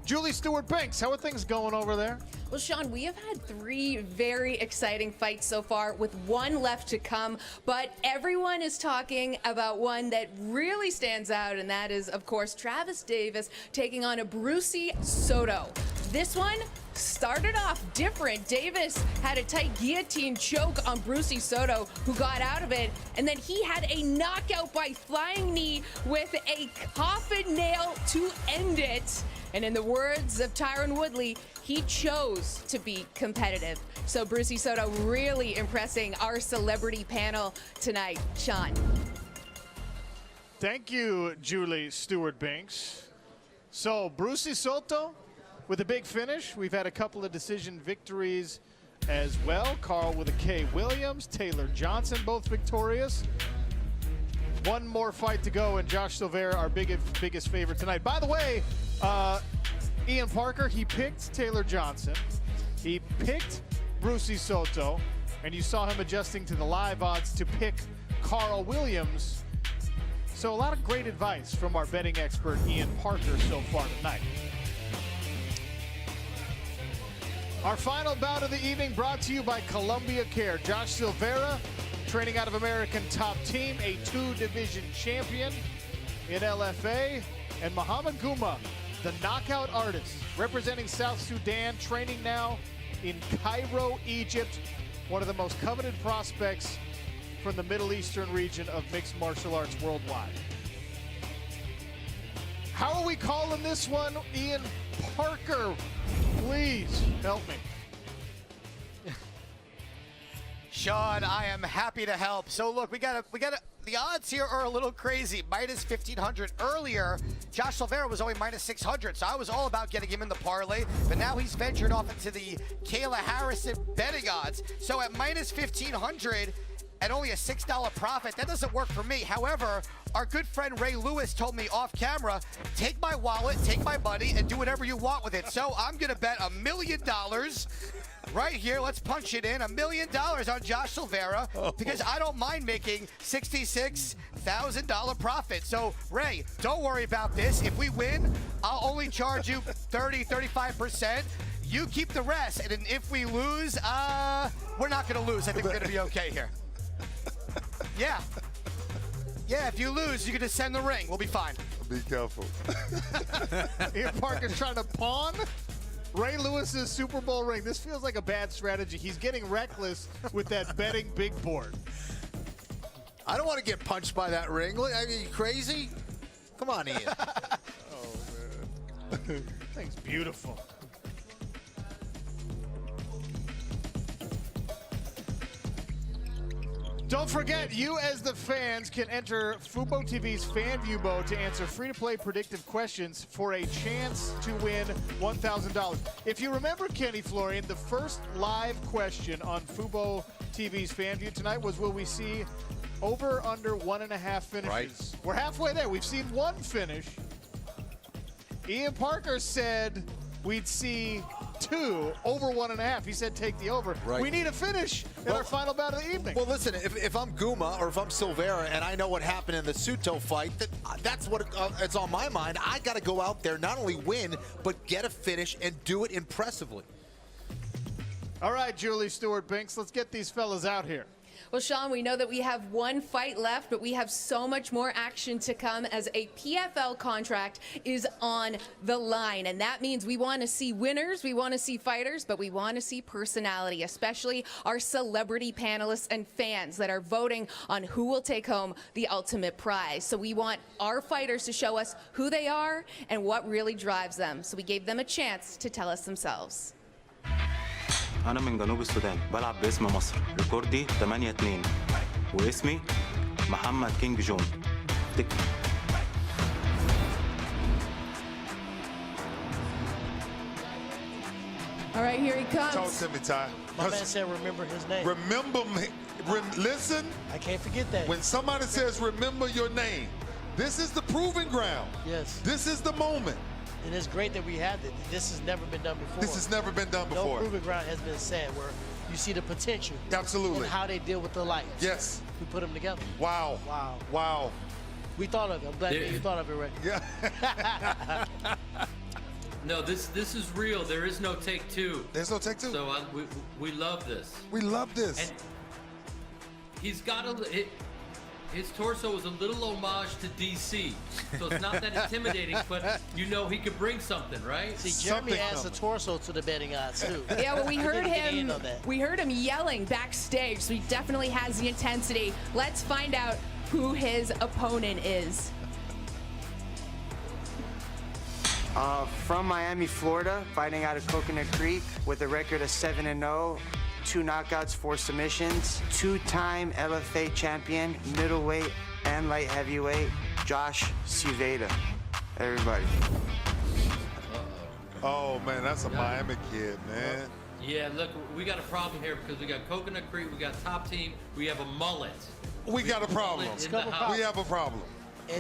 [SPEAKER 1] Julie Stewart-Banks, how are things going over there?
[SPEAKER 2] Well, Sean, we have had 3 very exciting fights so far with 1 left to come, but everyone is talking about one that really stands out, and that is, of course, Travis Davis taking on a Brucy Soto. This one started off different. Davis had a tight guillotine choke on Brucy Soto, who got out of it, and then he had a knockout by flying knee with a coffin nail to end it. And in the words of Tyron Woodley, he chose to be competitive. So Brucy Soto really impressing our celebrity panel tonight. Sean.
[SPEAKER 1] Thank you, Julie Stewart-Banks. So Brucy Soto with a big finish. We've had a couple of decision victories as well. Carl with a K. Williams, Taylor Johnson, both victorious. One more fight to go, and Josh Silvera, our biggest favorite tonight. By the way, Ian Parker, he picked Taylor Johnson. He picked Brucy Soto, and you saw him adjusting to the live odds to pick Carl Williams. So a lot of great advice from our betting expert, Ian Parker, so far tonight. Our final bout of the evening brought to you by Columbia Care. Josh Silvera, training out of American Top Team, a 2-division champion in LFA, and Muhammad Guma, the knockout artist, representing South Sudan, training now in Cairo, Egypt, one of the most coveted prospects from the Middle Eastern region of mixed martial arts worldwide. How are we calling this one, Ian Parker? Please help me.
[SPEAKER 7] Sean, I am happy to help. So look, we got the odds here are a little crazy. Minus 1,500 earlier. Josh Silvera was only minus 600, so I was all about getting him in the parlay, but now he's ventured off into the Kayla Harrison betting odds. So at minus 1,500 and only a $6 profit, that doesn't work for me. However, our good friend Ray Lewis told me off camera, take my wallet, take my money, and do whatever you want with it. So I'm gonna bet $1 million right here. Let's punch it in. $1 million on Josh Silvera, because I don't mind making $66,000 profit. So Ray, don't worry about this. If we win, I'll only charge you 35%. You keep the rest, and then if we lose, we're not gonna lose. I think we're gonna be okay here. Yeah, if you lose, you can just send the ring. We'll be fine.
[SPEAKER 3] Be careful.
[SPEAKER 1] Ian Parker's trying to pawn Ray Lewis's Super Bowl ring. This feels like a bad strategy. He's getting reckless with that betting big board.
[SPEAKER 6] I don't want to get punched by that ring. I mean, you crazy? Come on, Ian.
[SPEAKER 1] Oh, man. Thing's beautiful. Don't forget, you as the fans can enter Fubo TV's Fan View mode to answer free-to-play predictive questions for a chance to win $1,000. If you remember, Kenny Florian, the first live question on Fubo TV's Fan View tonight was, will we see over or under 1.5 finishes?
[SPEAKER 6] Right.
[SPEAKER 1] We're halfway there. We've seen 1 finish. Ian Parker said we'd see 2 over 1.5. He said take the over.
[SPEAKER 6] Right.
[SPEAKER 1] We need a finish in our final bout of the evening.
[SPEAKER 6] Well, listen, if I'm Guma or if I'm Silvera and I know what happened in the Soto fight, that's what it's on my mind. I got to go out there, not only win, but get a finish and do it impressively.
[SPEAKER 1] All right, Julie Stewart-Banks, let's get these fellas out here.
[SPEAKER 2] Well, Sean, we know that we have 1 fight left, but we have so much more action to come as a PFL contract is on the line. And that means we want to see winners, we want to see fighters, but we want to see personality, especially our celebrity panelists and fans that are voting on who will take home the ultimate prize. So we want our fighters to show us who they are and what really drives them. So we gave them a chance to tell us themselves.
[SPEAKER 20] أنا من جنوب السودان بلعب باسم مصر ريكوردي 8-2 واسمي محمد كينج جون.
[SPEAKER 2] All right, here he comes.
[SPEAKER 3] Talk to me, Ty.
[SPEAKER 4] My man said remember his name.
[SPEAKER 3] Remember me. Listen.
[SPEAKER 4] I can't forget that.
[SPEAKER 3] When somebody says remember your name, This is the proving ground.
[SPEAKER 4] Yes.
[SPEAKER 3] This is the moment.
[SPEAKER 4] And it's great that we had it. This has never been done before.
[SPEAKER 3] This has never been done before.
[SPEAKER 4] No proving ground has been set where you see the potential.
[SPEAKER 3] Absolutely.
[SPEAKER 4] And how they deal with the lights.
[SPEAKER 3] Yes.
[SPEAKER 4] We put them together.
[SPEAKER 3] Wow.
[SPEAKER 4] Wow.
[SPEAKER 3] Wow.
[SPEAKER 4] We thought of it. I'm glad you thought of it, right?
[SPEAKER 3] Yeah.
[SPEAKER 5] No, this is real. There is no take two.
[SPEAKER 3] There's no take two.
[SPEAKER 5] So we love this.
[SPEAKER 3] We love this.
[SPEAKER 5] And he's got his torso is a little homage to DC, so it's not that intimidating, but you know he could bring something, right?
[SPEAKER 4] See, Jeremy adds the torso to the betting odds too.
[SPEAKER 2] Yeah, well, we heard him yelling backstage, so he definitely has the intensity. Let's find out who his opponent is.
[SPEAKER 21] From Miami, Florida, fighting out of Coconut Creek with a record of 7-0, 2 knockouts, 4 submissions, 2-time LFA champion, middleweight and light heavyweight, Josh Sivada. Everybody.
[SPEAKER 3] Oh man, that's a Miami kid, man.
[SPEAKER 5] Yeah, look, we got a problem here because we got Coconut Creek, we got Top Team, we have a mullet.
[SPEAKER 3] We got a problem. We have a problem.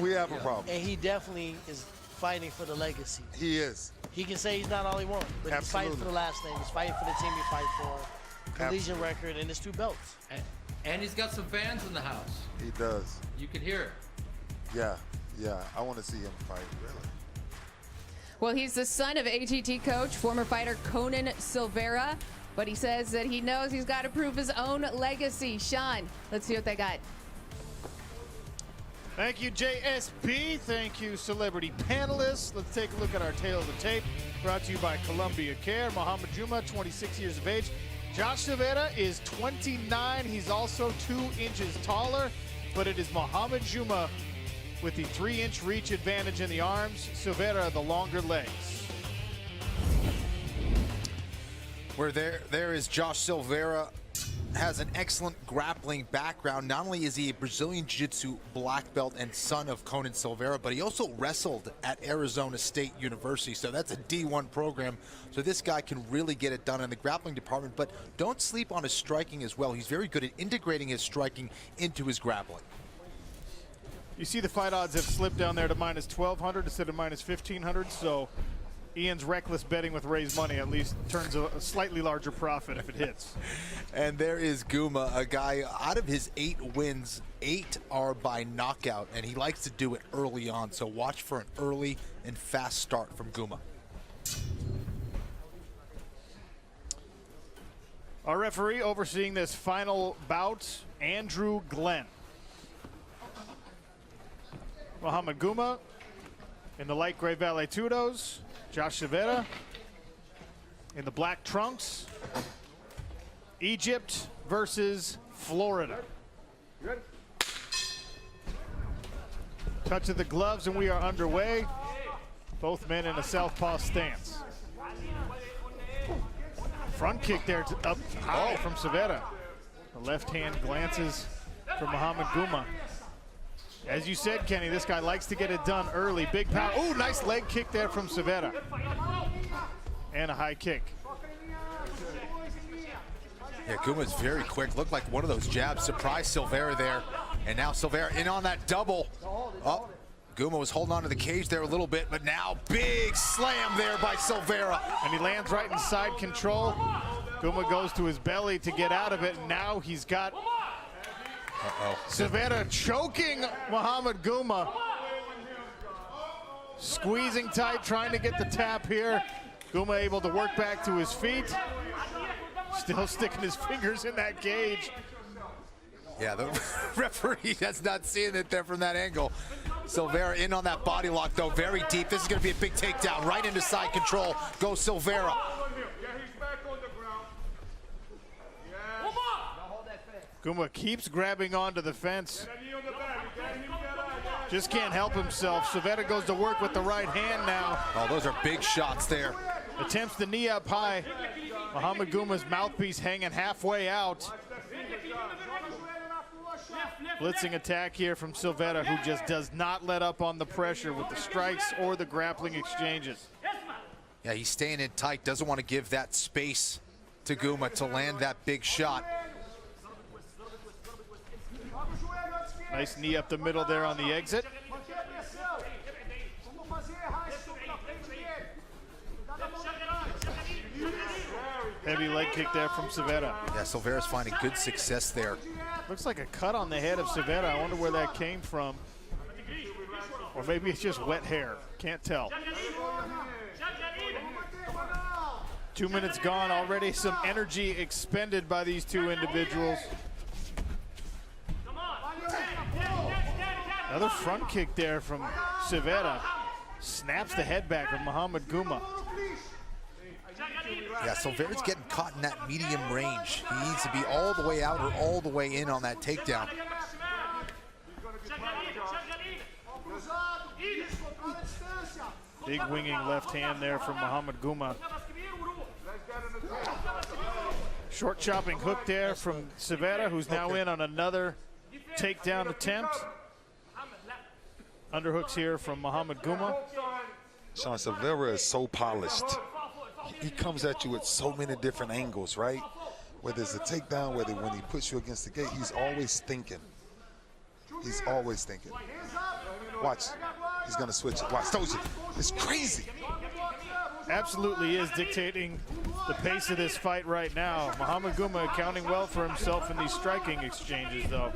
[SPEAKER 3] We have a problem.
[SPEAKER 4] And he definitely is fighting for the legacy.
[SPEAKER 3] He is.
[SPEAKER 4] He can say he's not all he wants, but he's fighting for the last name. He's fighting for the team he fights for. Collegiate record and his 2 belts.
[SPEAKER 5] And he's got some fans in the house.
[SPEAKER 3] He does.
[SPEAKER 5] You can hear it.
[SPEAKER 3] Yeah, yeah. I want to see him fight, really.
[SPEAKER 2] Well, he's the son of ATT coach, former fighter Conan Silvera, but he says that he knows he's got to prove his own legacy. Sean, let's see what they got.
[SPEAKER 1] Thank you, JSP. Thank you, celebrity panelists. Let's take a look at our tale of the tape. Brought to you by Columbia Care. Muhammad Juma, 26 years of age. Josh Sivada is 29. He's also 2 inches taller, but it is Muhammad Juma with the 3-inch reach advantage in the arms. Silvera, the longer legs.
[SPEAKER 6] Where there is Josh Silvera, has an excellent grappling background. Not only is he a Brazilian Jiu-Jitsu black belt and son of Conan Silvera, but he also wrestled at Arizona State University. So that's a D1 program. So this guy can really get it done in the grappling department, but don't sleep on his striking as well. He's very good at integrating his striking into his grappling.
[SPEAKER 1] You see the fight odds have slipped down there to minus 1,200 instead of minus 1,500, so Ian's reckless betting with raised money at least turns a slightly larger profit if it hits.
[SPEAKER 6] And there is Guma, a guy out of his 8 wins, 8 are by knockout, and he likes to do it early on. So watch for an early and fast start from Guma.
[SPEAKER 1] Our referee overseeing this final bout, Andrew Glenn. Muhammad Guma in the light gray Valetudos. Josh Sivada in the black trunks. Egypt versus Florida. Touch of the gloves and we are underway. Both men in a southpaw stance. Front kick there up high from Sivada. The left hand glances from Muhammad Guma. As you said, Kenny, this guy likes to get it done early. Big power. Ooh, nice leg kick there from Sivada. And a high kick.
[SPEAKER 6] Yeah, Guma's very quick. Looked like one of those jabs. Surprised Silvera there. And now Silvera in on that double. Oh, Guma was holding on to the cage there a little bit, but now big slam there by Silvera.
[SPEAKER 1] And he lands right inside control. Guma goes to his belly to get out of it, and now he's got Sivada choking Muhammad Guma. Squeezing tight, trying to get the tap here. Guma able to work back to his feet. Still sticking his fingers in that cage.
[SPEAKER 6] Yeah, the referee that's not seeing it there from that angle. Silvera in on that body lock, though, very deep. This is going to be a big takedown right into side control. Goes Silvera.
[SPEAKER 1] Guma keeps grabbing onto the fence. Just can't help himself. Sivada goes to work with the right hand now.
[SPEAKER 6] Oh, those are big shots there.
[SPEAKER 1] Attempts the knee up high. Muhammad Guma's mouthpiece hanging halfway out. Blitzing attack here from Silvera, who just does not let up on the pressure with the strikes or the grappling exchanges.
[SPEAKER 6] Yeah, he's staying in tight, doesn't want to give that space to Guma to land that big shot.
[SPEAKER 1] Nice knee up the middle there on the exit. Heavy leg kick there from Sivada.
[SPEAKER 6] Yeah, Silvera's finding good success there.
[SPEAKER 1] Looks like a cut on the head of Sivada. I wonder where that came from. Or maybe it's just wet hair. Can't tell. 2 minutes gone already. Some energy expended by these two individuals. Another front kick there from Sivada. Snaps the head back of Muhammad Guma.
[SPEAKER 6] Yeah, Silvera's getting caught in that medium range. He needs to be all the way out or all the way in on that takedown.
[SPEAKER 1] Big winging left hand there from Muhammad Guma. Short chopping hook there from Sivada, who's now in on another takedown attempt. Underhooks here from Muhammad Guma.
[SPEAKER 3] Sean, Silvera is so polished. He comes at you with so many different angles, right? Whether it's a takedown, whether when he puts you against the gate, he's always thinking. He's always thinking. Watch, he's gonna switch it. Watch, told you, it's crazy.
[SPEAKER 1] Absolutely is dictating the pace of this fight right now. Muhammad Guma accounting well for himself in these striking exchanges, though.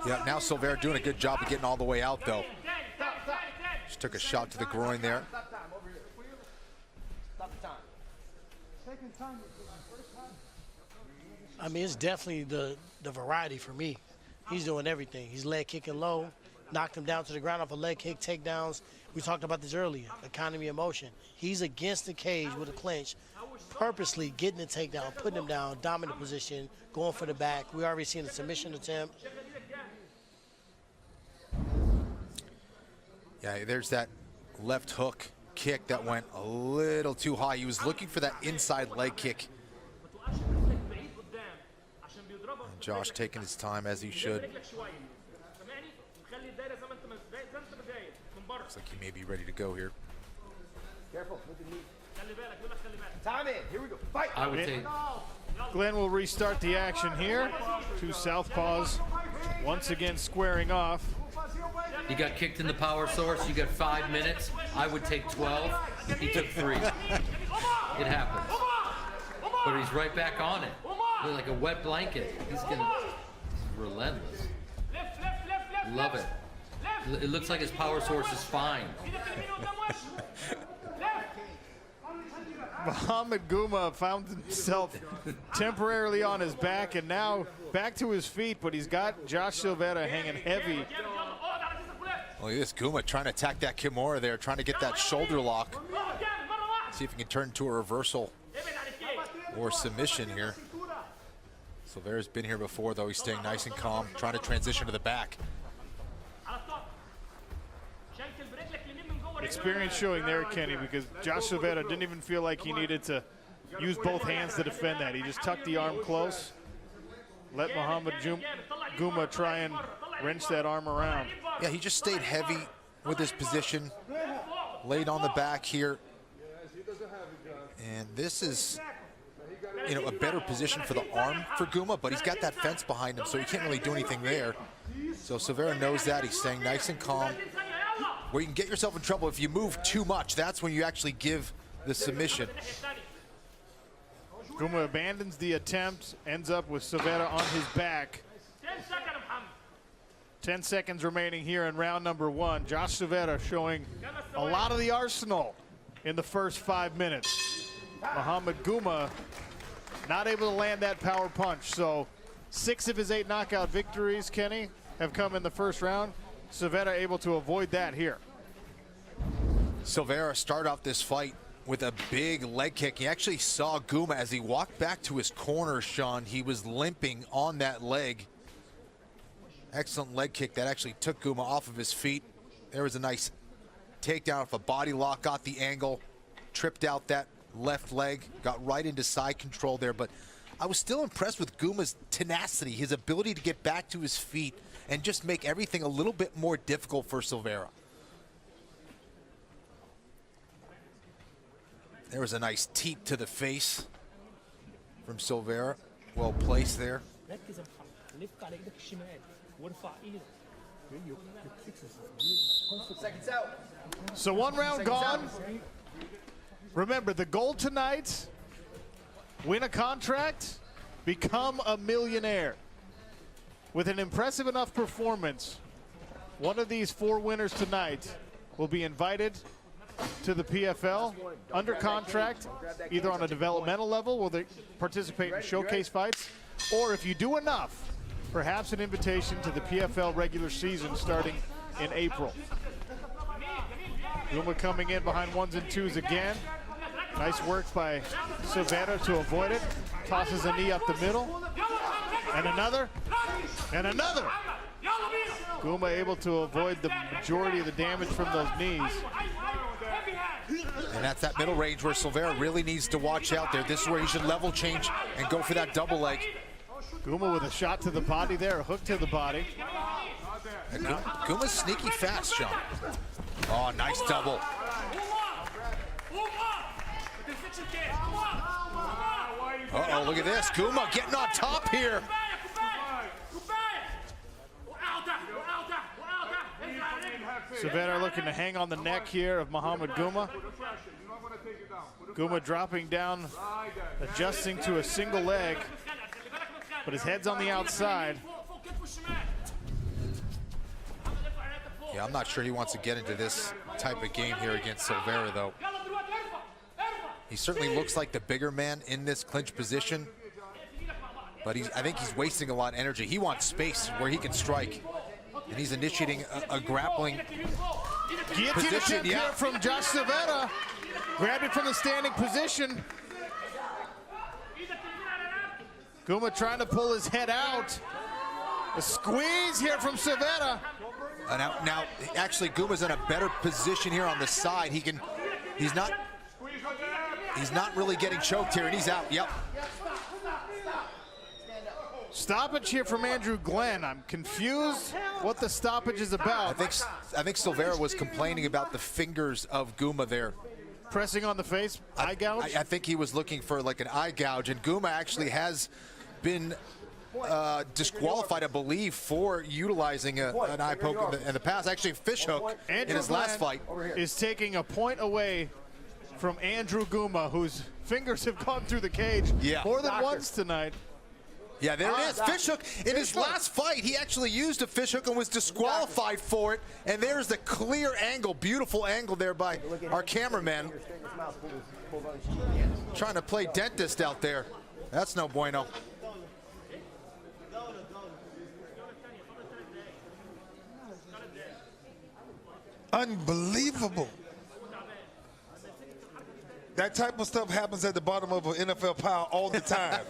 [SPEAKER 6] Yeah, now Silvera doing a good job of getting all the way out, though. Just took a shot to the groin there.
[SPEAKER 4] I mean, it's definitely the variety for me. He's doing everything. He's leg kicking low, knocked him down to the ground off a leg kick, takedowns. We talked about this earlier, economy of motion. He's against the cage with a clinch, purposely getting the takedown, putting him down, dominant position, going for the back. We already seen a submission attempt.
[SPEAKER 6] Yeah, there's that left hook kick that went a little too high. He was looking for that inside leg kick. And Josh taking his time as he should. Looks like he may be ready to go here.
[SPEAKER 14] Careful. Time in. Here we go. Fight.
[SPEAKER 5] I would take.
[SPEAKER 1] Glenn will restart the action here. Two southpaws once again squaring off.
[SPEAKER 5] You got kicked in the power source. You got 5 minutes. I would take 12. He took 3. It happens. But he's right back on it. He's like a wet blanket. He's relentless. Love it. It looks like his power source is fine.
[SPEAKER 1] Muhammad Guma found himself temporarily on his back and now back to his feet, but he's got Josh Silvera hanging heavy.
[SPEAKER 6] Look at this, Guma trying to attack that Kimura there, trying to get that shoulder lock. See if he can turn into a reversal or submission here. Silvera's been here before, though. He's staying nice and calm, trying to transition to the back.
[SPEAKER 1] Experience showing there, Kenny, because Josh Silvera didn't even feel like he needed to use both hands to defend that. He just tucked the arm close, let Muhammad Guma try and wrench that arm around.
[SPEAKER 6] Yeah, he just stayed heavy with his position, laid on the back here. And this is, you know, a better position for the arm for Guma, but he's got that fence behind him, so he can't really do anything there. So Silvera knows that. He's staying nice and calm. Where you can get yourself in trouble if you move too much, that's when you actually give the submission.
[SPEAKER 1] Guma abandons the attempt, ends up with Silvera on his back. 10 seconds remaining here in round number 1. Josh Silvera showing a lot of the arsenal in the first 5 minutes. Muhammad Guma not able to land that power punch. So 6 of his 8 knockout victories, Kenny, have come in the first round. Silvera able to avoid that here.
[SPEAKER 6] Silvera started off this fight with a big leg kick. He actually saw Guma as he walked back to his corner, Sean. He was limping on that leg. Excellent leg kick that actually took Guma off of his feet. There was a nice takedown off a body lock, got the angle, tripped out that left leg, got right into side control there. But I was still impressed with Guma's tenacity, his ability to get back to his feet and just make everything a little bit more difficult for Silvera. There was a nice teep to the face from Silvera. Well placed there.
[SPEAKER 14] Seconds out.
[SPEAKER 1] So 1 round gone. Remember, the goal tonight win a contract, become a millionaire. With an impressive enough performance, one of these 4 winners tonight will be invited to the PFL under contract, either on a developmental level where they participate in showcase fights, or if you do enough, perhaps an invitation to the PFL regular season starting in April. Guma coming in behind 1s and 2s again. Nice work by Silvera to avoid it. Tosses a knee up the middle. And another. And another. Guma able to avoid the majority of the damage from those knees.
[SPEAKER 6] And that's that middle range where Silvera really needs to watch out there. This is where he should level change and go for that double leg.
[SPEAKER 1] Guma with a shot to the body there, a hook to the body.
[SPEAKER 6] And Guma's sneaky fast, Sean. Oh, nice double. Uh-oh, look at this. Guma getting on top here.
[SPEAKER 1] Sivada looking to hang on the neck here of Muhammad Guma. Guma dropping down, adjusting to a single leg, but his head's on the outside.
[SPEAKER 6] Yeah, I'm not sure he wants to get into this type of game here against Silvera, though. He certainly looks like the bigger man in this clinch position, but I think he's wasting a lot of energy. He wants space where he can strike, and he's initiating a grappling position.
[SPEAKER 1] Here from Josh Sivada. Grabbed it from the standing position. Guma trying to pull his head out. A squeeze here from Sivada.
[SPEAKER 6] Now, actually, Guma's in a better position here on the side. He's not really getting choked here, and he's out. Yep.
[SPEAKER 1] Stoppage here from Andrew Glenn. I'm confused what the stoppage is about.
[SPEAKER 6] I think Silvera was complaining about the fingers of Guma there.
[SPEAKER 1] Pressing on the face, eye gouge?
[SPEAKER 6] I think he was looking for like an eye gouge, and Guma actually has been disqualified, I believe, for utilizing an eye poke in the past. Actually, a fish hook in his last fight.
[SPEAKER 1] Is taking a point away from Andrew Guma, whose fingers have gone through the cage more than once tonight.
[SPEAKER 6] Yeah, there it is. Fish hook. In his last fight, he actually used a fish hook and was disqualified for it. And there's the clear angle, beautiful angle there by our cameraman. Trying to play dentist out there. That's no bueno.
[SPEAKER 3] Unbelievable. That type of stuff happens at the bottom of an NFL pile all the time.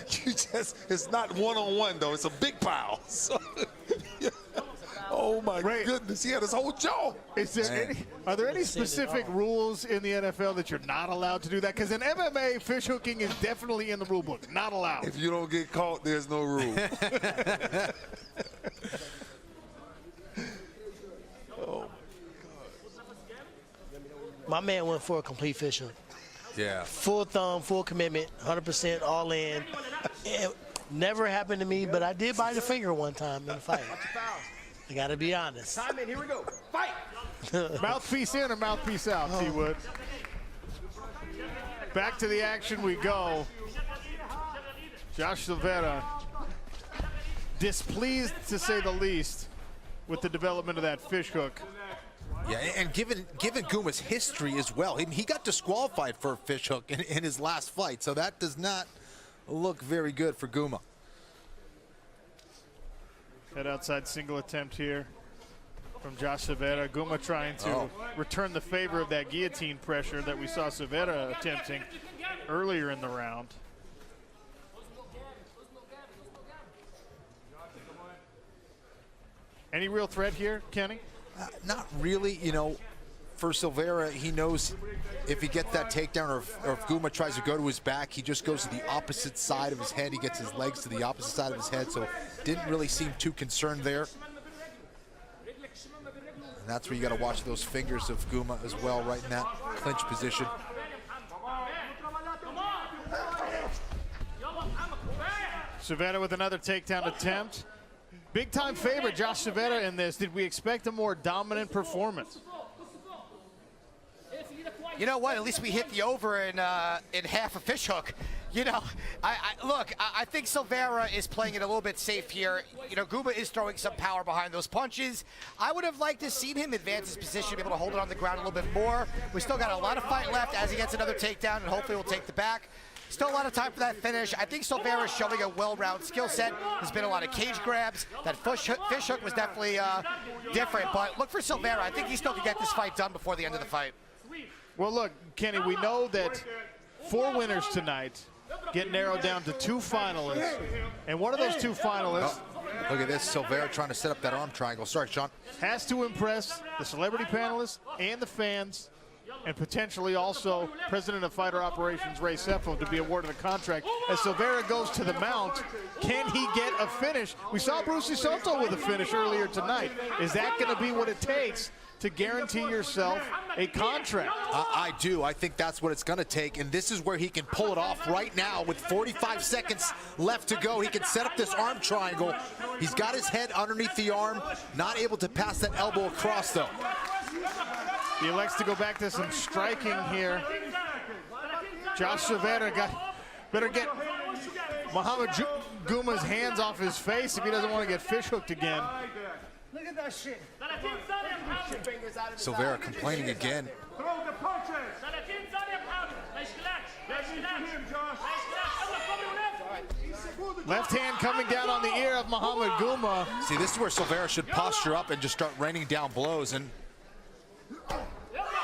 [SPEAKER 3] It's not one-on-one, though. It's a big pile. So, oh, my goodness. He had his whole jaw.
[SPEAKER 1] Are there any specific rules in the NFL that you're not allowed to do that? Because in MMA, fish hooking is definitely in the rule book. Not allowed.
[SPEAKER 3] If you don't get caught, there's no rule.
[SPEAKER 4] Oh, my man went for a complete fish hook.
[SPEAKER 6] Yeah.
[SPEAKER 4] Full thumb, full commitment, 100% all in. It never happened to me, but I did bite a finger one time in a fight. I got to be honest.
[SPEAKER 14] Time in, here we go. Fight!
[SPEAKER 1] Mouthpiece in or mouthpiece out, T-Wood? Back to the action we go. Josh Silvera, displeased to say the least with the development of that fish hook.
[SPEAKER 6] Yeah, and given Guma's history as well, he got disqualified for a fish hook in his last fight, so that does not look very good for Guma.
[SPEAKER 1] Head outside single attempt here from Josh Sivada. Guma trying to return the favor of that guillotine pressure that we saw Sivada attempting earlier in the round. Any real threat here, Kenny?
[SPEAKER 6] Not really, you know. For Silvera, he knows if he gets that takedown or if Guma tries to go to his back, he just goes to the opposite side of his head. He gets his legs to the opposite side of his head, so didn't really seem too concerned there. And that's where you got to watch those fingers of Guma as well, right in that clinch position.
[SPEAKER 1] Sivada with another takedown attempt. Big time favorite, Josh Sivada in this. Did we expect a more dominant performance?
[SPEAKER 7] You know what? At least we hit the over in half a fish hook. You know, I think Silvera is playing it a little bit safe here. You know, Guma is throwing some power behind those punches. I would have liked to seen him advance his position, be able to hold it on the ground a little bit more. We still got a lot of fight left as he gets another takedown, and hopefully we'll take the back. Still a lot of time for that finish. I think Silvera is showing a well-rounded skill set. There's been a lot of cage grabs. That fish hook was definitely different, but look for Silvera. I think he still can get this fight done before the end of the fight.
[SPEAKER 1] Well, look, Kenny, we know that 4 winners tonight get narrowed down to 2 finalists, and one of those 2 finalists
[SPEAKER 6] look at this, Silvera trying to set up that arm triangle. Sorry, Sean.
[SPEAKER 1] has to impress the celebrity panelists and the fans, and potentially also President of Fighter Operations Ray Sefo to be awarded a contract. As Silvera goes to the mount, can he get a finish? We saw Brucy Soto with a finish earlier tonight. Is that going to be what it takes to guarantee yourself a contract?
[SPEAKER 6] I do. I think that's what it's going to take, and this is where he can pull it off right now with 45 seconds left to go. He can set up this arm triangle. He's got his head underneath the arm, not able to pass that elbow across, though.
[SPEAKER 1] He elects to go back to some striking here. Josh Silvera better get Muhammad Guma's hands off his face if he doesn't want to get fish hooked again.
[SPEAKER 14] Look at that shit.
[SPEAKER 6] Silvera complaining again.
[SPEAKER 1] Left hand coming down on the ear of Muhammad Guma.
[SPEAKER 6] See, this is where Silvera should posture up and just start raining down blows. And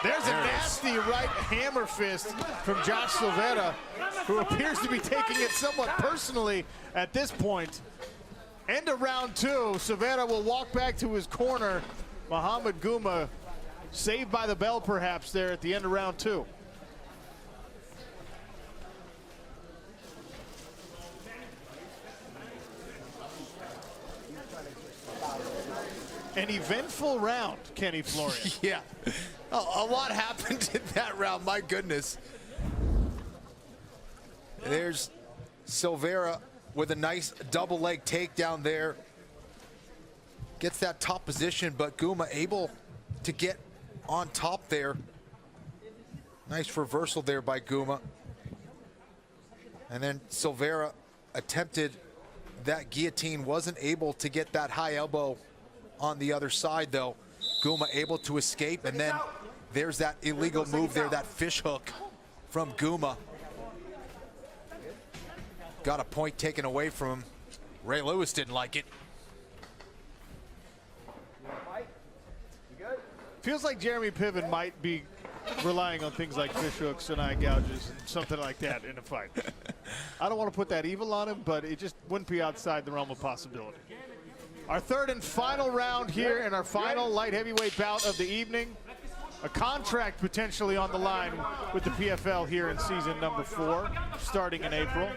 [SPEAKER 1] there's a nasty right hammer fist from Josh Silvera, who appears to be taking it somewhat personally at this point. End of round 2, Silvera will walk back to his corner. Muhammad Guma saved by the bell perhaps there at the end of round 2. An eventful round, Kenny Florian.
[SPEAKER 6] Yeah, a lot happened in that round, my goodness. There's Silvera with a nice double leg takedown there. Gets that top position, but Guma able to get on top there. Nice reversal there by Guma. And then Silvera attempted that guillotine, wasn't able to get that high elbow on the other side, though. Guma able to escape, and then there's that illegal move there, that fish hook from Guma. Got a point taken away from him. Ray Lewis didn't like it.
[SPEAKER 1] Feels like Jeremy Piven might be relying on things like fish hooks and eye gouges and something like that in a fight. I don't want to put that evil on him, but it just wouldn't be outside the realm of possibility. Our third and final round here in our final light heavyweight bout of the evening. A contract potentially on the line with the PFL here in season number 4, starting in April.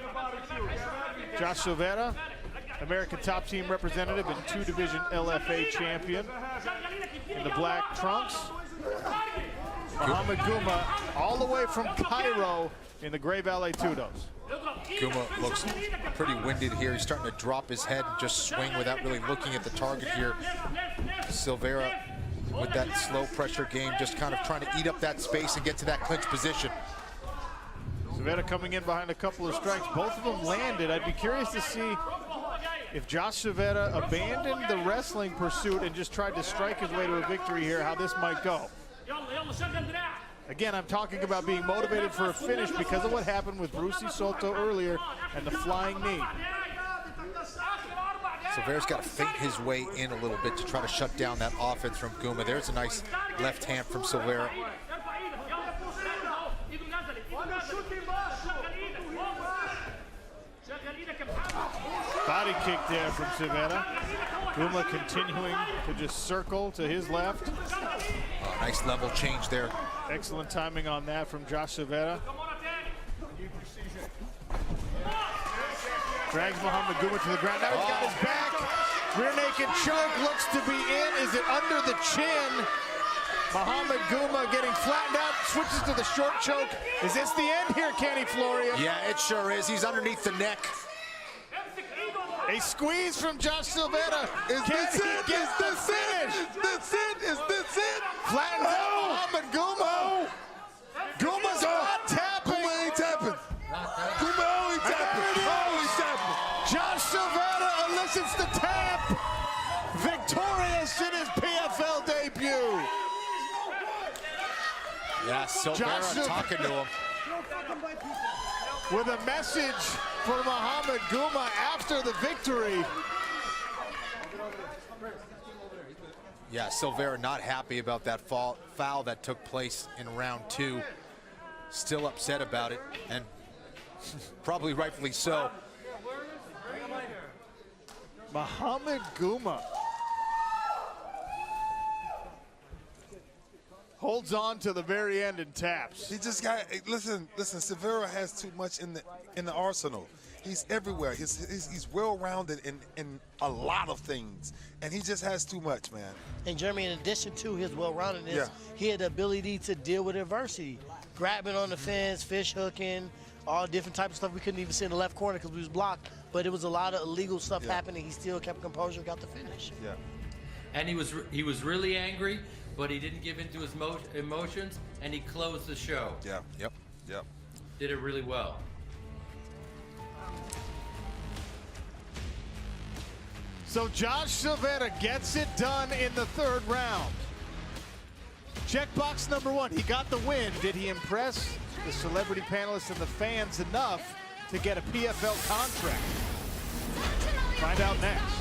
[SPEAKER 1] Josh Silvera, American top team representative and 2-division LFA champion in the black trunks. Muhammad Guma, all the way from Cairo in the gray Valet Tudos.
[SPEAKER 6] Guma looks pretty winded here. He's starting to drop his head and just swing without really looking at the target here. Silvera with that slow pressure game, just kind of trying to eat up that space and get to that clinch position.
[SPEAKER 1] Silvera coming in behind a couple of strikes. Both of them landed. I'd be curious to see if Josh Silvera abandoned the wrestling pursuit and just tried to strike his way to a victory here, how this might go. Again, I'm talking about being motivated for a finish because of what happened with Brucy Soto earlier and the flying knee.
[SPEAKER 6] Silvera's got to feint his way in a little bit to try to shut down that offense from Guma. There's a nice left hand from Silvera.
[SPEAKER 1] Body kick there from Sivada. Guma continuing to just circle to his left.
[SPEAKER 6] Nice level change there.
[SPEAKER 1] Excellent timing on that from Josh Sivada. Drags Muhammad Guma to the ground. Now he's got his back. Rear naked choke looks to be in. Is it under the chin? Muhammad Guma getting flattened out, switches to the short choke. Is this the end here, Kenny Florian?
[SPEAKER 6] Yeah, it sure is. He's underneath the neck.
[SPEAKER 1] A squeeze from Josh Silvera.
[SPEAKER 3] Is this it? Is this it? Is this it? Is this it?
[SPEAKER 1] Flattens out Muhammad Guma. Guma's not tapping.
[SPEAKER 3] Guma ain't tapping. Guma only tapping. Only tapping.
[SPEAKER 1] Josh Sivada elicits the tap. Victorious in his PFL debut.
[SPEAKER 6] Yeah, Silvera talking to him.
[SPEAKER 1] With a message for Muhammad Guma after the victory.
[SPEAKER 6] Yeah, Silvera not happy about that foul that took place in round 2. Still upset about it, and probably rightfully so.
[SPEAKER 1] Muhammad Guma holds on to the very end and taps.
[SPEAKER 3] He just got, listen, Silvera has too much in the arsenal. He's everywhere. He's well-rounded in a lot of things, and he just has too much, man.
[SPEAKER 4] And Jeremy, in addition to his well-roundedness, he had the ability to deal with adversity. Grabbing on the fence, fish hooking, all different types of stuff we couldn't even see in the left corner because we was blocked. But it was a lot of illegal stuff happening. He still kept composure, got the finish.
[SPEAKER 3] Yeah.
[SPEAKER 5] And he was really angry, but he didn't give into his emotions, and he closed the show.
[SPEAKER 3] Yeah. Yep.
[SPEAKER 5] Did it really well.
[SPEAKER 1] So Josh Sivada gets it done in the 3rd round. Checkbox number 1, he got the win. Did he impress the celebrity panelists and the fans enough to get a PFL contract? Find out next.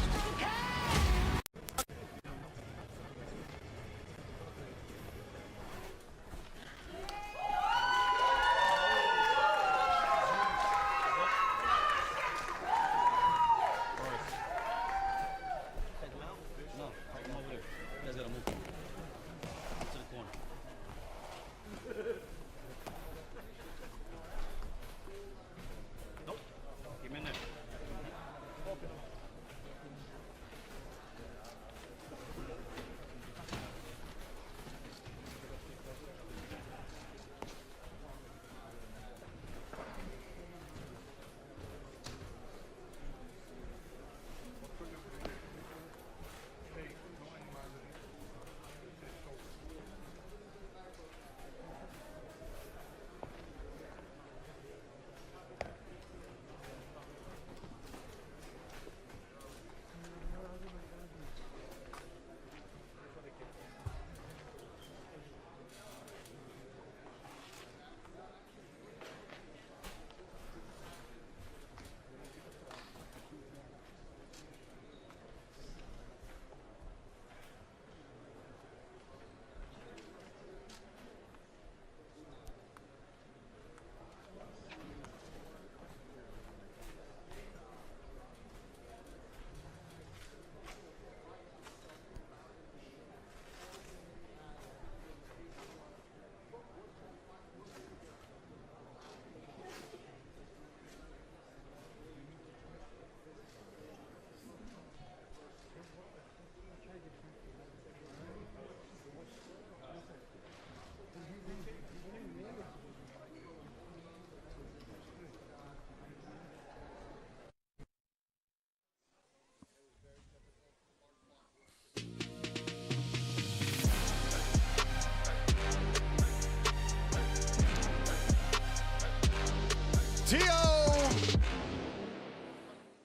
[SPEAKER 1] T.O.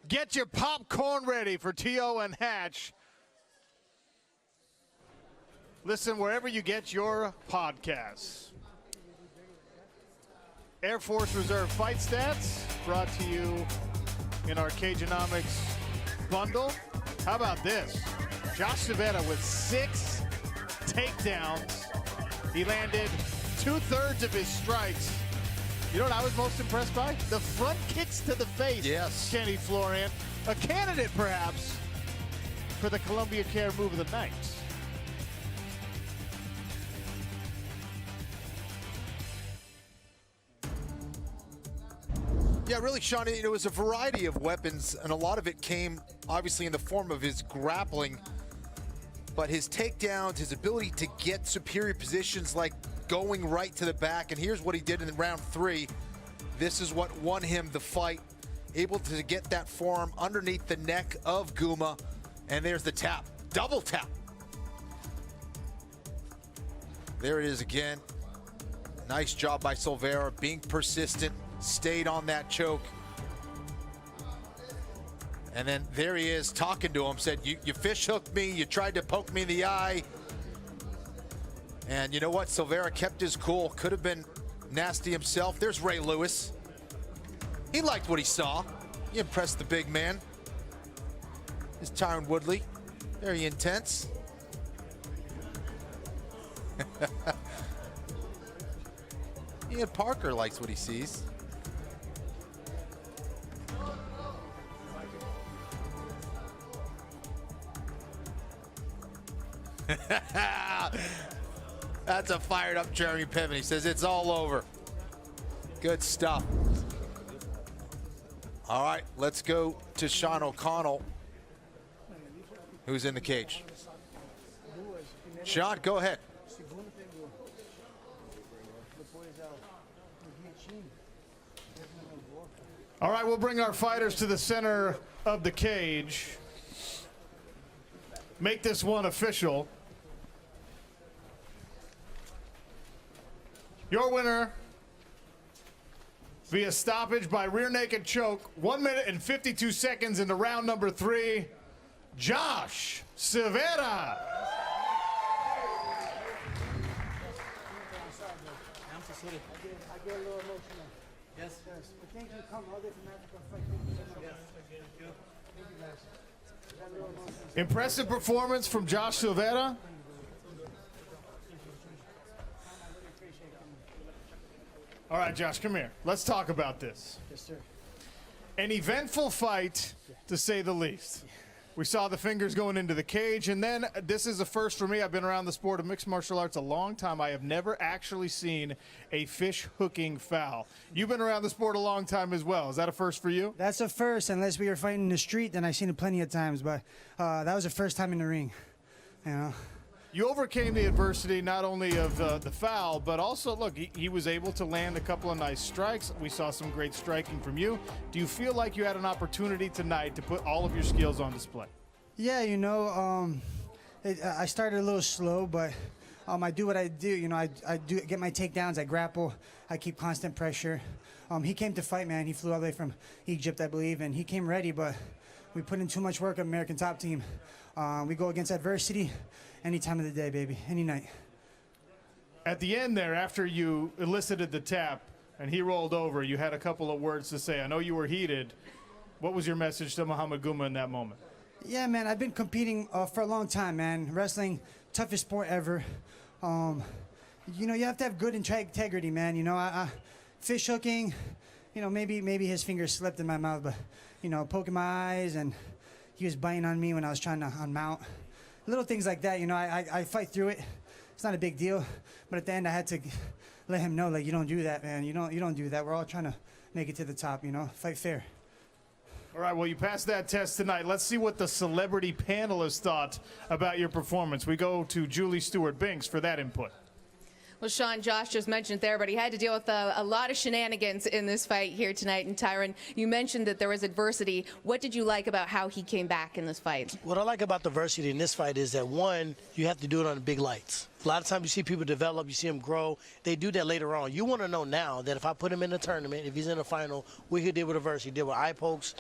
[SPEAKER 1] Get your popcorn ready for T.O. and Hatch. Listen wherever you get your podcasts. Air Force Reserve Fight Stats brought to you in our Cageonomics bundle. How about this? Josh Sivada with 6 takedowns. He landed 2/3 of his strikes. You know what I was most impressed by? The front kicks to the face.
[SPEAKER 6] Yes.
[SPEAKER 1] Kenny Florian, a candidate perhaps for the Columbia Care Move of the Night.
[SPEAKER 6] Yeah, really, Sean, it was a variety of weapons, and a lot of it came, obviously, in the form of his grappling. But his takedowns, his ability to get superior positions like going right to the back, and here's what he did in round 3. This is what won him the fight. Able to get that forearm underneath the neck of Guma, and there's the tap. Double tap. There it is again. Nice job by Silvera, being persistent, stayed on that choke. And then there he is talking to him, said, you fish hooked me, you tried to poke me in the eye. And you know what? Silvera kept his cool. Could have been nasty himself. There's Ray Lewis. He liked what he saw. He impressed the big man. There's Tyron Woodley. Very intense. Ian Parker likes what he sees. That's a fired up Jeremy Piven. He says it's all over. Good stuff. All right, let's go to Sean O'Connell, who's in the cage. Sean, go ahead.
[SPEAKER 1] All right, we'll bring our fighters to the center of the cage. Make this one official. Your winner via stoppage by rear naked choke, 1 minute and 52 seconds into round number 3, Josh Sivada.
[SPEAKER 9] I get a little emotional. Yes. Thank you. Come all day from Africa. Thank you. Thank you, guys.
[SPEAKER 1] Impressive performance from Josh Silvera. All right, Josh, come here. Let's talk about this.
[SPEAKER 9] Yes, sir.
[SPEAKER 1] An eventful fight, to say the least. We saw the fingers going into the cage, and then this is a first for me. I've been around the sport of mixed martial arts a long time. I have never actually seen a fish hooking foul. You've been around the sport a long time as well. Is that a first for you?
[SPEAKER 9] That's a first, unless we were fighting in the street, then I've seen it plenty of times, but that was the first time in the ring, you know.
[SPEAKER 1] You overcame the adversity not only of the foul, but also, look, he was able to land a couple of nice strikes. We saw some great striking from you. Do you feel like you had an opportunity tonight to put all of your skills on display?
[SPEAKER 9] Yeah, you know, I started a little slow, but I do what I do. You know, I do get my takedowns, I grapple, I keep constant pressure. He came to fight, man. He flew all the way from Egypt, I believe, and he came ready, but we put in too much work on American Top Team. We go against adversity any time of the day, baby, any night.
[SPEAKER 1] At the end there, after you elicited the tap and he rolled over, you had a couple of words to say. I know you were heated. What was your message to Muhammad Guma in that moment?
[SPEAKER 9] Yeah, man, I've been competing for a long time, man. Wrestling, toughest sport ever. You know, you have to have good integrity, man. You know, fish hooking, you know, maybe his fingers slipped in my mouth, but, you know, poking my eyes, and he was biting on me when I was trying to unmount. Little things like that, you know, I fight through it. It's not a big deal, but at the end I had to let him know, like, you don't do that, man. You don't do that. We're all trying to make it to the top, you know, fight fair.
[SPEAKER 1] All right, well, you passed that test tonight. Let's see what the celebrity panelists thought about your performance. We go to Julie Stewart-Binks for that input.
[SPEAKER 2] Well, Sean, Josh just mentioned there, but he had to deal with a lot of shenanigans in this fight here tonight. And Tyron, you mentioned that there was adversity. What did you like about how he came back in this fight?
[SPEAKER 4] What I like about the adversity in this fight is that, one, you have to do it on the big lights. A lot of times you see people develop, you see them grow. They do that later on. You want to know now that if I put him in a tournament, if he's in a final, what he did with adversity. He did with eye pokes,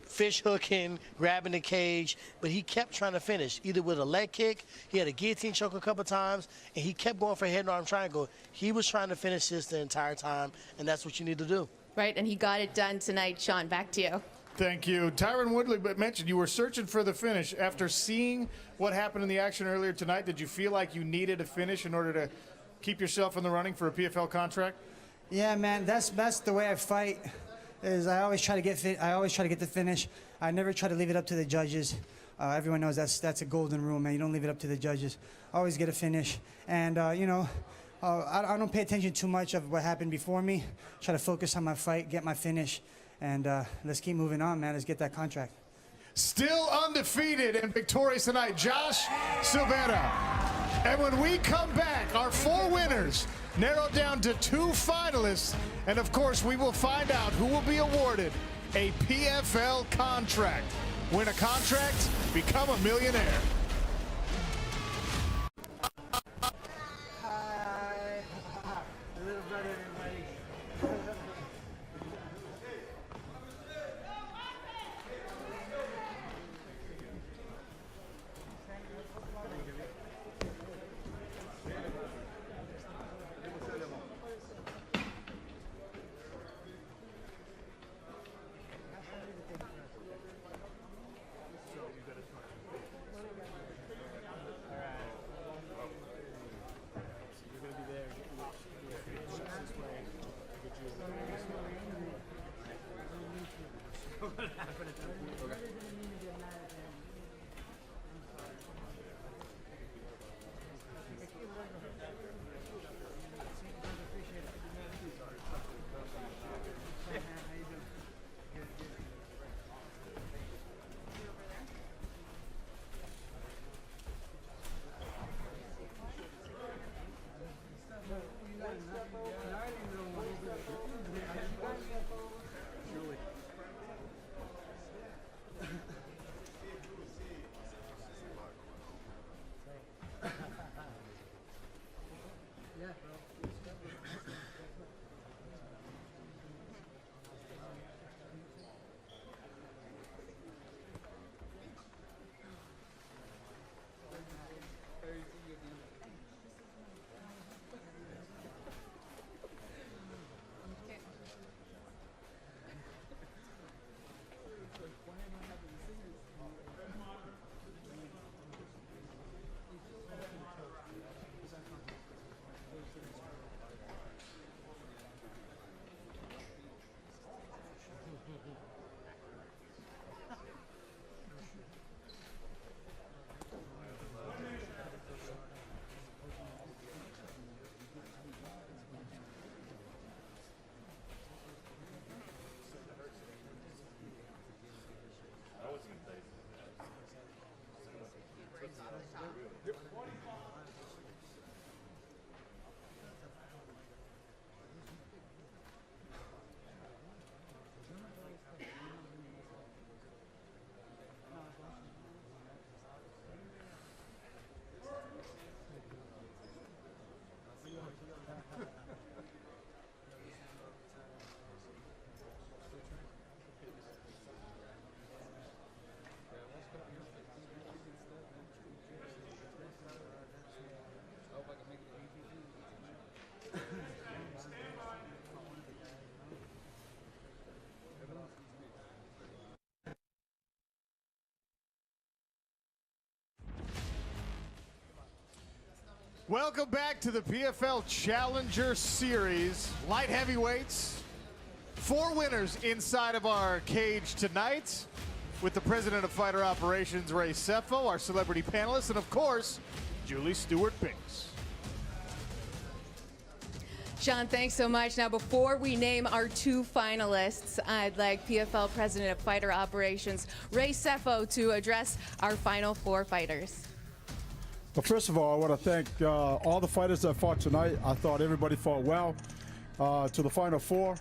[SPEAKER 4] fish hooking, grabbing the cage, but he kept trying to finish, either with a leg kick, he had a guillotine choke a couple times, and he kept going for a head and arm triangle. He was trying to finish this the entire time, and that's what you need to do.
[SPEAKER 2] Right, and he got it done tonight. Sean, back to you.
[SPEAKER 1] Thank you. Tyron Woodley mentioned you were searching for the finish. After seeing what happened in the action earlier tonight, did you feel like you needed a finish in order to keep yourself in the running for a PFL contract?
[SPEAKER 9] Yeah, man, that's the way I fight. Is I always try to get the finish. I never try to leave it up to the judges. Everyone knows that's a golden rule, man. You don't leave it up to the judges. Always get a finish. And you know, I don't pay attention too much of what happened before me. Try to focus on my fight, get my finish, and let's keep moving on, man. Let's get that contract.
[SPEAKER 1] Still undefeated and victorious tonight, Josh Silvera. And when we come back, our 4 winners narrowed down to 2 finalists. And of course, we will find out who will be awarded a PFL contract. Win a contract, become a millionaire.
[SPEAKER 9] Hi.
[SPEAKER 1] Welcome back to the PFL Challenger Series. Light heavyweights. 4 winners inside of our cage tonight with the president of fighter operations, Ray Sefo, our celebrity panelists, and of course, Julie Stewart-Binks.
[SPEAKER 2] Sean, thanks so much. Now, before we name our 2 finalists, I'd like PFL President of Fighter Operations, Ray Sefo, to address our final 4 fighters.
[SPEAKER 8] Well, first of all, I want to thank all the fighters that fought tonight. I thought everybody fought well. To the final 4,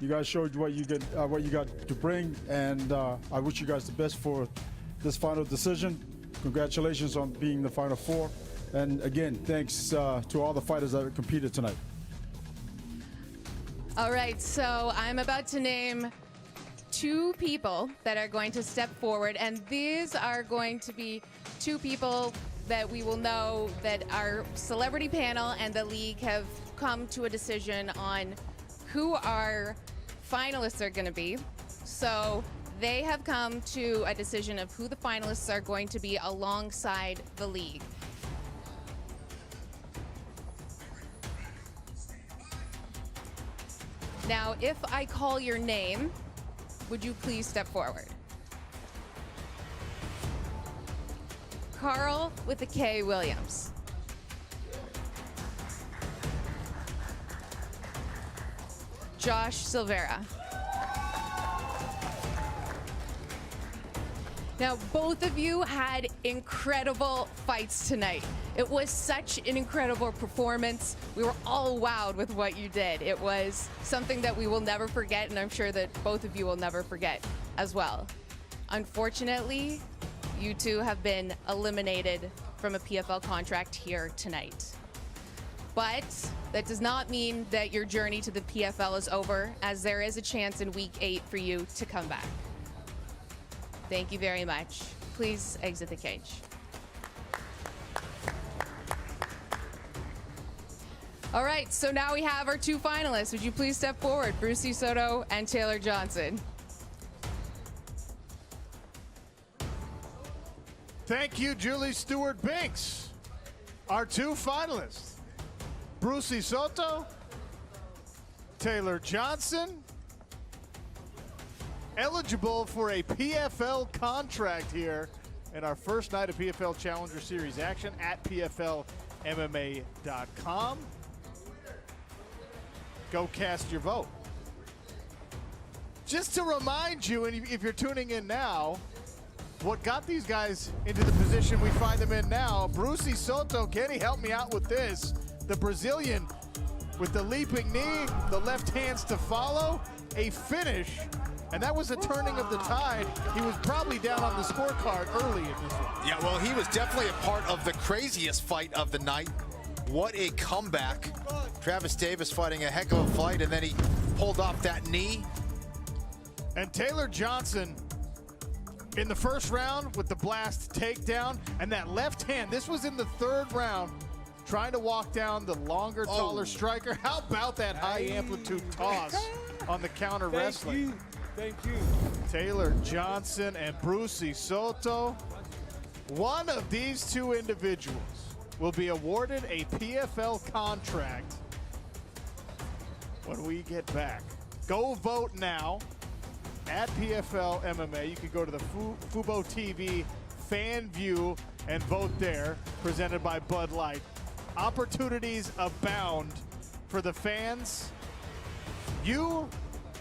[SPEAKER 8] you guys showed what you got to bring, and I wish you guys the best for this final decision. Congratulations on being the final 4, and again, thanks to all the fighters that competed tonight.
[SPEAKER 2] All right, so I'm about to name 2 people that are going to step forward, and these are going to be 2 people that we will know that our celebrity panel and the league have come to a decision on who our finalists are going to be. So they have come to a decision of who the finalists are going to be alongside the league. Now, if I call your name, would you please step forward? Carl with a K Williams. Josh Silvera. Now, both of you had incredible fights tonight. It was such an incredible performance. We were all wowed with what you did. It was something that we will never forget, and I'm sure that both of you will never forget as well. Unfortunately, you 2 have been eliminated from a PFL contract here tonight. But that does not mean that your journey to the PFL is over, as there is a chance in week 8 for you to come back. Thank you very much. Please exit the cage. All right, so now we have our 2 finalists. Would you please step forward, Brucy Soto and Taylor Johnson?
[SPEAKER 1] Thank you, Julie Stewart-Binks. Our 2 finalists, Brucy Soto, Taylor Johnson. eligible for a PFL contract here in our first night of PFL Challenger Series action at PFLMMA.com. Go cast your vote. Just to remind you, and if you're tuning in now, what got these guys into the position we find them in now, Brucy Soto, Kenny, help me out with this. The Brazilian with the leaping knee, the left hands to follow, a finish, and that was a turning of the tide. He was probably down on the scorecard early in this one.
[SPEAKER 6] Yeah, well, he was definitely a part of the craziest fight of the night. What a comeback. Travis Davis fighting a heck of a fight, and then he pulled off that knee.
[SPEAKER 1] And Taylor Johnson in the first round with the blast takedown and that left hand. This was in the third round, trying to walk down the longer, taller striker. How about that high amplitude toss on the counter wrestling?
[SPEAKER 14] Thank you.
[SPEAKER 1] Taylor Johnson and Brucy Soto. One of these two individuals will be awarded a PFL contract when we get back. Go vote now at PFL MMA. You can go to the Fubo TV fan view and vote there, presented by Bud Light. Opportunities abound for the fans. You,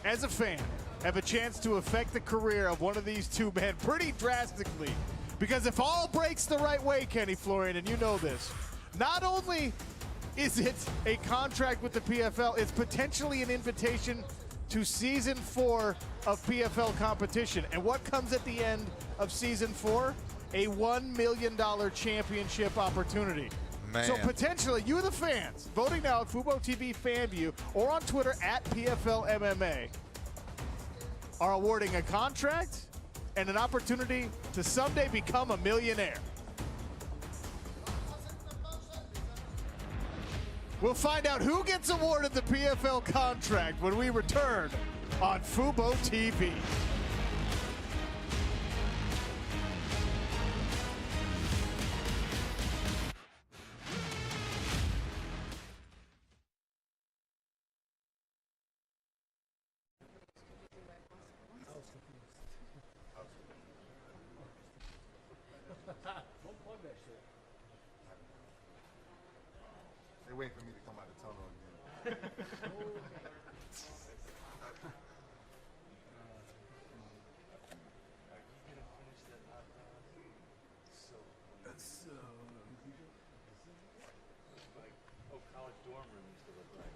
[SPEAKER 1] as a fan, have a chance to affect the career of one of these two men pretty drastically. Because if all breaks the right way, Kenny Florian, and you know this, not only is it a contract with the PFL, it's potentially an invitation to season 4 of PFL competition. And what comes at the end of season 4? A $1 million championship opportunity.
[SPEAKER 6] Man.
[SPEAKER 1] So potentially, you the fans, voting now at Fubo TV FanView or on Twitter at PFL MMA, are awarding a contract and an opportunity to someday become a millionaire. We'll find out who gets awarded the PFL contract when we return on Fubo TV.
[SPEAKER 3] They wait for me to come out of tunnel again.
[SPEAKER 14] College dorm room used to look like.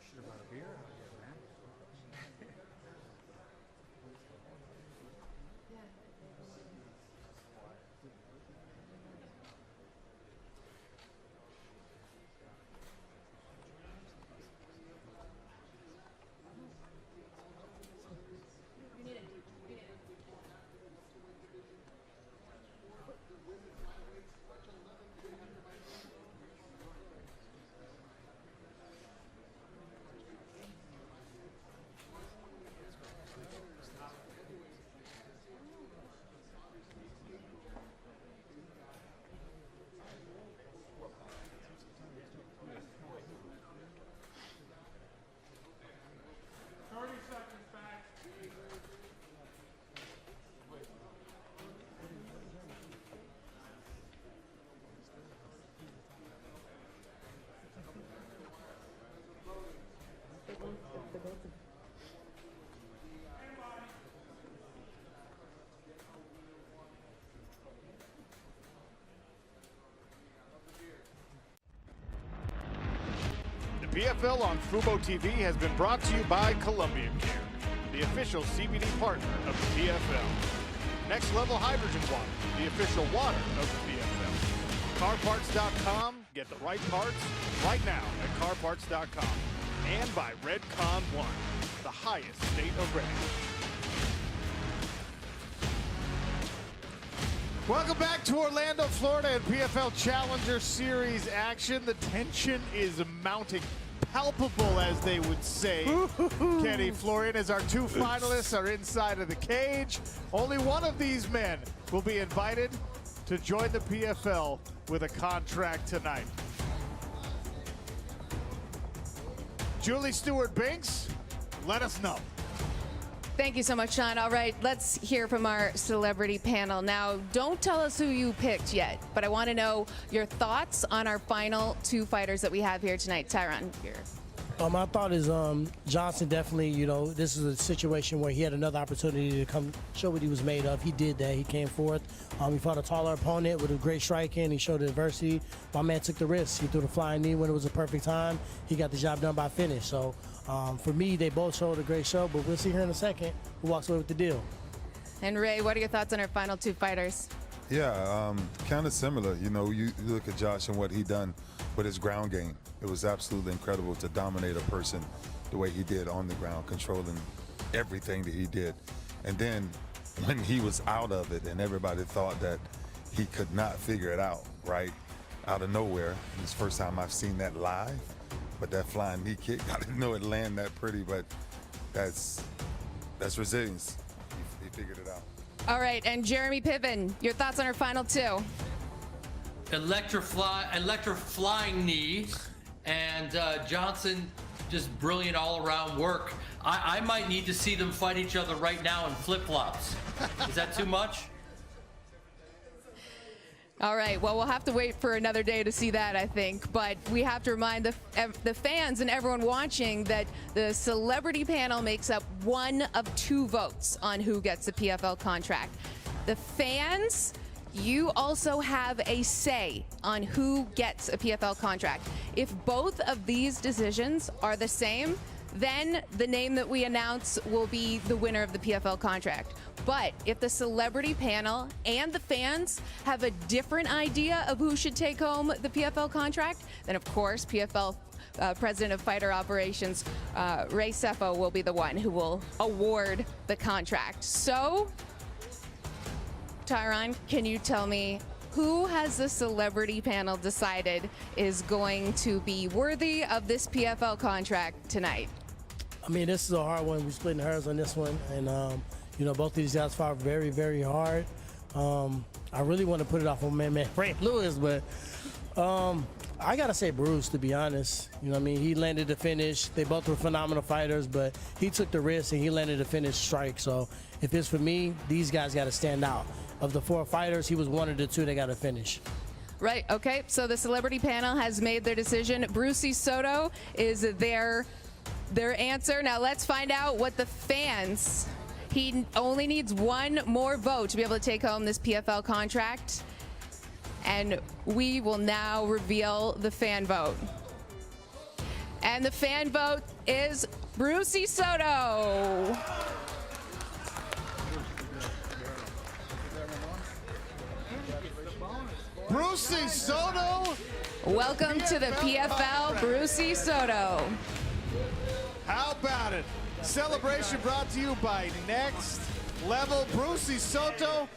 [SPEAKER 14] Should have brought a beer out here, man.
[SPEAKER 1] PFL on Fubo TV has been brought to you by Columbia Care, the official CBD partner of the PFL. Next Level Hydrogen Water, the official water of the PFL. CarParts.com, get the right parts right now at CarParts.com. And by Redcon One, the highest state of readiness. Welcome back to Orlando, Florida and PFL Challenger Series action. The tension is mounting, palpable as they would say. Kenny Florian, as our two finalists are inside of the cage. Only one of these men will be invited to join the PFL with a contract tonight. Julie Stewart-Binks, let us know.
[SPEAKER 2] Thank you so much, Sean. All right, let's hear from our celebrity panel. Now, don't tell us who you picked yet, but I want to know your thoughts on our final two fighters that we have here tonight. Tyron, here.
[SPEAKER 4] My thought is Johnson definitely, you know, this is a situation where he had another opportunity to come show what he was made of. He did that. He came forth. He fought a taller opponent with a great striking. He showed adversity. My man took the risk. He threw the flying knee when it was a perfect time. He got the job done by finish. So for me, they both showed a great show, but we'll see here in a second who walks away with the deal.
[SPEAKER 2] And Ray, what are your thoughts on our final two fighters?
[SPEAKER 3] Yeah, kind of similar. You know, you look at Josh and what he done with his ground game. It was absolutely incredible to dominate a person the way he did on the ground, controlling everything that he did. And then when he was out of it and everybody thought that he could not figure it out, right, out of nowhere. It's the first time I've seen that live, but that flying knee kick, I didn't know it land that pretty, but that's resilience. He figured it out.
[SPEAKER 2] All right, and Jeremy Piven, your thoughts on our final two?
[SPEAKER 5] Electrifying knee, and Johnson just brilliant all-around work. I might need to see them fight each other right now in flip-flops. Is that too much?
[SPEAKER 2] All right, well, we'll have to wait for another day to see that, I think. But we have to remind the fans and everyone watching that the celebrity panel makes up one of two votes on who gets the PFL contract. The fans, you also have a say on who gets a PFL contract. If both of these decisions are the same, then the name that we announce will be the winner of the PFL contract. But if the celebrity panel and the fans have a different idea of who should take home the PFL contract, then of course PFL President of Fighter Operations, Ray Sefo, will be the one who will award the contract. So, Tyron, can you tell me who has the celebrity panel decided is going to be worthy of this PFL contract tonight?
[SPEAKER 4] I mean, this is a hard one. We're splitting hairs on this one. And, you know, both of these guys fought very, very hard. I really want to put it off on my man Frank Lewis, but I got to say Bruce, to be honest. You know what I mean? He landed the finish. They both were phenomenal fighters, but he took the risk and he landed the finish strike. So if it's for me, these guys got to stand out. Of the four fighters, he was one of the two that got to finish.
[SPEAKER 2] Right, okay, so the celebrity panel has made their decision. Brucy Soto is their answer. Now let's find out what the fans, he only needs one more vote to be able to take home this PFL contract. And we will now reveal the fan vote. And the fan vote is Brucy Soto.
[SPEAKER 1] Brucy Soto.
[SPEAKER 2] Welcome to the PFL, Brucy Soto.
[SPEAKER 1] How about it? Celebration brought to you by Next Level. Brucy Soto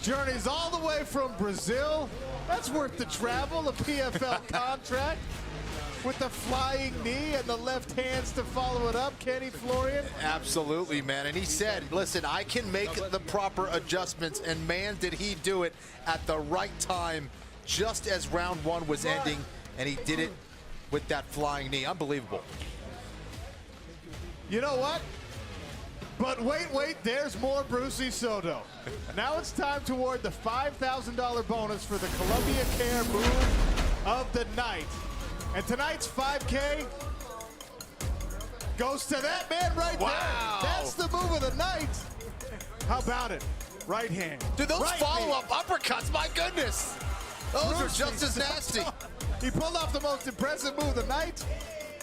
[SPEAKER 1] journeys all the way from Brazil. That's worth the travel, a PFL contract with the flying knee and the left hands to follow it up. Kenny Florian.
[SPEAKER 6] Absolutely, man. And he said, listen, I can make the proper adjustments. And man, did he do it at the right time, just as round one was ending. And he did it with that flying knee. Unbelievable.
[SPEAKER 1] You know what? But wait, there's more Brucy Soto. Now it's time to award the $5,000 bonus for the Columbia Care move of the night. And tonight's 5K goes to that man right there. That's the move of the night. How about it? Right hand.
[SPEAKER 6] Dude, those
[SPEAKER 1] right
[SPEAKER 6] follow-up uppercuts, my goodness. Those are just as nasty.
[SPEAKER 1] He pulled off the most impressive move of the night,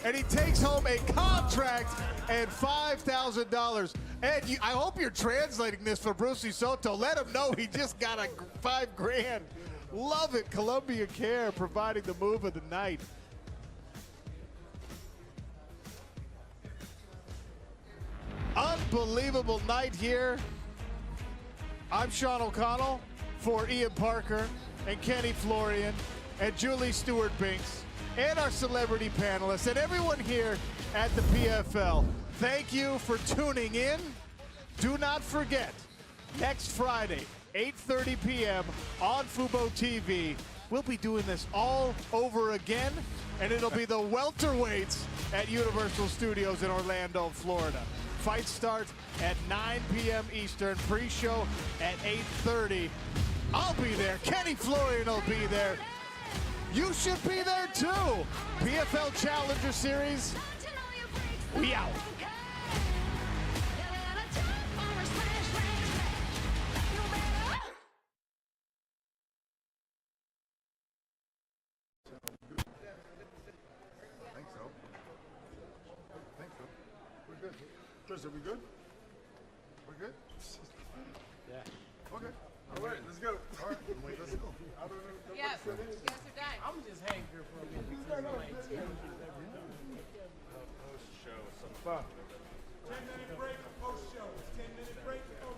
[SPEAKER 1] and he takes home a contract and $5,000. And I hope you're translating this for Brucy Soto. Let him know he just got a $5 grand. Love it. Columbia Care providing the move of the night. Unbelievable night here. I'm Sean O'Connell for Ian Parker and Kenny Florian and Julie Stewart-Binks and our celebrity panelists and everyone here at the PFL. Thank you for tuning in. Do not forget, next Friday, 8:30 p.m. on Fubo TV. We'll be doing this all over again, and it'll be the welterweights at Universal Studios in Orlando, Florida. Fights start at 9 p.m. Eastern, pre-show at 8:30. I'll be there. Kenny Florian will be there. You should be there too. PFL Challenger Series. We out.
[SPEAKER 8] Chris, are we good? We're good? Yeah. Okay. All right, let's go. All right, let's go. I don't know.
[SPEAKER 2] Yeah, you guys are done.
[SPEAKER 12] I'm just hang here for a minute because like 10
[SPEAKER 14] Post show, some fun.
[SPEAKER 12] 10-minute break, post show. 10-minute break, post